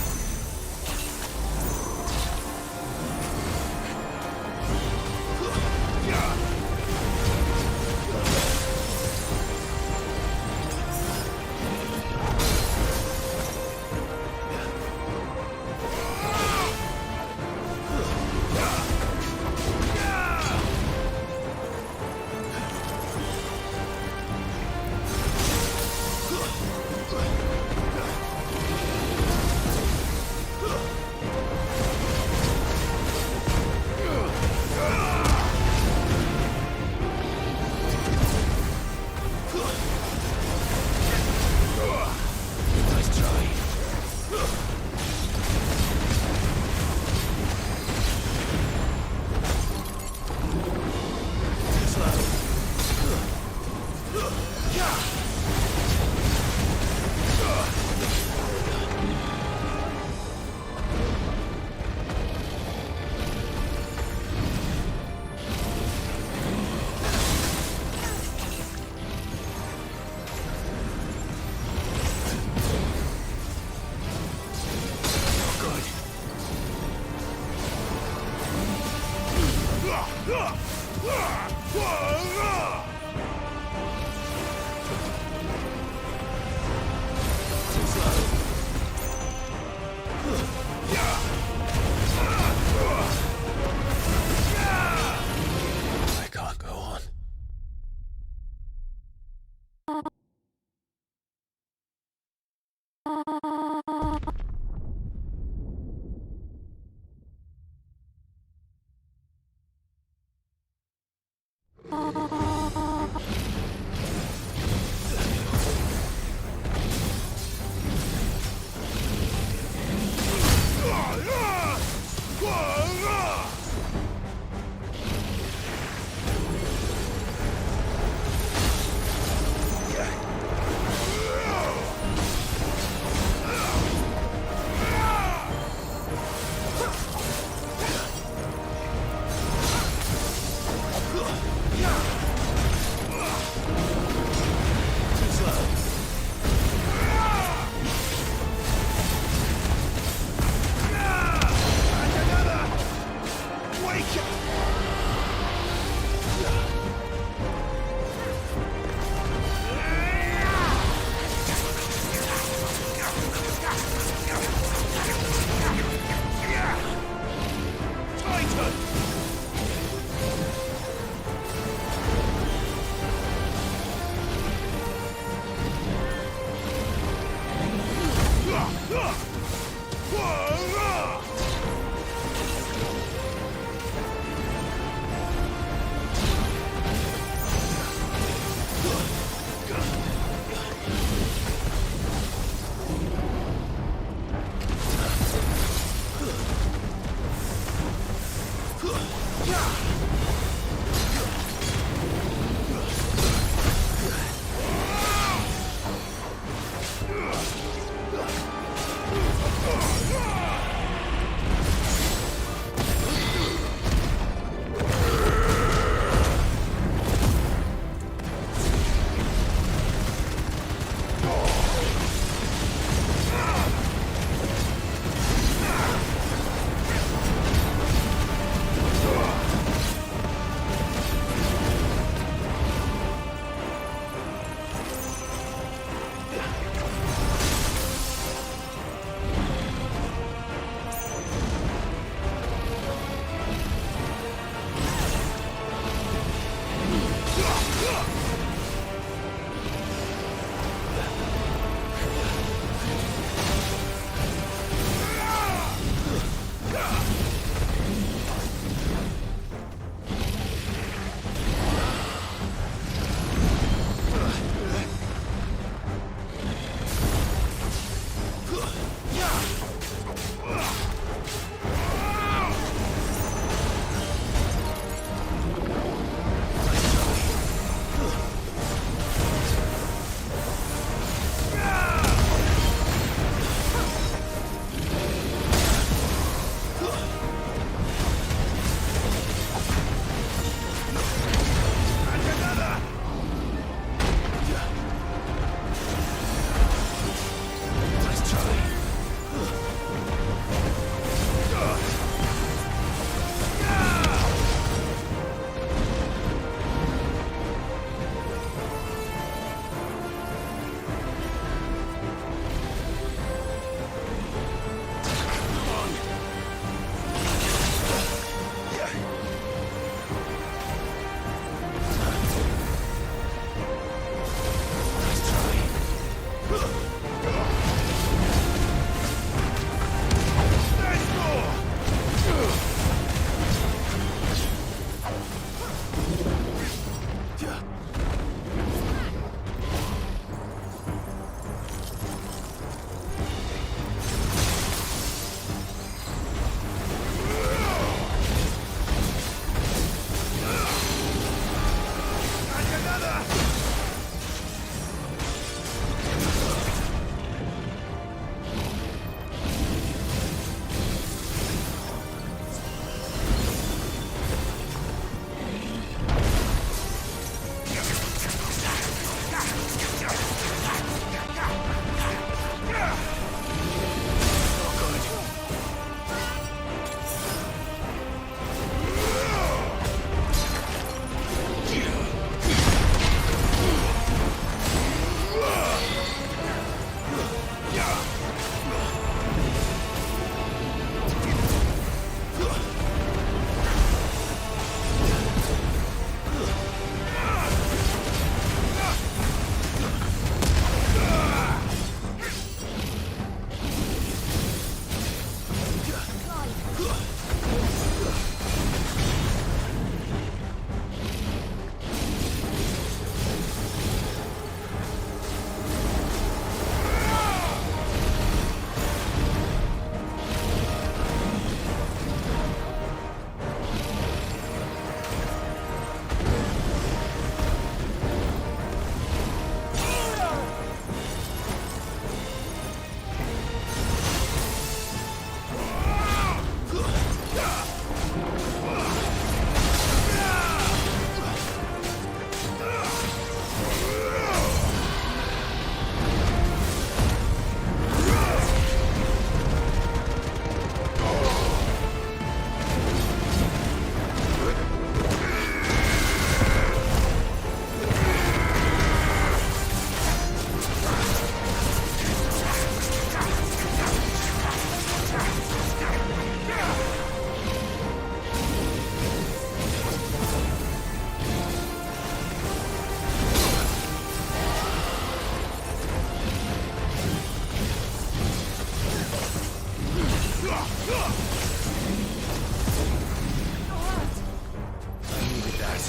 S2: needed that.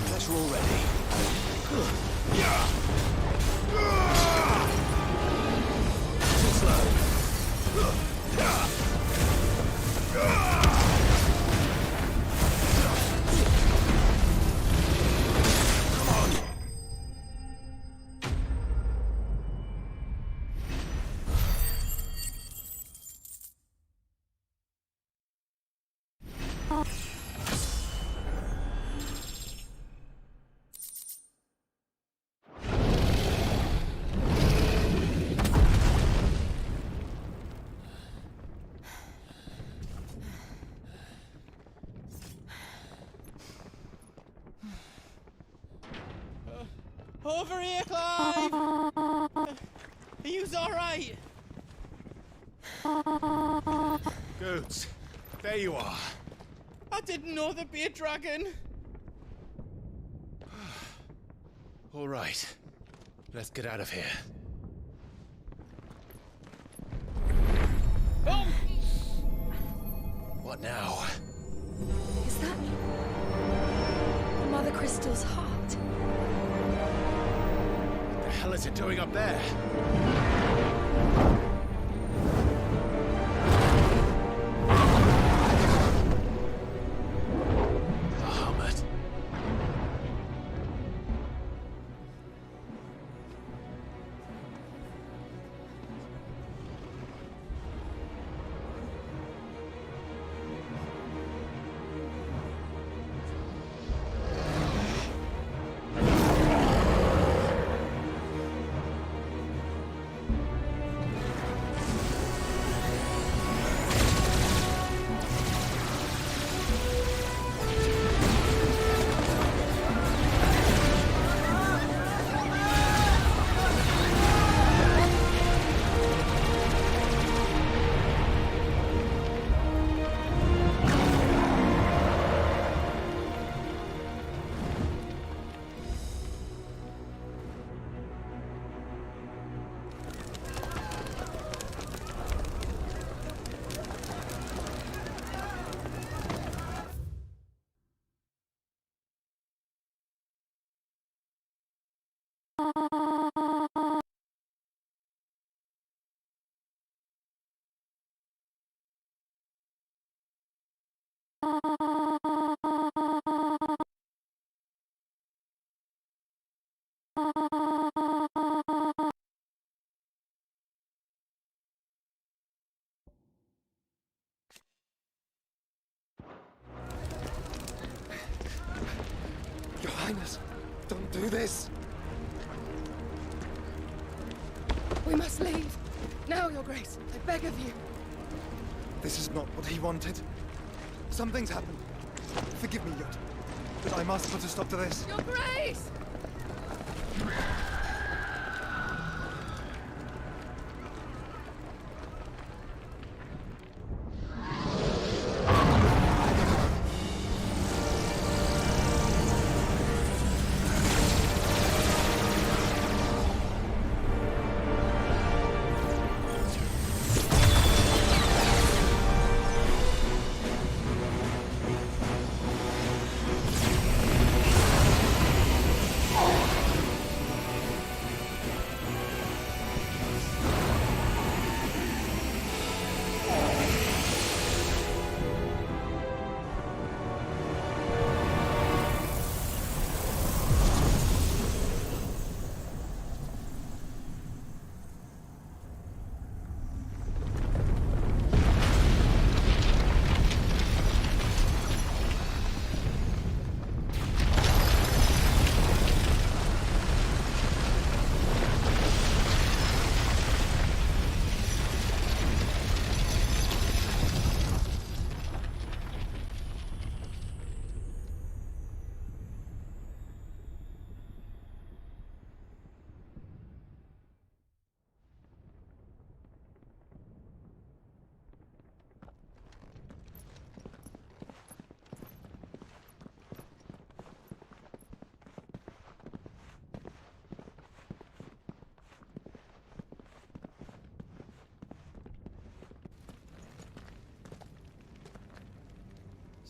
S2: Pressure already. Too slow.
S8: Over here, Clive! Are you alright?
S2: Goats, there you are.
S8: I didn't know there'd be a dragon.
S2: All right, let's get out of here.
S8: Oh!
S2: What now?
S4: Is that Mother Crystal's heart?
S2: What the hell is it doing up there? Bahamut.
S17: Your Highness, don't do this!
S9: We must leave. Now, Your Grace. I beg of you.
S17: This is not what he wanted. Something's happened. Forgive me, Yot, but I must put a stop to this.
S9: Your Grace!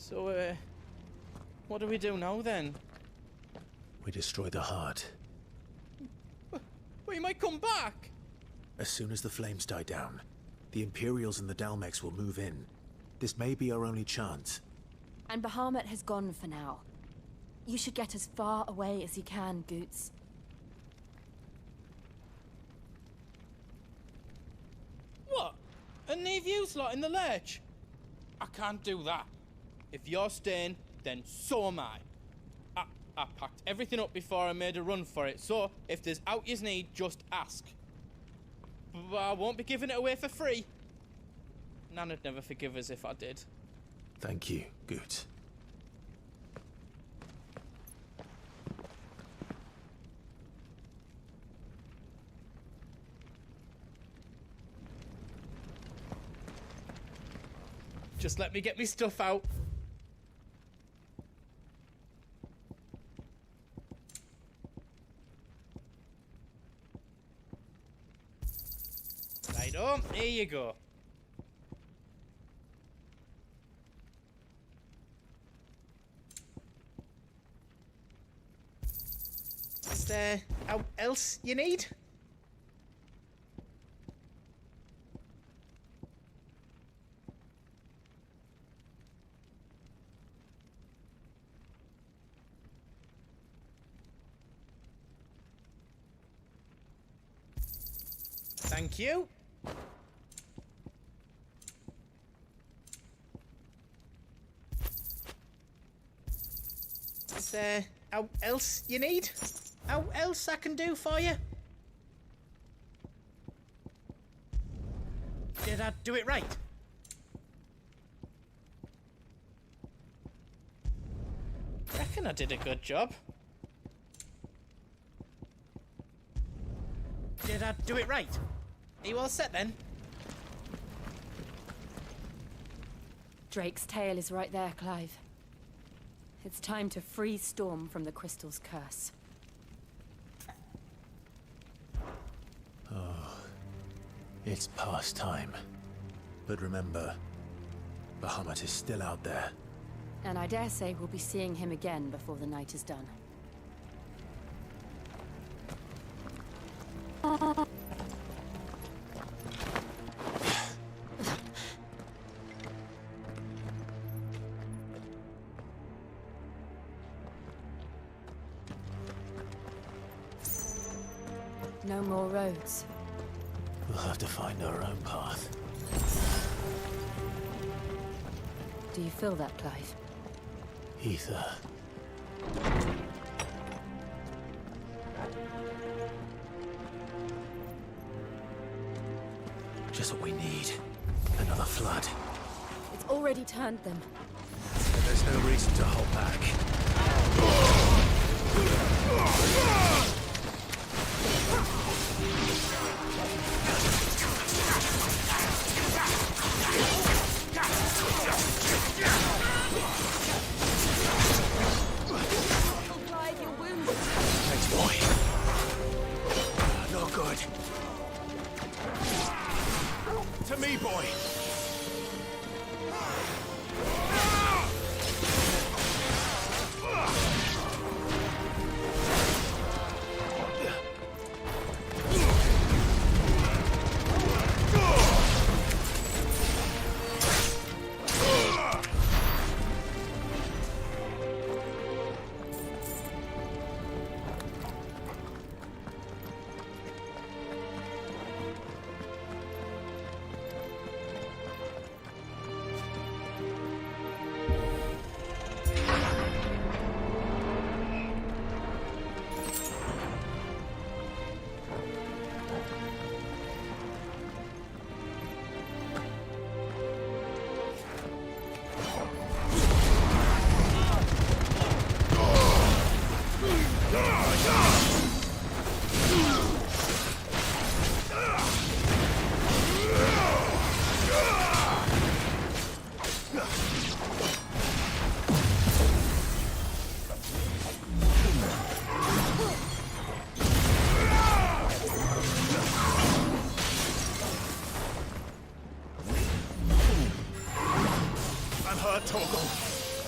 S8: So, what do we do now then?
S2: We destroy the heart.
S8: We might come back!
S2: As soon as the flames die down, the Imperials and the Dalmex will move in. This may be our only chance.
S21: And Bahamut has gone for now. You should get as far away as you can, Goots.
S8: What? And leave you lot in the lurch? I can't do that. If you're staying, then so am I. I packed everything up before I made a run for it, so if there's out you need, just ask. But I won't be giving it away for free. Nana'd never forgive us if I did.
S2: Thank you, Goot.
S8: Just let me get me stuff out. Righto, here you go. Is there out else you need? Thank you. Is there out else you need? Out else I can do for you? Did I do it right? Reckon I did a good job. Did I do it right? Are you all set then?
S21: Drake's tail is right there, Clive. It's time to free Storm from the Crystal's curse.
S2: Oh, it's past time. But remember, Bahamut is still out there.
S21: And I dare say we'll be seeing him again before the night is done. No more roads.
S2: We'll have to find our own path.
S21: Do you feel that, Clive?
S2: Ether. Just what we need. Another flood.
S21: It's already turned them.
S2: And there's no reason to hold back.
S21: Clive, you're wounded.
S2: Thanks, boy. Not good. To me, boy.
S1: I'm hurt, Torgal.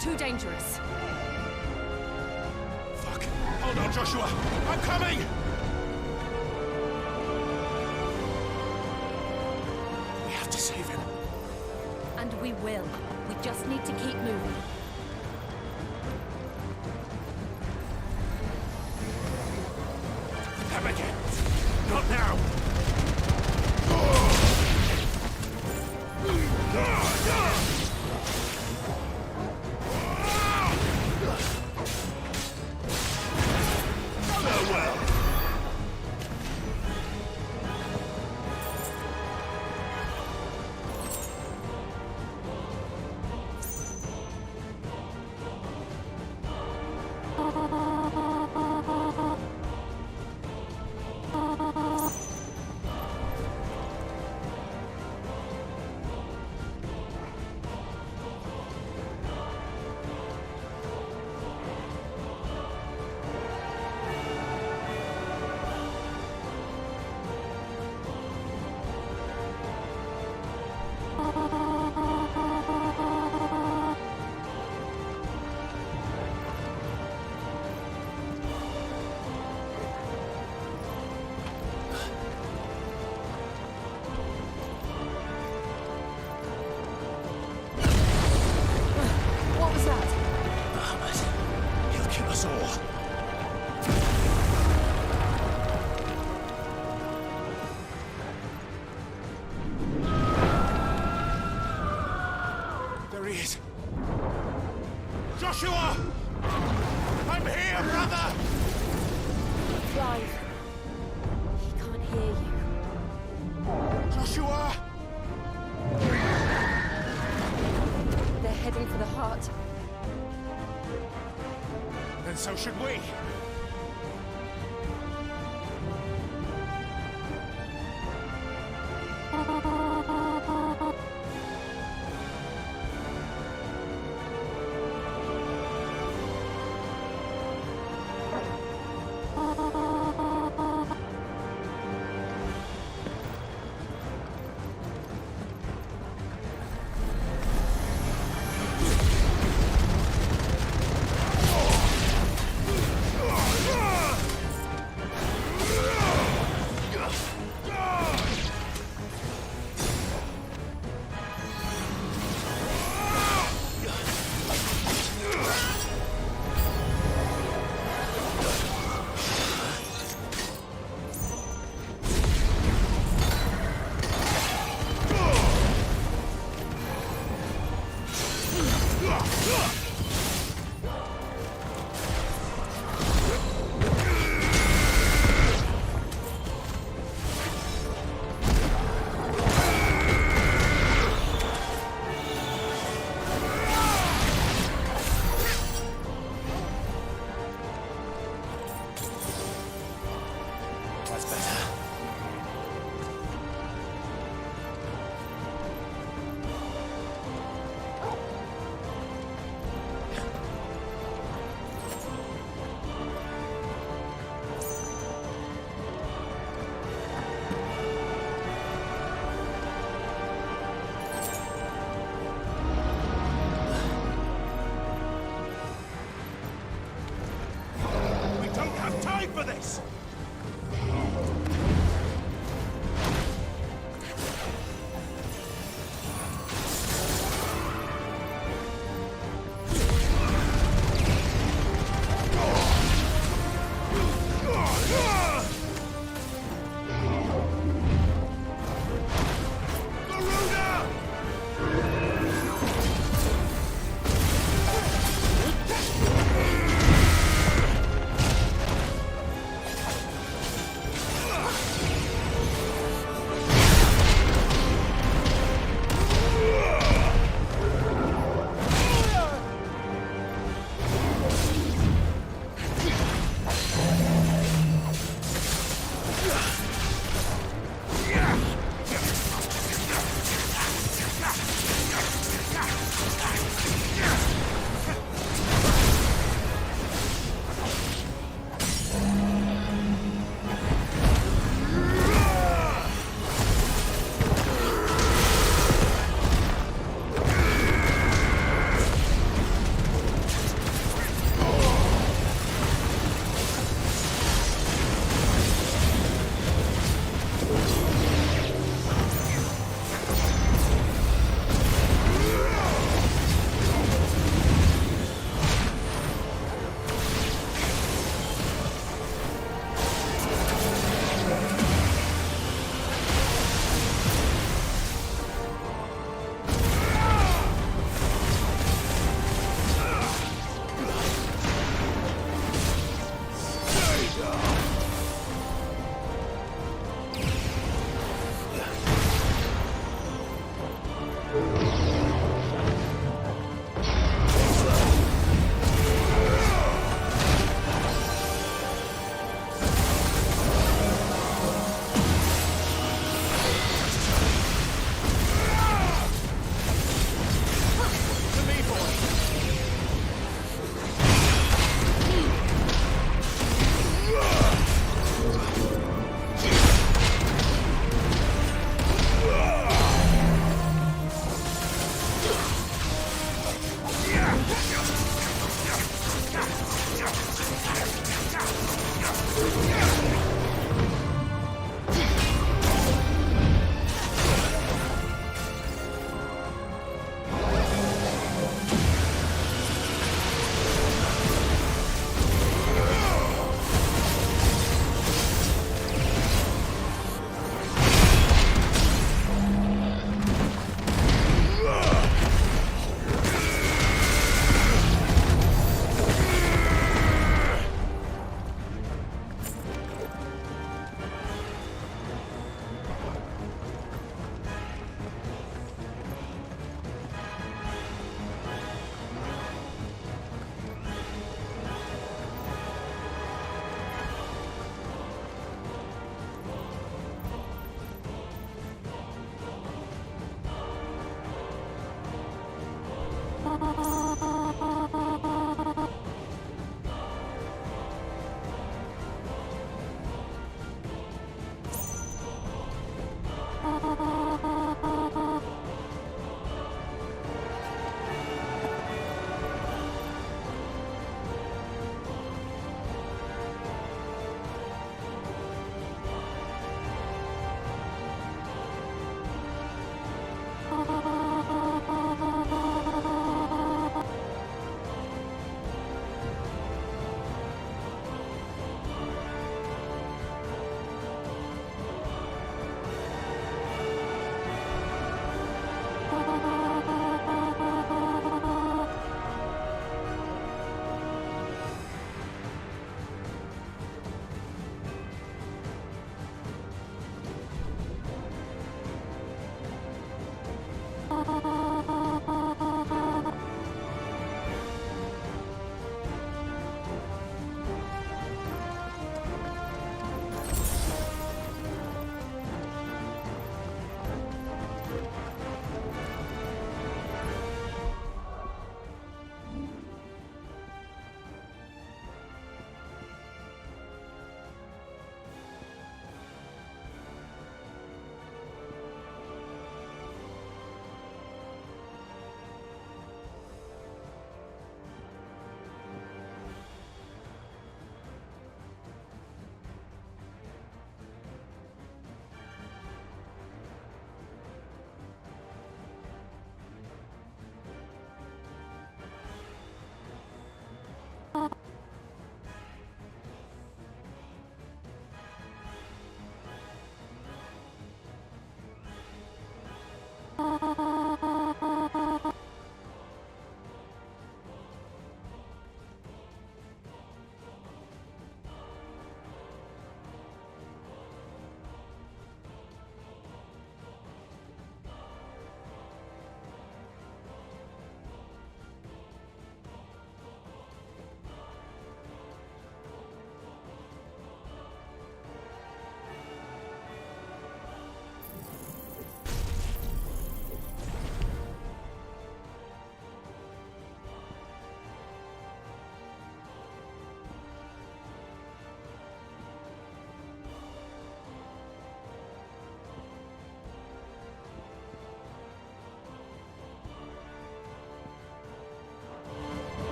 S21: Too dangerous.
S23: Fuck! Hold on, Joshua! I'm coming! We have to save him.
S21: And we will. We just need to keep moving.
S23: Come again! Not now! Joshua! I'm here, brother!
S21: Clive. He can't hear you.
S23: Joshua!
S21: They're heading for the heart.
S23: Then so should we.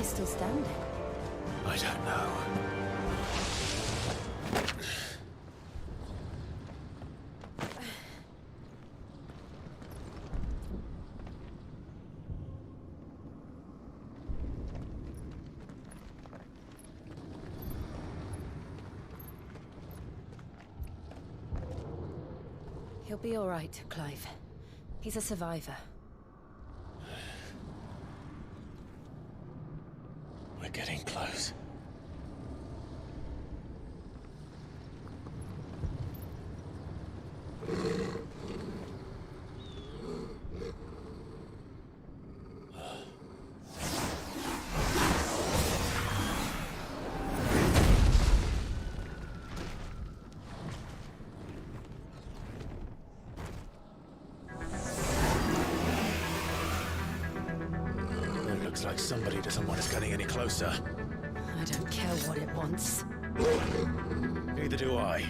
S21: Still standing?
S2: I don't know.
S21: He'll be all right, Clive. He's a survivor.
S2: We're getting close. It looks like somebody doesn't want us getting any closer.
S21: I don't care what it wants.
S2: Neither do I.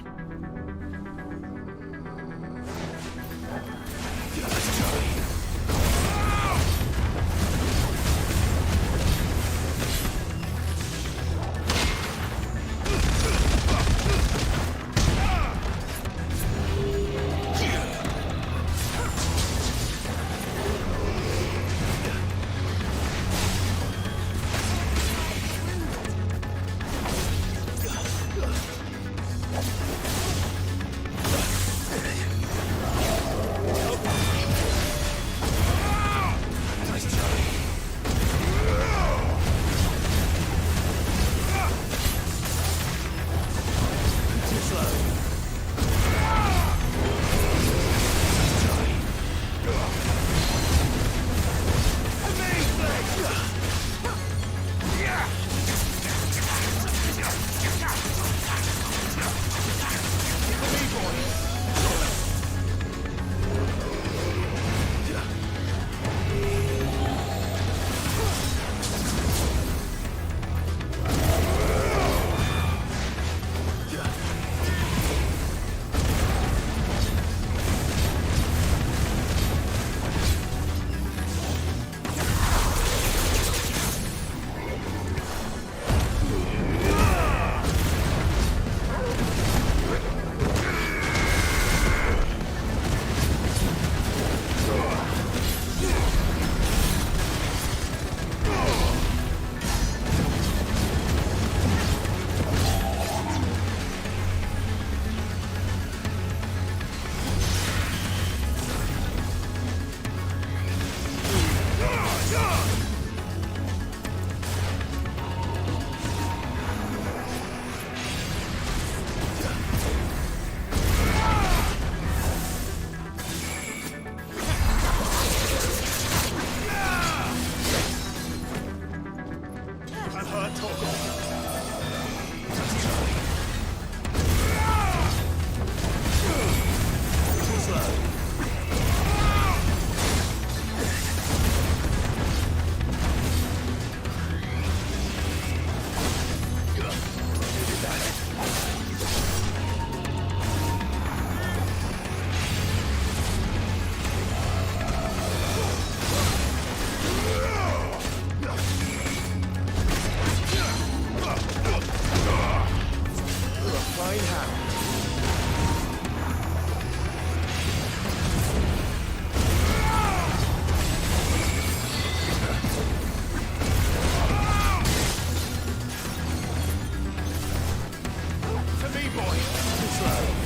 S15: fine hand. To me, boy. Too slow.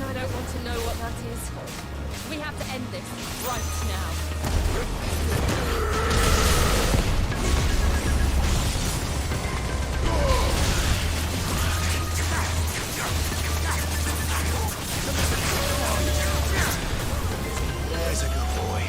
S6: I don't want to know what that is. We have to end this right now.
S15: There's a good boy.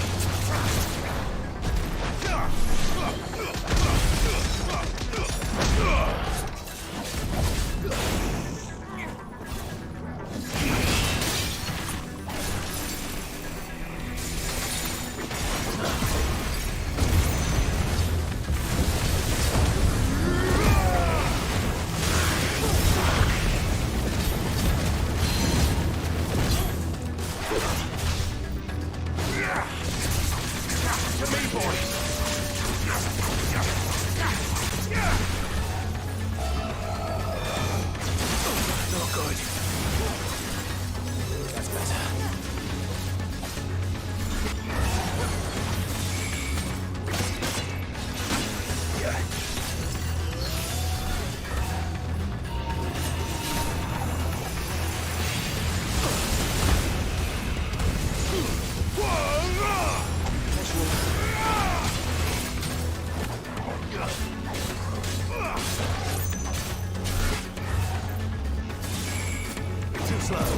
S15: To me, boy. Not good. That's better. Too slow.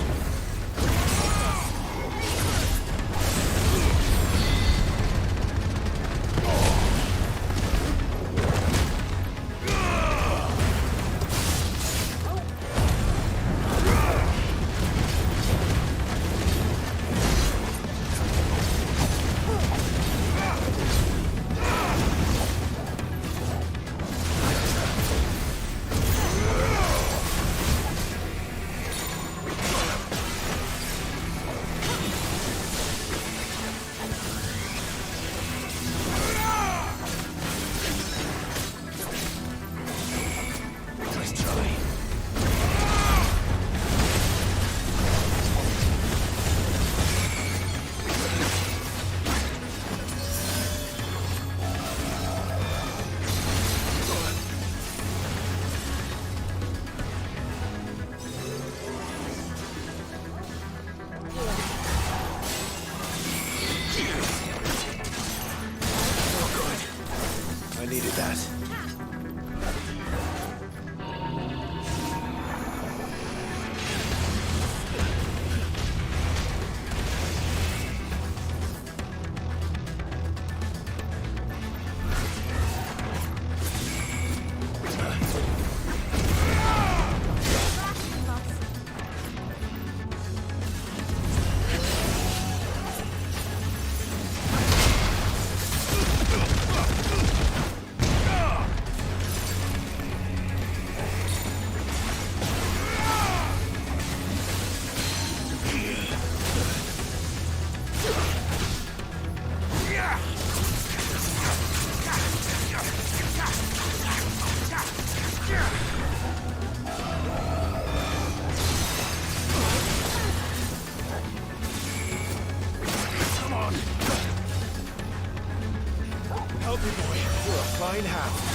S15: mine how.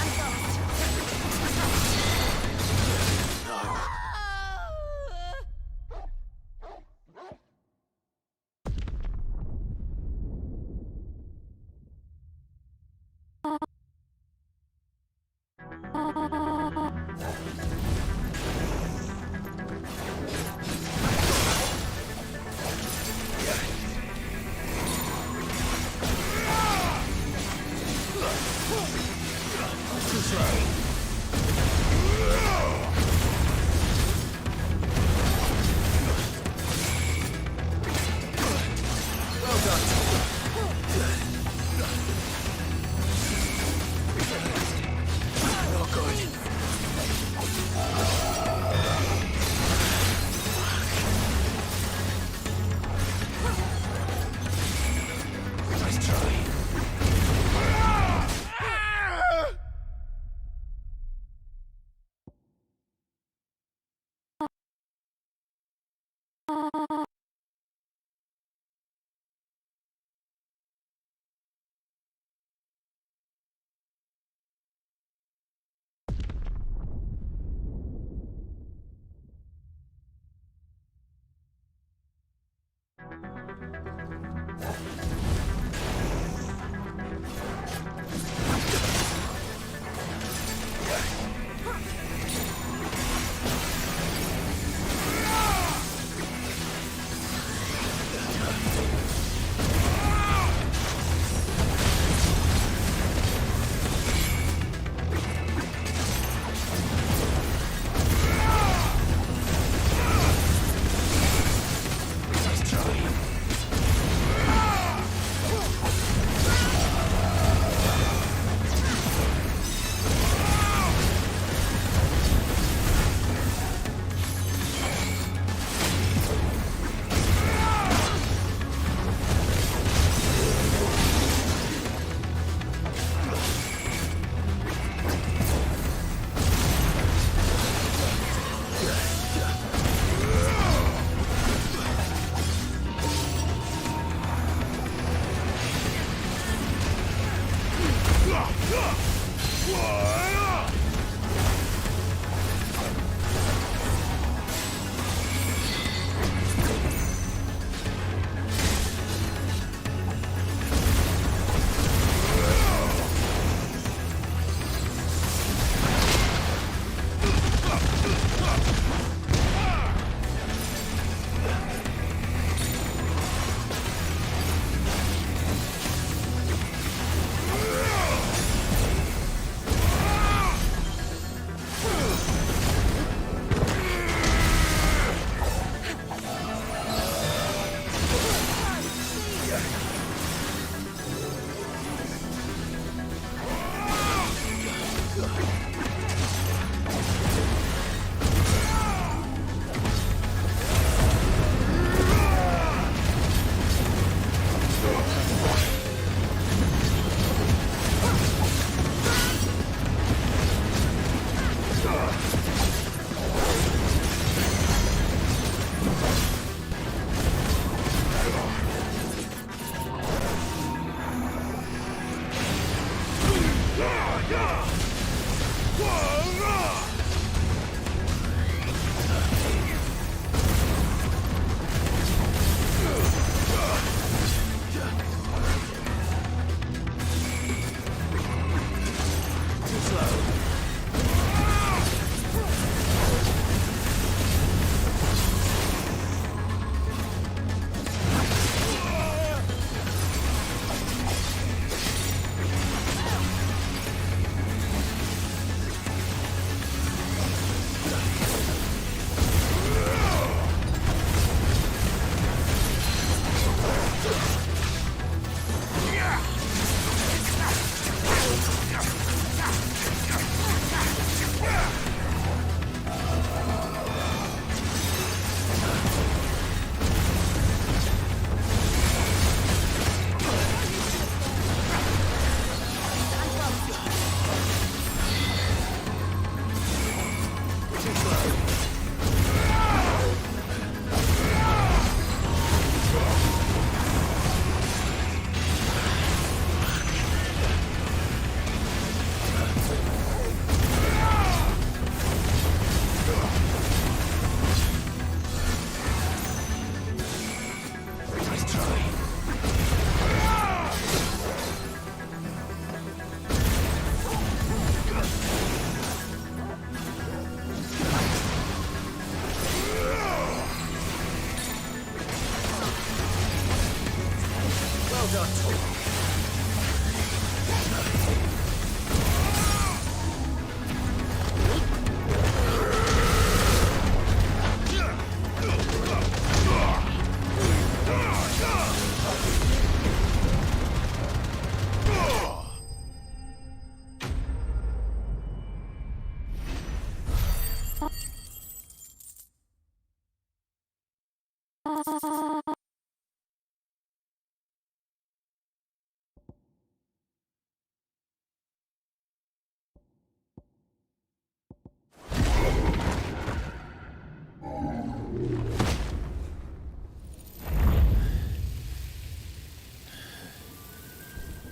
S15: subtle.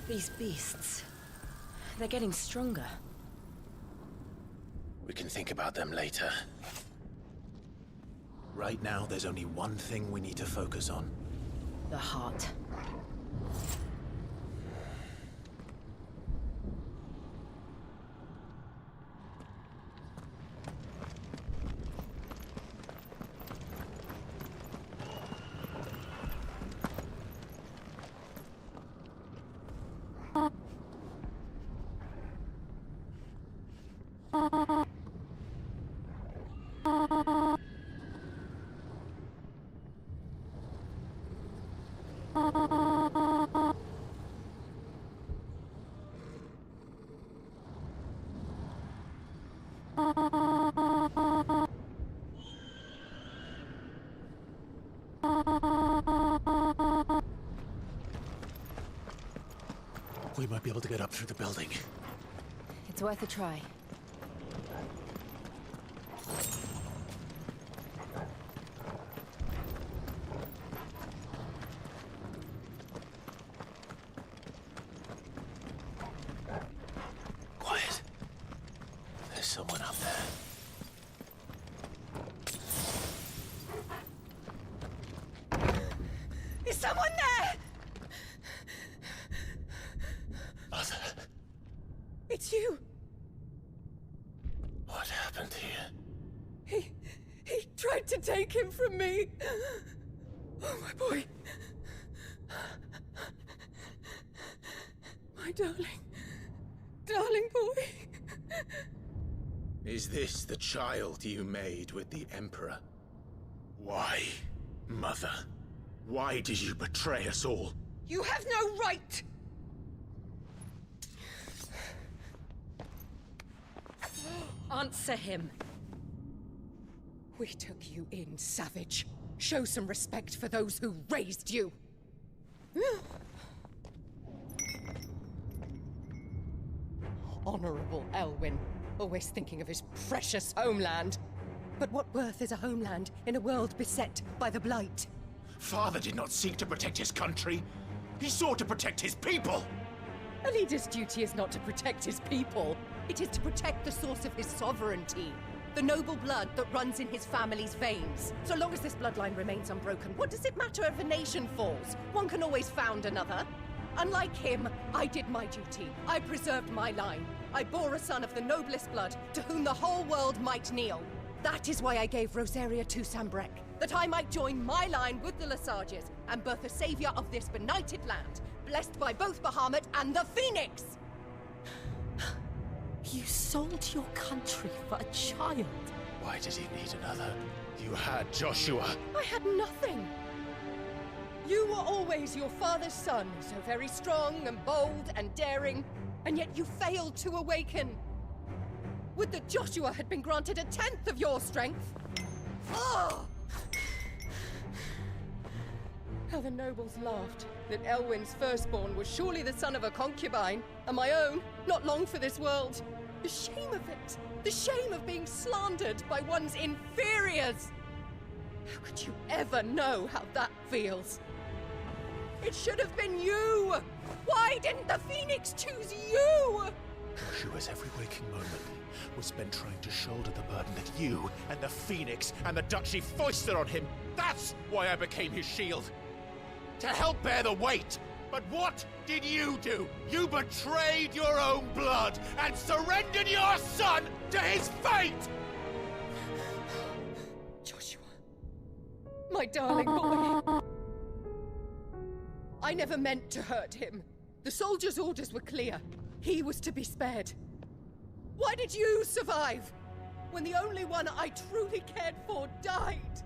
S21: These beasts, they're getting stronger.
S2: We can think about them later. Right now, there's only one thing we need to focus on.
S21: The heart.
S2: We might be able to get up through the building.
S21: It's worth a try.
S2: Quiet. There's someone up there.
S21: Is someone there?
S2: Mother.
S21: It's you.
S2: What happened here?
S21: He tried to take him from me. Oh, my boy. My darling boy.
S2: Is this the child you made with the Emperor? Why, Mother? Why did you betray us all?
S21: You have no right! Answer him.
S11: We took you in, savage. Show some respect for those who raised you. Honorable Elwyn, always thinking of his precious homeland. But what worth is a homeland in a world beset by the Blight?
S2: Father did not seek to protect his country. He sought to protect his people.
S11: A leader's duty is not to protect his people. It is to protect the source of his sovereignty. The noble blood that runs in his family's veins. So long as this bloodline remains unbroken, what does it matter if a nation falls? One can always found another. Unlike him, I did my duty. I preserved my line. I bore a son of the noblest blood, to whom the whole world might kneel. That is why I gave Rosaria to Sambrek, that I might join my line with the Lesages and birth a savior of this benighted land, blessed by both Bahamut and the Phoenix!
S21: You sold your country for a child.
S2: Why did he need another? You had Joshua.
S11: I had nothing. You were always your father's son, so very strong and bold and daring, and yet you failed to awaken. Would that Joshua had been granted 1/10 of your strength? Oh! How the nobles laughed that Elwyn's firstborn was surely the son of a concubine, and my own, not long for this world. The shame of it! The shame of being slandered by one's inferiors! How could you ever know how that feels? It should have been you! Why didn't the Phoenix choose you?
S2: Joshua's every waking moment was spent trying to shoulder the burden that you and the Phoenix and the Duchy foisted on him. That's why I became his shield. To help bear the weight. But what did you do? You betrayed your own blood and surrendered your son to his fate!
S11: Joshua, my darling boy. I never meant to hurt him. The soldiers' orders were clear. He was to be spared. Why did you survive? When the only one I truly cared for died?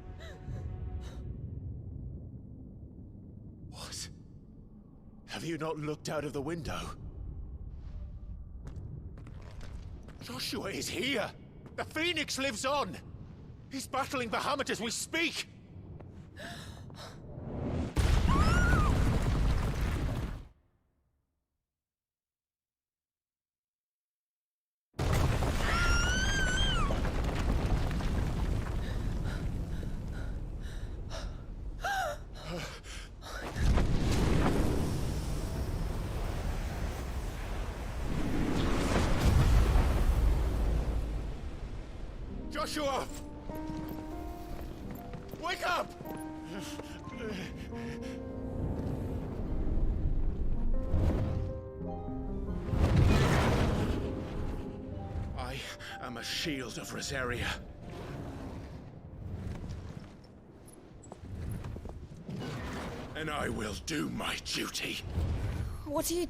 S2: What? Have you not looked out of the window? Joshua is here! The Phoenix lives on! He's battling Bahamut as we speak! Joshua! Wake up! I am a shield of Rosaria. And I will do my duty.
S6: What are you...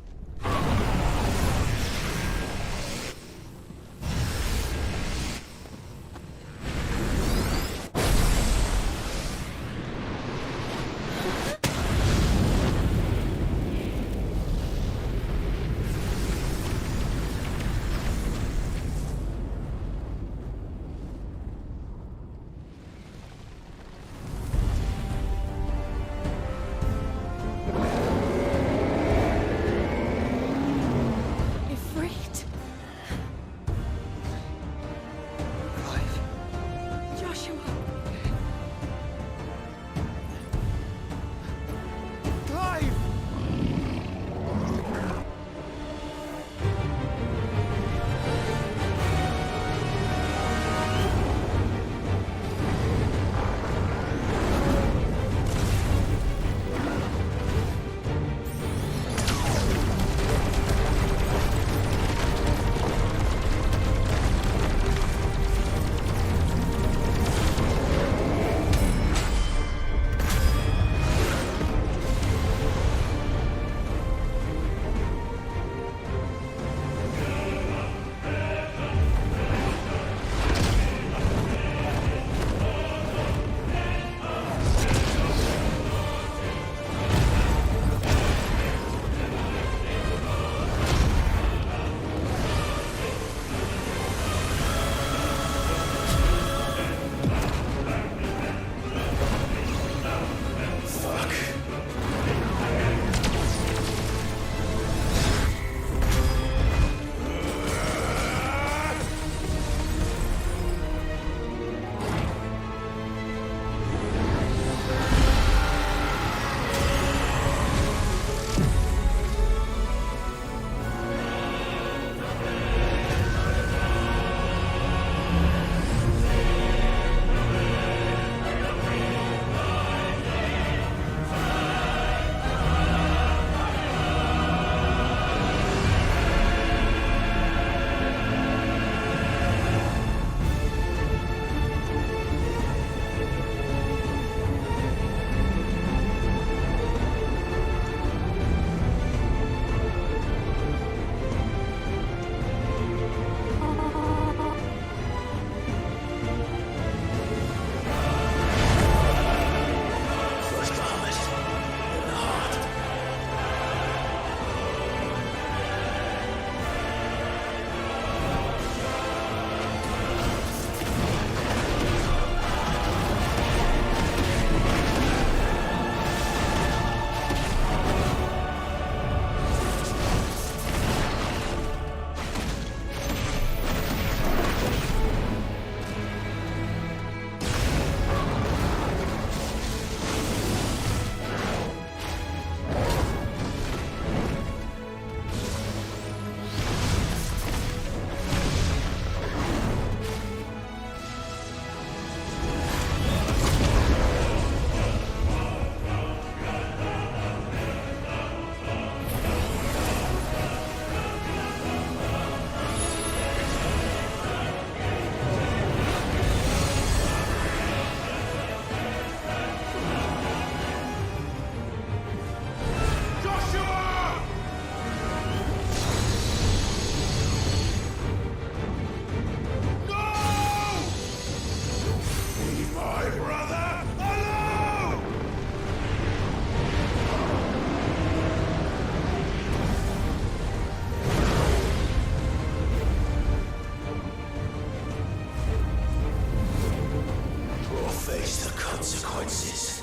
S2: face the consequences.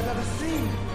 S17: I've ever seen.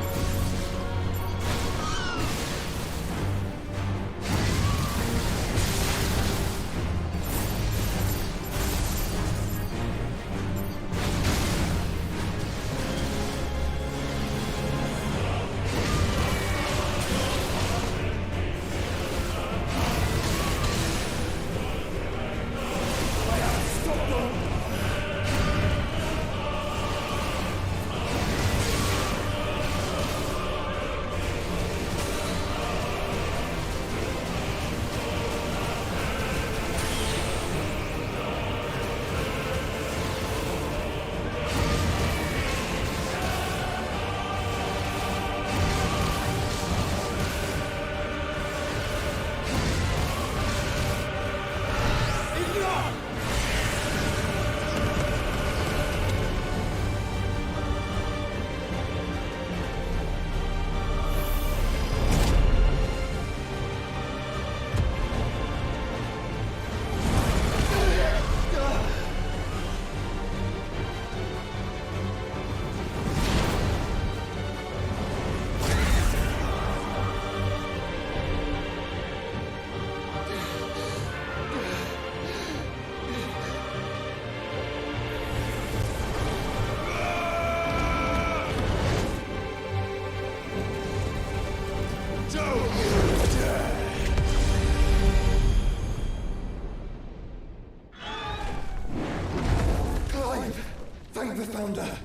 S17: Thank the Founder!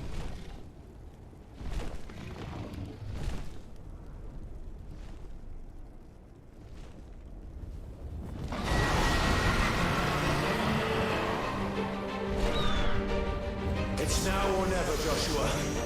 S23: It's now or never, Joshua.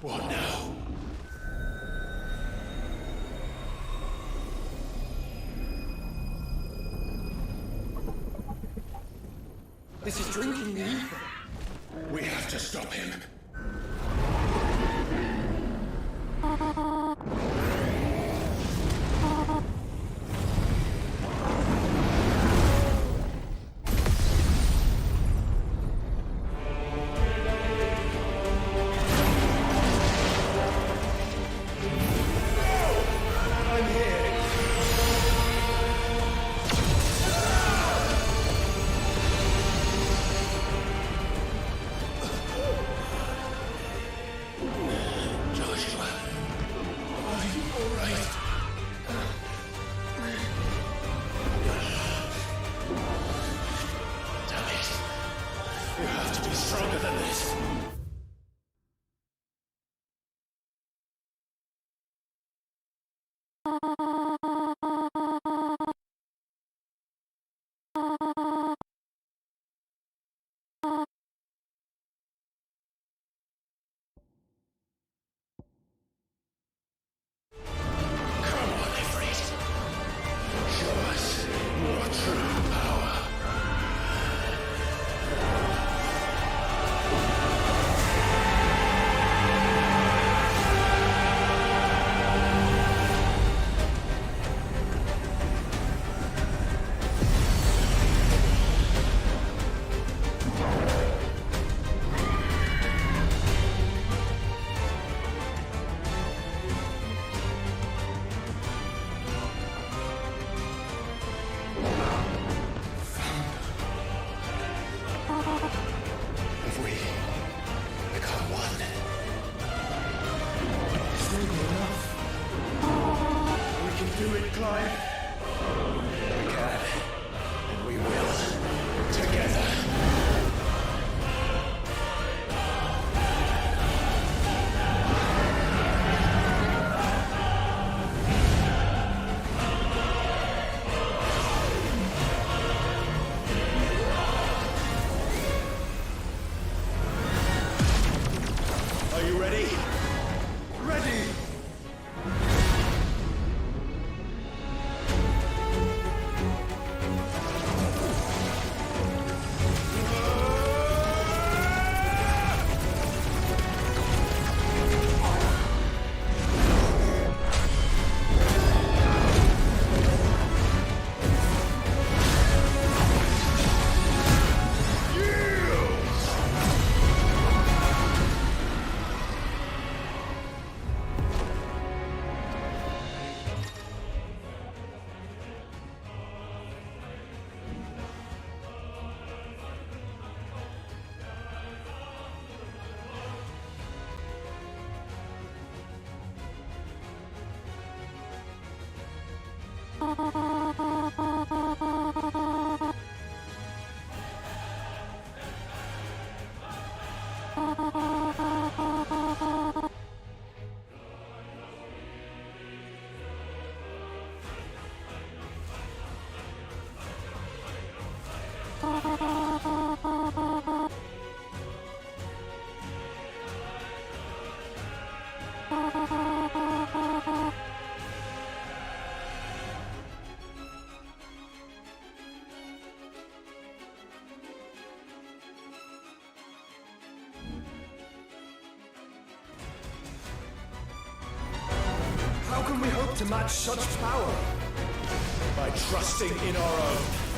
S2: What now?
S1: This is drinking me.
S2: We have to stop him. Stronger than this. Come on, Ifrit. Show us your true power. If we become one,
S1: We can do it, Clive.
S2: we can, and we will, together.
S1: Are you ready? Ready!
S3: How can we hope to match such power?
S1: By trusting in our own.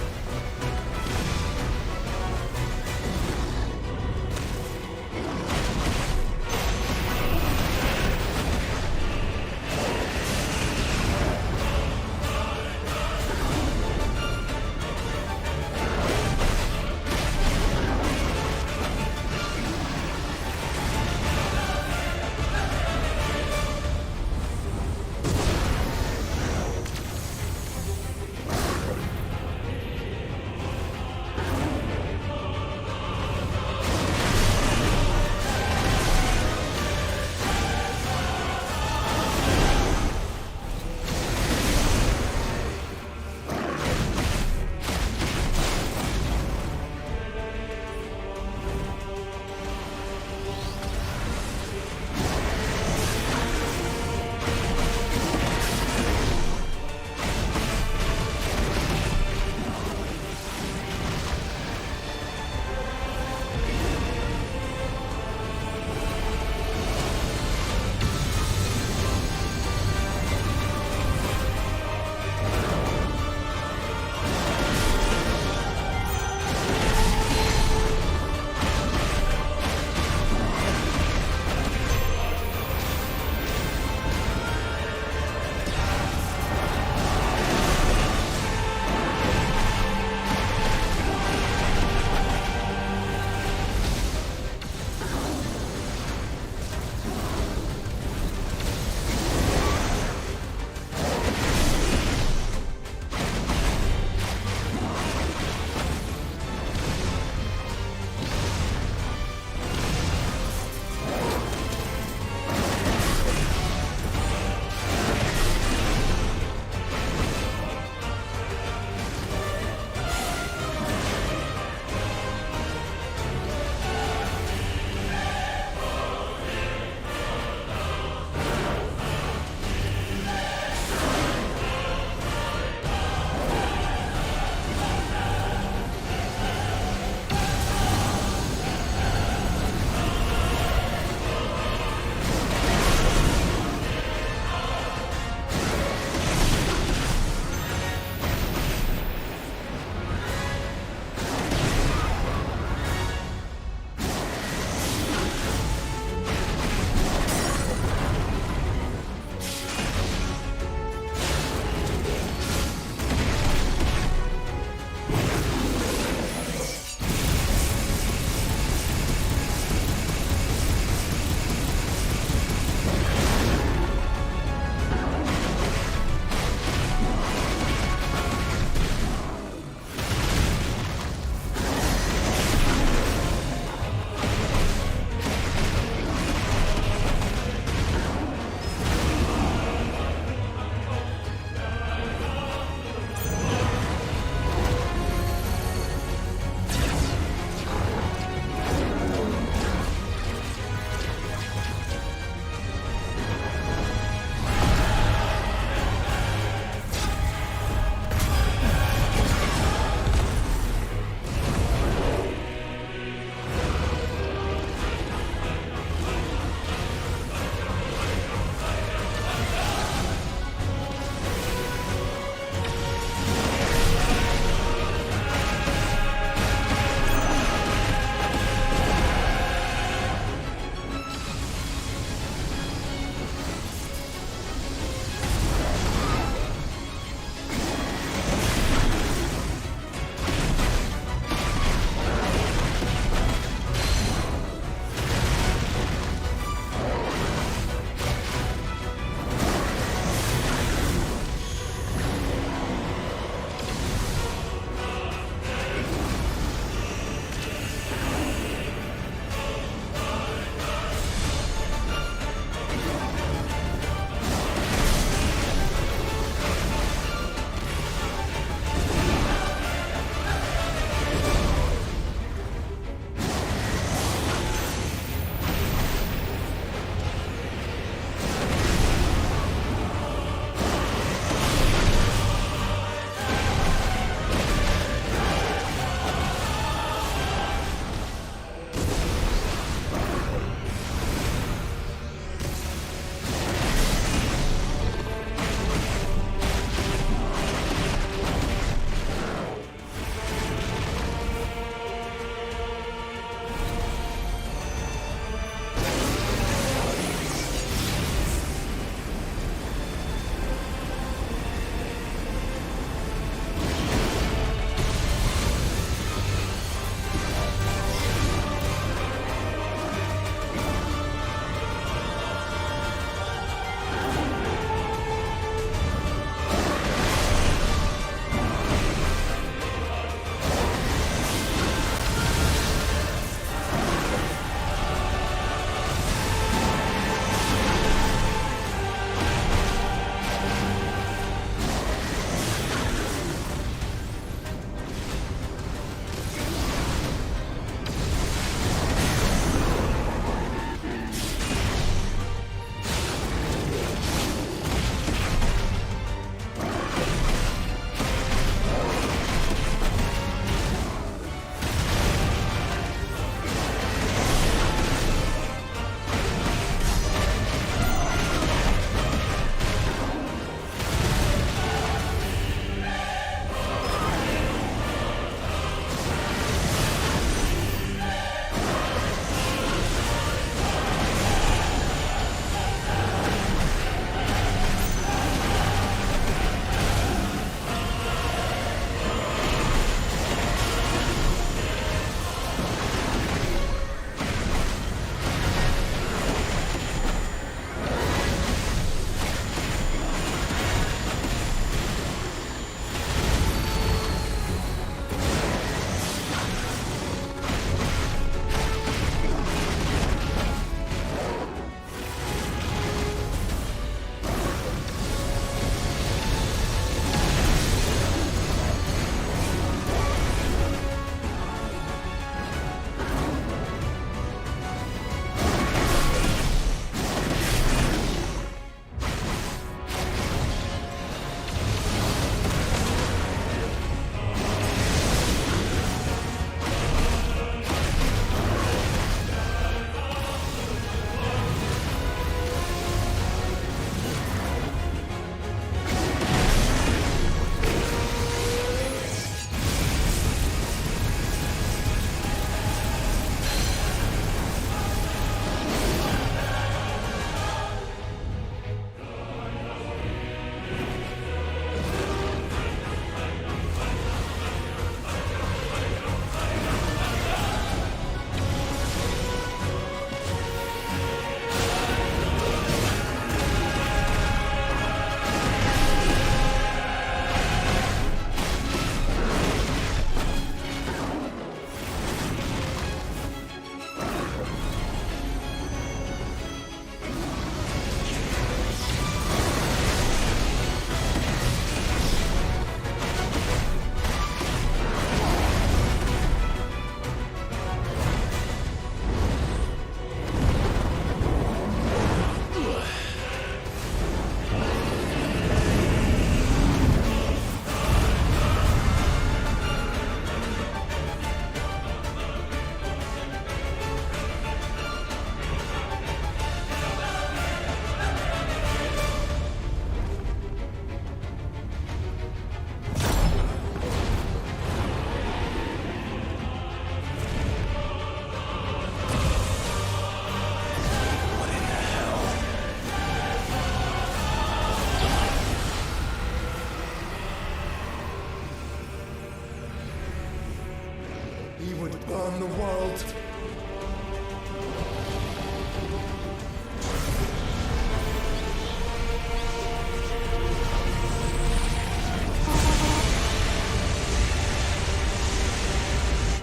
S1: world.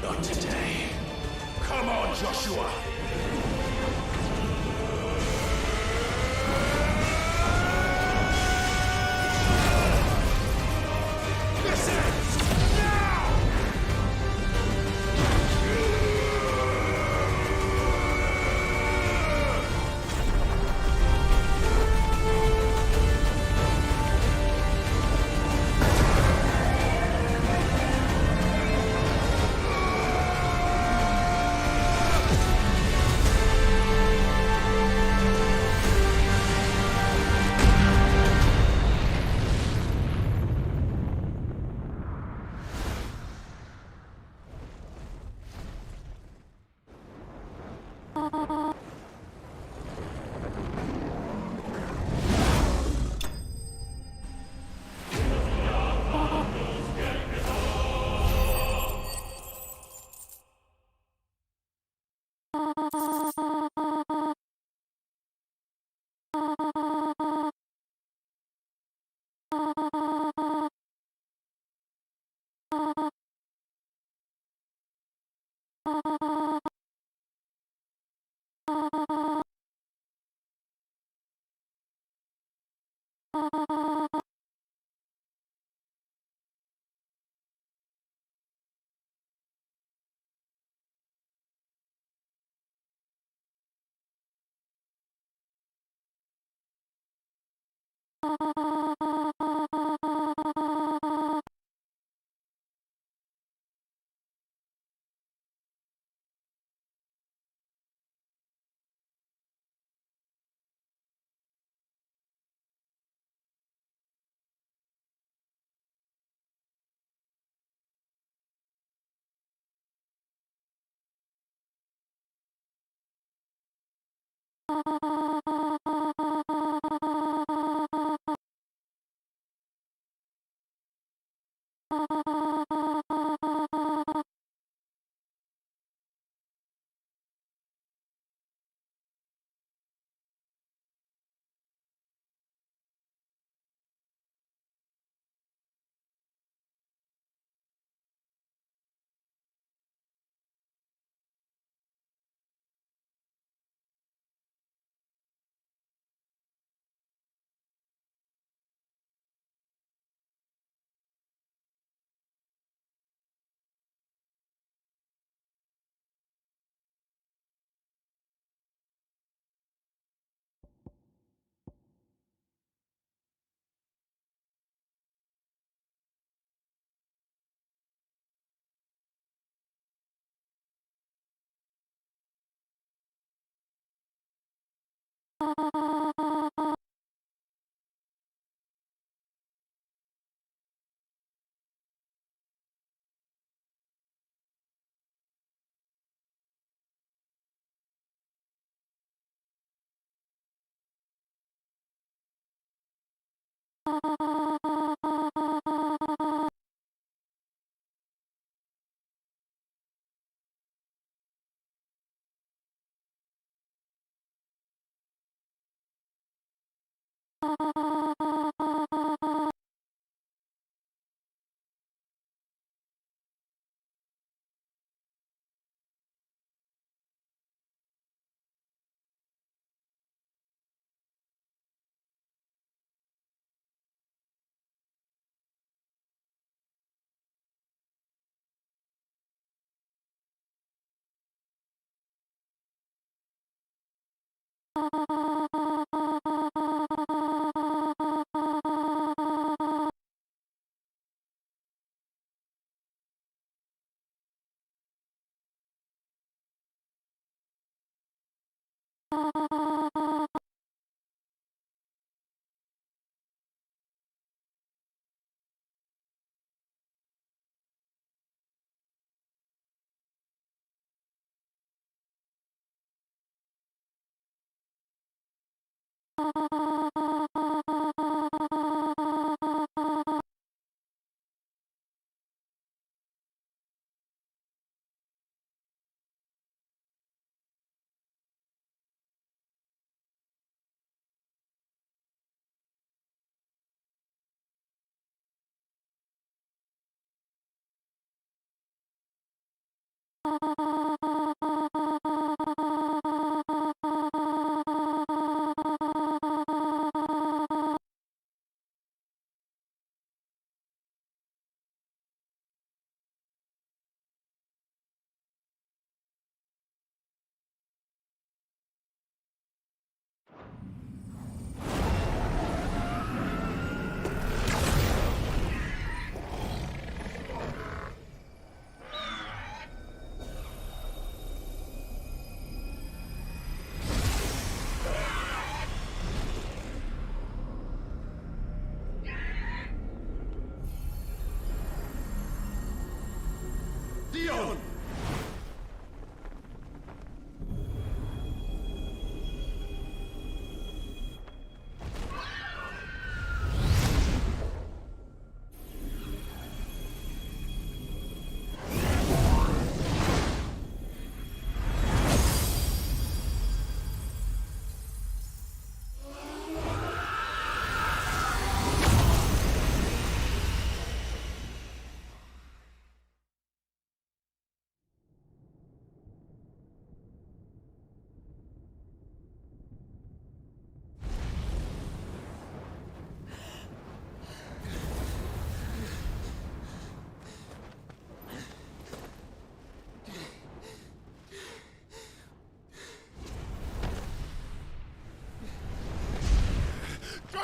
S23: Not today. Come on, Joshua! This ends now!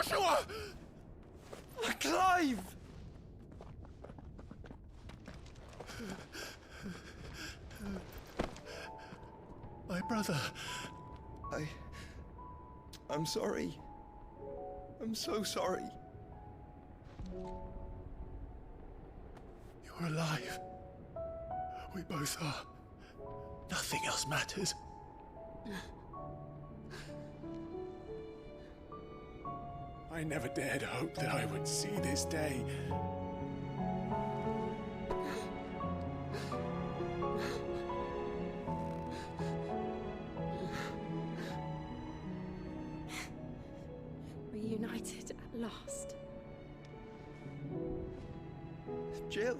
S2: Joshua!
S17: Clive!
S2: My brother.
S17: I'm sorry. I'm so sorry.
S2: You're alive. We both are. Nothing else matters. I never dared hope that I would see this day.
S4: Reunited at last.
S17: Jill.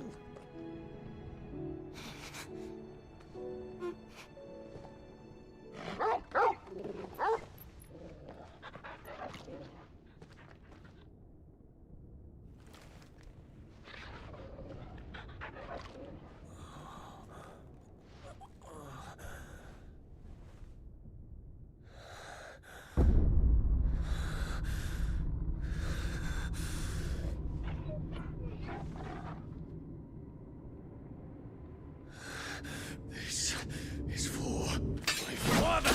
S2: This is for my father!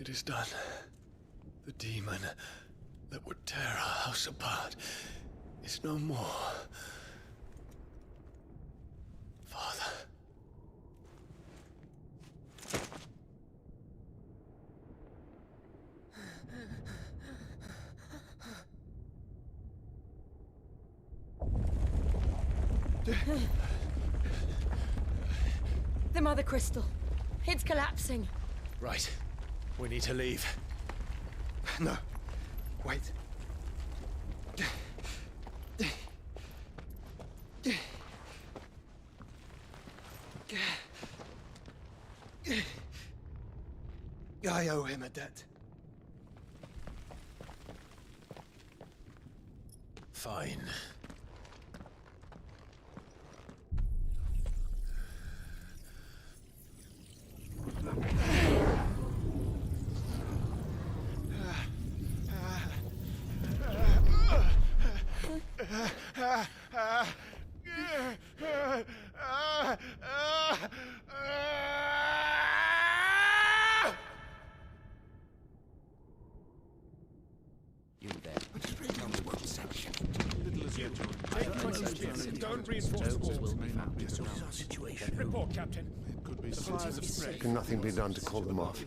S2: It is done. The demon that would tear our house apart is no more. Father.
S6: The Mother Crystal. It's collapsing.
S2: Right. We need to leave.
S17: No. Wait. I owe him a debt.
S2: Fine.
S23: You there. Tell me what section.
S7: Don't reinforce the walls.
S23: What is our situation?
S7: Report, Captain.
S13: Can nothing be done to call them off?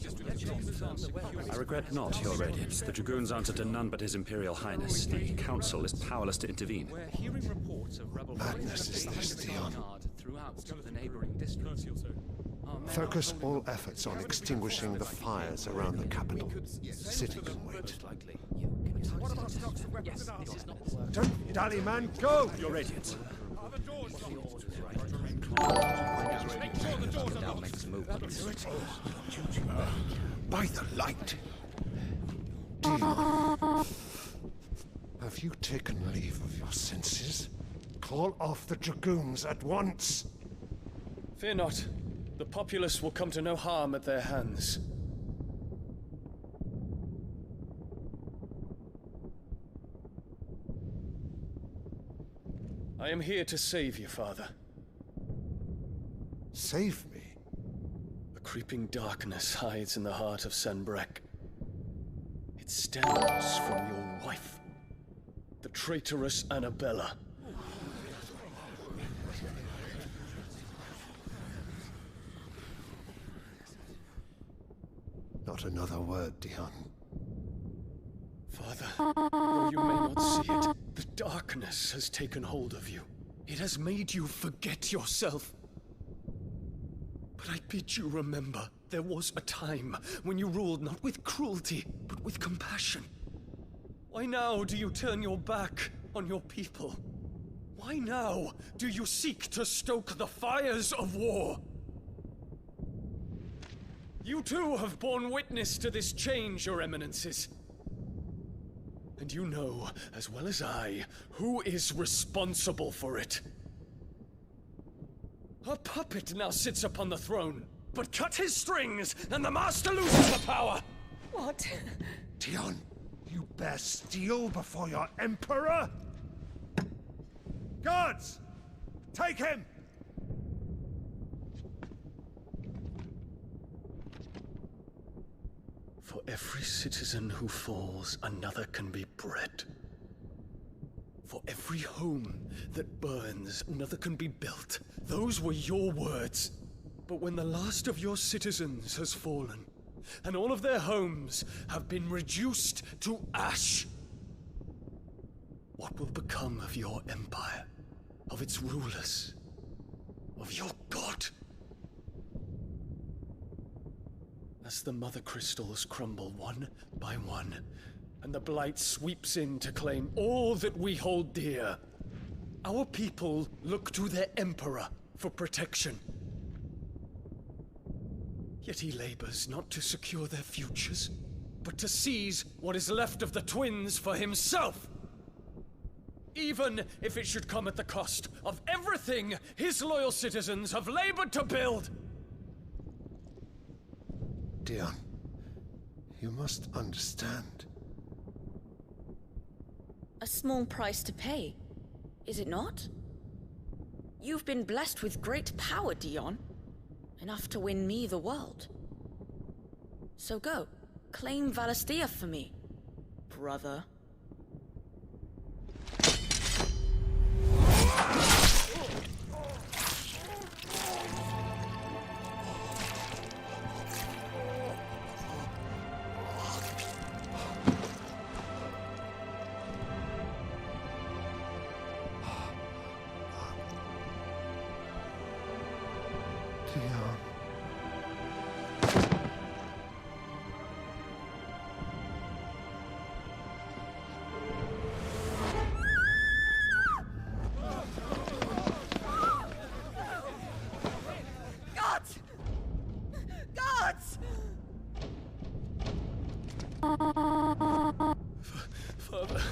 S20: I regret not, Your Radiance. The Dragoons answer to none but His Imperial Highness. The Council is powerless to intervene.
S22: We're hearing reports of rebel
S13: Madness is this, Theon.
S22: throughout the neighboring districts.
S13: Focus all efforts on extinguishing the fires around the capital. Sit and wait. Don't dally, man, go!
S20: Your Radiance.
S13: By the light! Demon, have you taken leave of your senses? Call off the Dragoons at once!
S18: Fear not. The populace will come to no harm at their hands. I am here to save you, Father.
S13: Save me?
S18: A creeping darkness hides in the heart of Sanbreque. It stems from your wife, the traitorous Annabella.
S13: Not another word, Dion.
S18: Father, though you may not see it, The darkness has taken hold of you. It has made you forget yourself. But I bid you remember, there was a time when you ruled not with cruelty, but with compassion. Why now do you turn your back on your people? Why now do you seek to stoke the fires of war? You too have borne witness to this change, Your Eminences. And you know, as well as I, who is responsible for it. A puppet now sits upon the throne, but cut his strings, and the master loses the power!
S11: What?
S13: Dion, you bear steel before your emperor? Guards! Take him!
S18: For every citizen who falls, another can be bred. For every home that burns, another can be built. Those were your words. But when the last of your citizens has fallen, and all of their homes have been reduced to ash, what will become of your empire? Of its rulers? Of your god? As the mother crystals crumble one by one, and the blight sweeps in to claim all that we hold dear, our people look to their emperor for protection. Yet he labors not to secure their futures, but to seize what is left of the twins for himself. Even if it should come at the cost of everything his loyal citizens have labored to build.
S13: Dion, you must understand.
S5: A small price to pay, is it not? You've been blessed with great power, Dion. Enough to win me the world. So go, claim Valisthea for me, brother.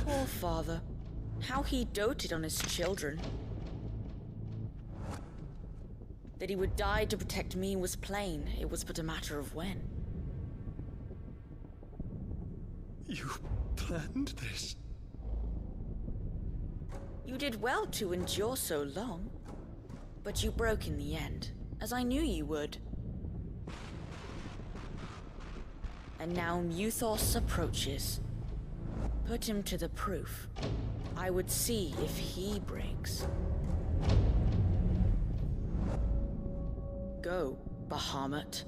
S5: Poor father. How he doted on his children. That he would die to protect me was plain. It was but a matter of when.
S18: You planned this?
S5: You did well to endure so long. But you broke in the end, as I knew you would. And now Muthos approaches. Put him to the proof. I would see if he breaks. Go, Bahamut.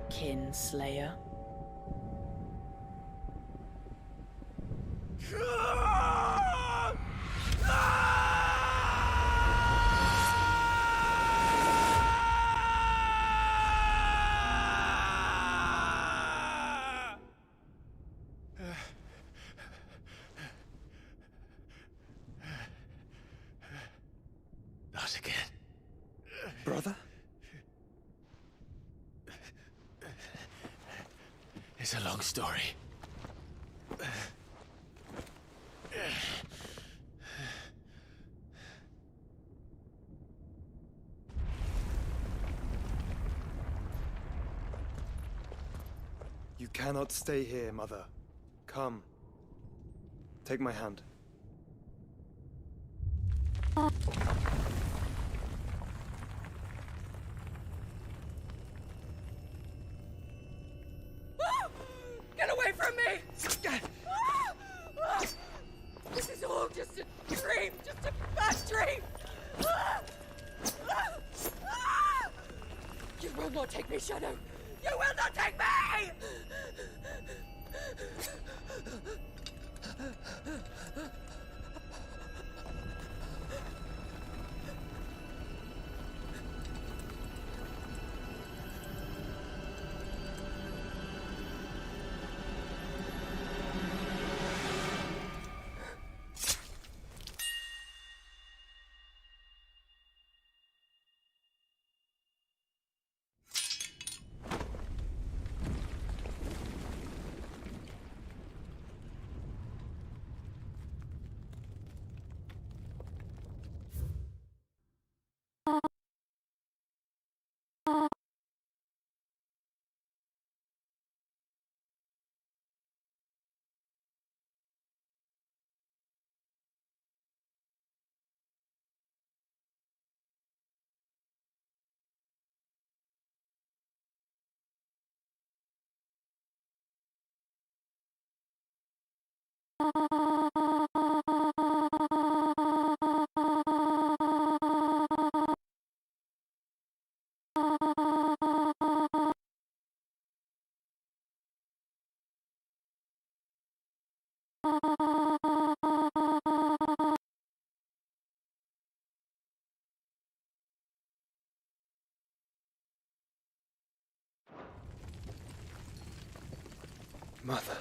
S5: Kinslayer.
S2: Not again.
S17: Brother?
S2: It's a long story.
S17: You cannot stay here, Mother. Come. Take my hand.
S11: Get away from me! This is all just a dream, just a bad dream! You will not take me, Shadow! You will not take me!
S17: Mother.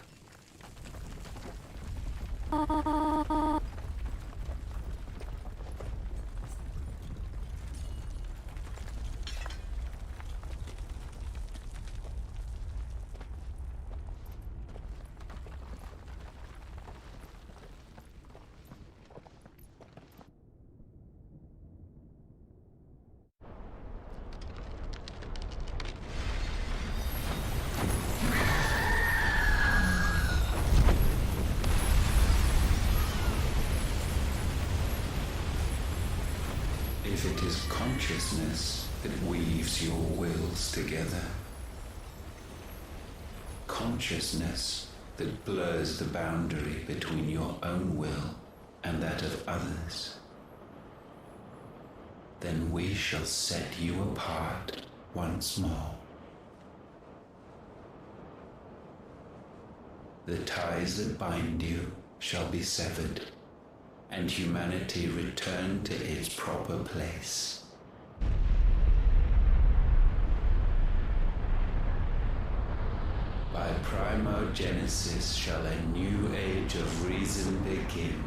S10: If it is consciousness that weaves your wills together, consciousness that blurs the boundary between your own will and that of others, then we shall set you apart once more. The ties that bind you shall be severed, and humanity return to its proper place. By primogenesis shall a new age of reason begin.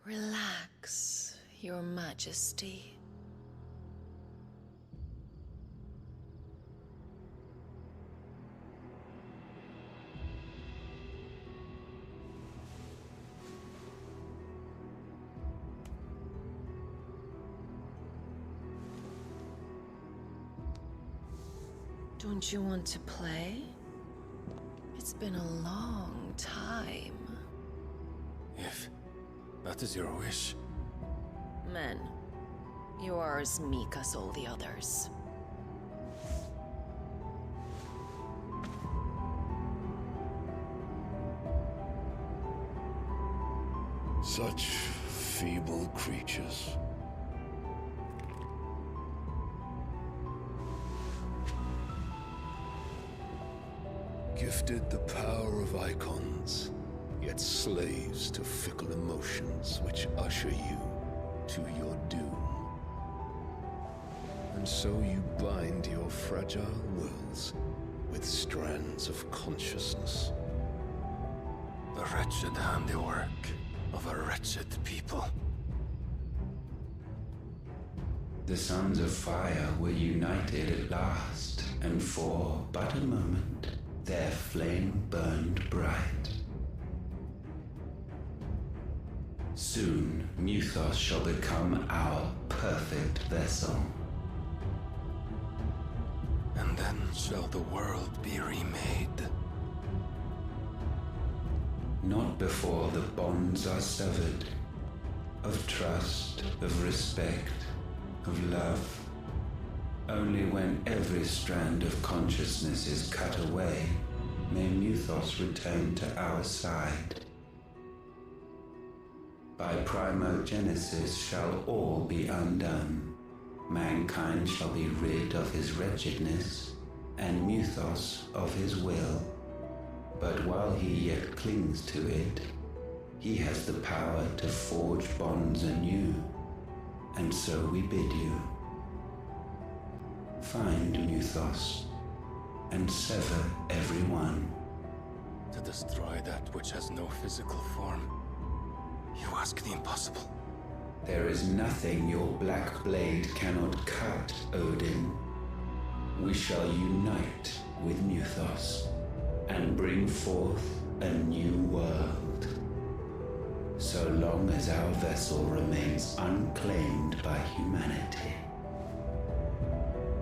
S14: Relax, Your Majesty. Don't you want to play? It's been a long time.
S17: If that is your wish.
S14: Men, you are as meek as all the others.
S16: Such feeble creatures. Gifted the power of icons, yet slaves to fickle emotions which usher you to your doom. And so you bind your fragile wills with strands of consciousness.
S17: The wretched handiwork of a wretched people.
S10: The sons of fire were united at last, and for but a moment, their flame burned bright. Soon, Mythos shall become our perfect vessel.
S17: And then shall the world be remade.
S10: Not before the bonds are severed, of trust, of respect, of love. Only when every strand of consciousness is cut away, may Mythos return to our side. By primogenesis shall all be undone. Mankind shall be rid of his wretchedness, and Mythos of his will. But while he yet clings to it, he has the power to forge bonds anew, and so we bid you. Find Mythos, and sever every one.
S17: To destroy that which has no physical form, you ask the impossible.
S10: There is nothing your black blade cannot cut, Odin. We shall unite with Mythos, and bring forth a new world. So long as our vessel remains unclaimed by humanity.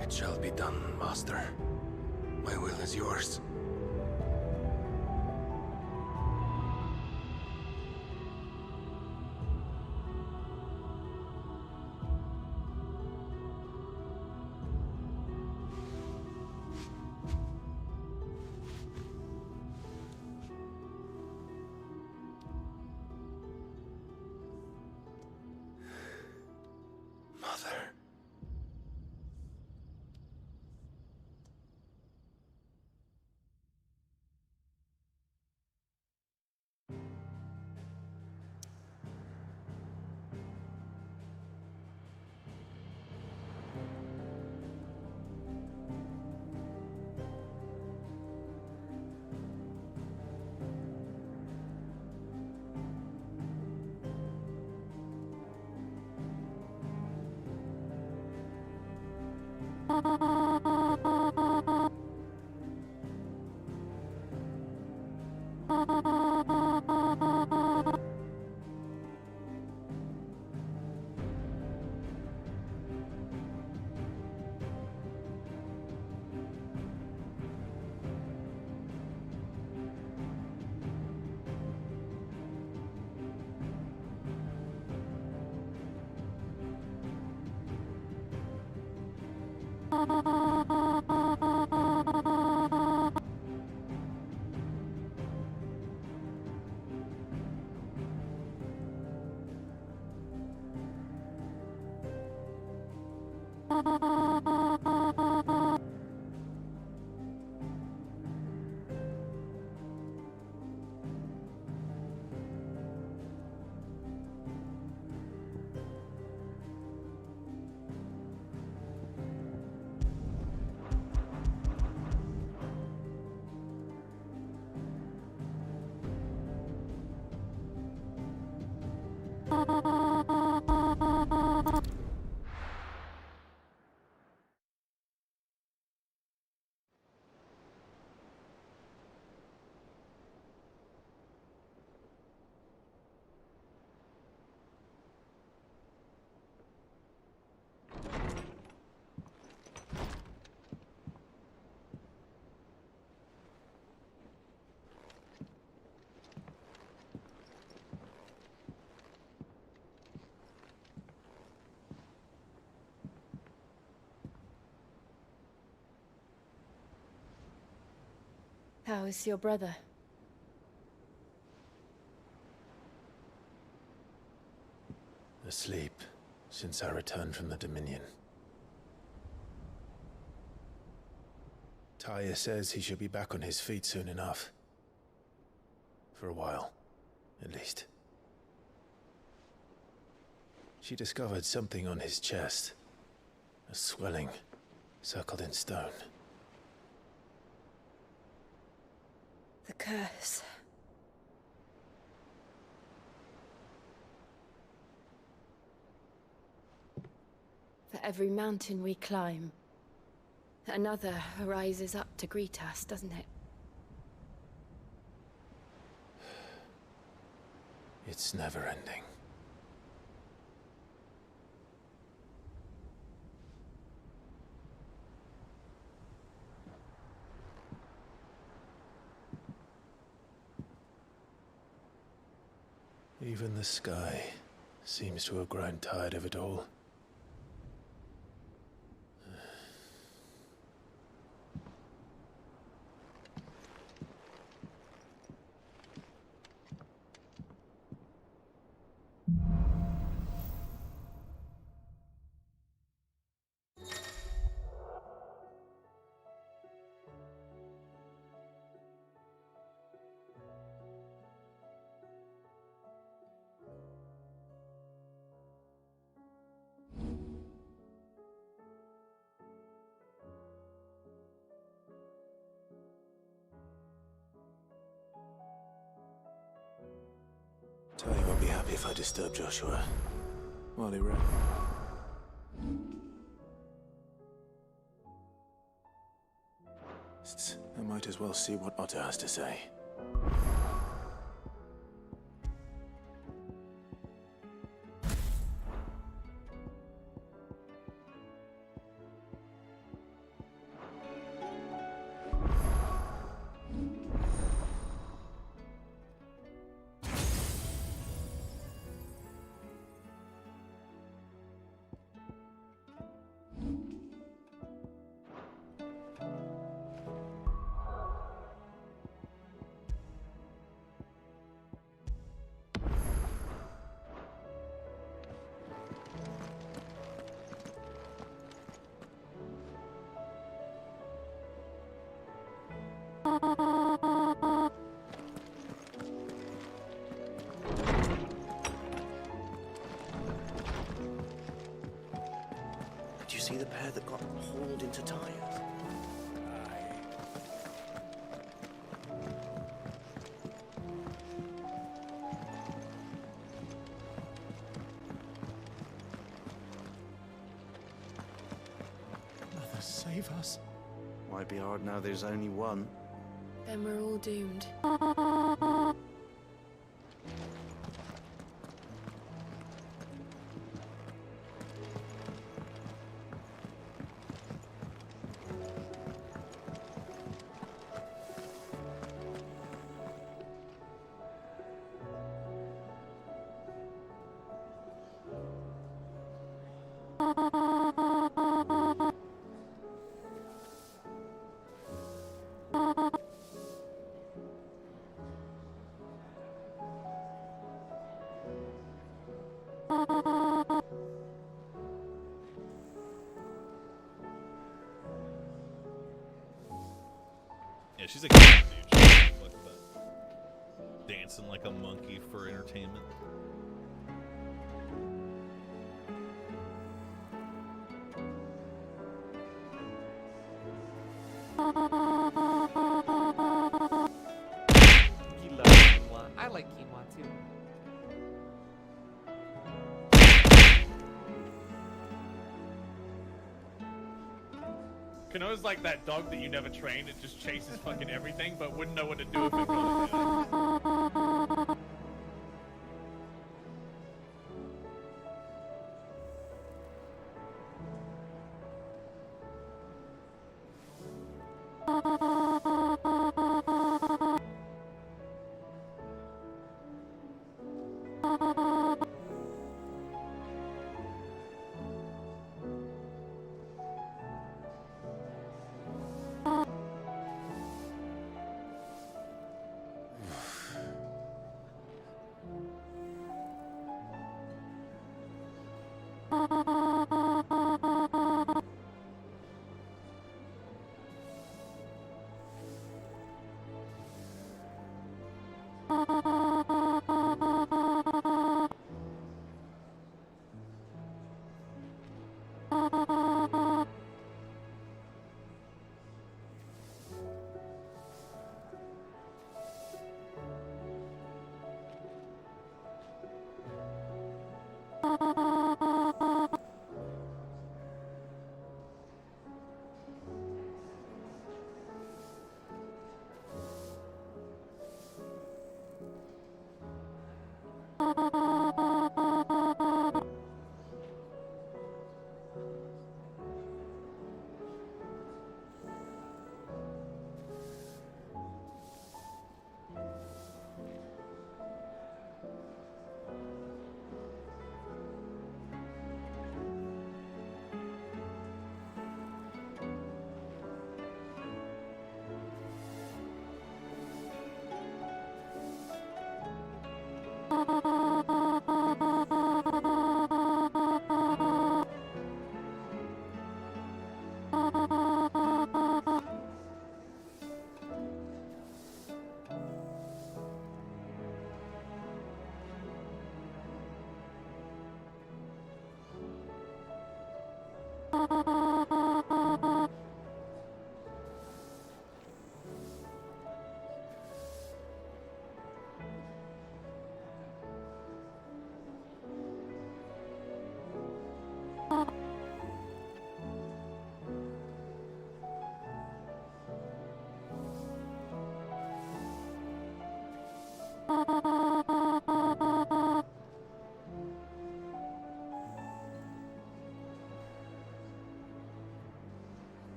S17: It shall be done, Master. My will is yours. Mother.
S6: How is your brother?
S2: Asleep since I returned from the Dominion. Taya says he should be back on his feet soon enough. For a while, at least. She discovered something on his chest. A swelling, circled in stone.
S4: The curse.
S6: For every mountain we climb, another rises up to greet us, doesn't it?
S2: It's never ending. Even the sky seems to have grown tired of it all. Tony won't be happy if I disturb Joshua while he rests. I might as well see what Otter has to say.
S15: Did you see the pair that got hauled into tires?
S2: Mother, save us.
S15: Might be hard now there's only one.
S6: Then we're all doomed.
S9: she's a cat, dude. She doesn't fuck with that. Dancing like a monkey for entertainment.
S12: He loves Qynoa. I like Qynoa too. Qynoa's like that dog that you never train. It just chases fucking everything, but wouldn't know what to do if it got it.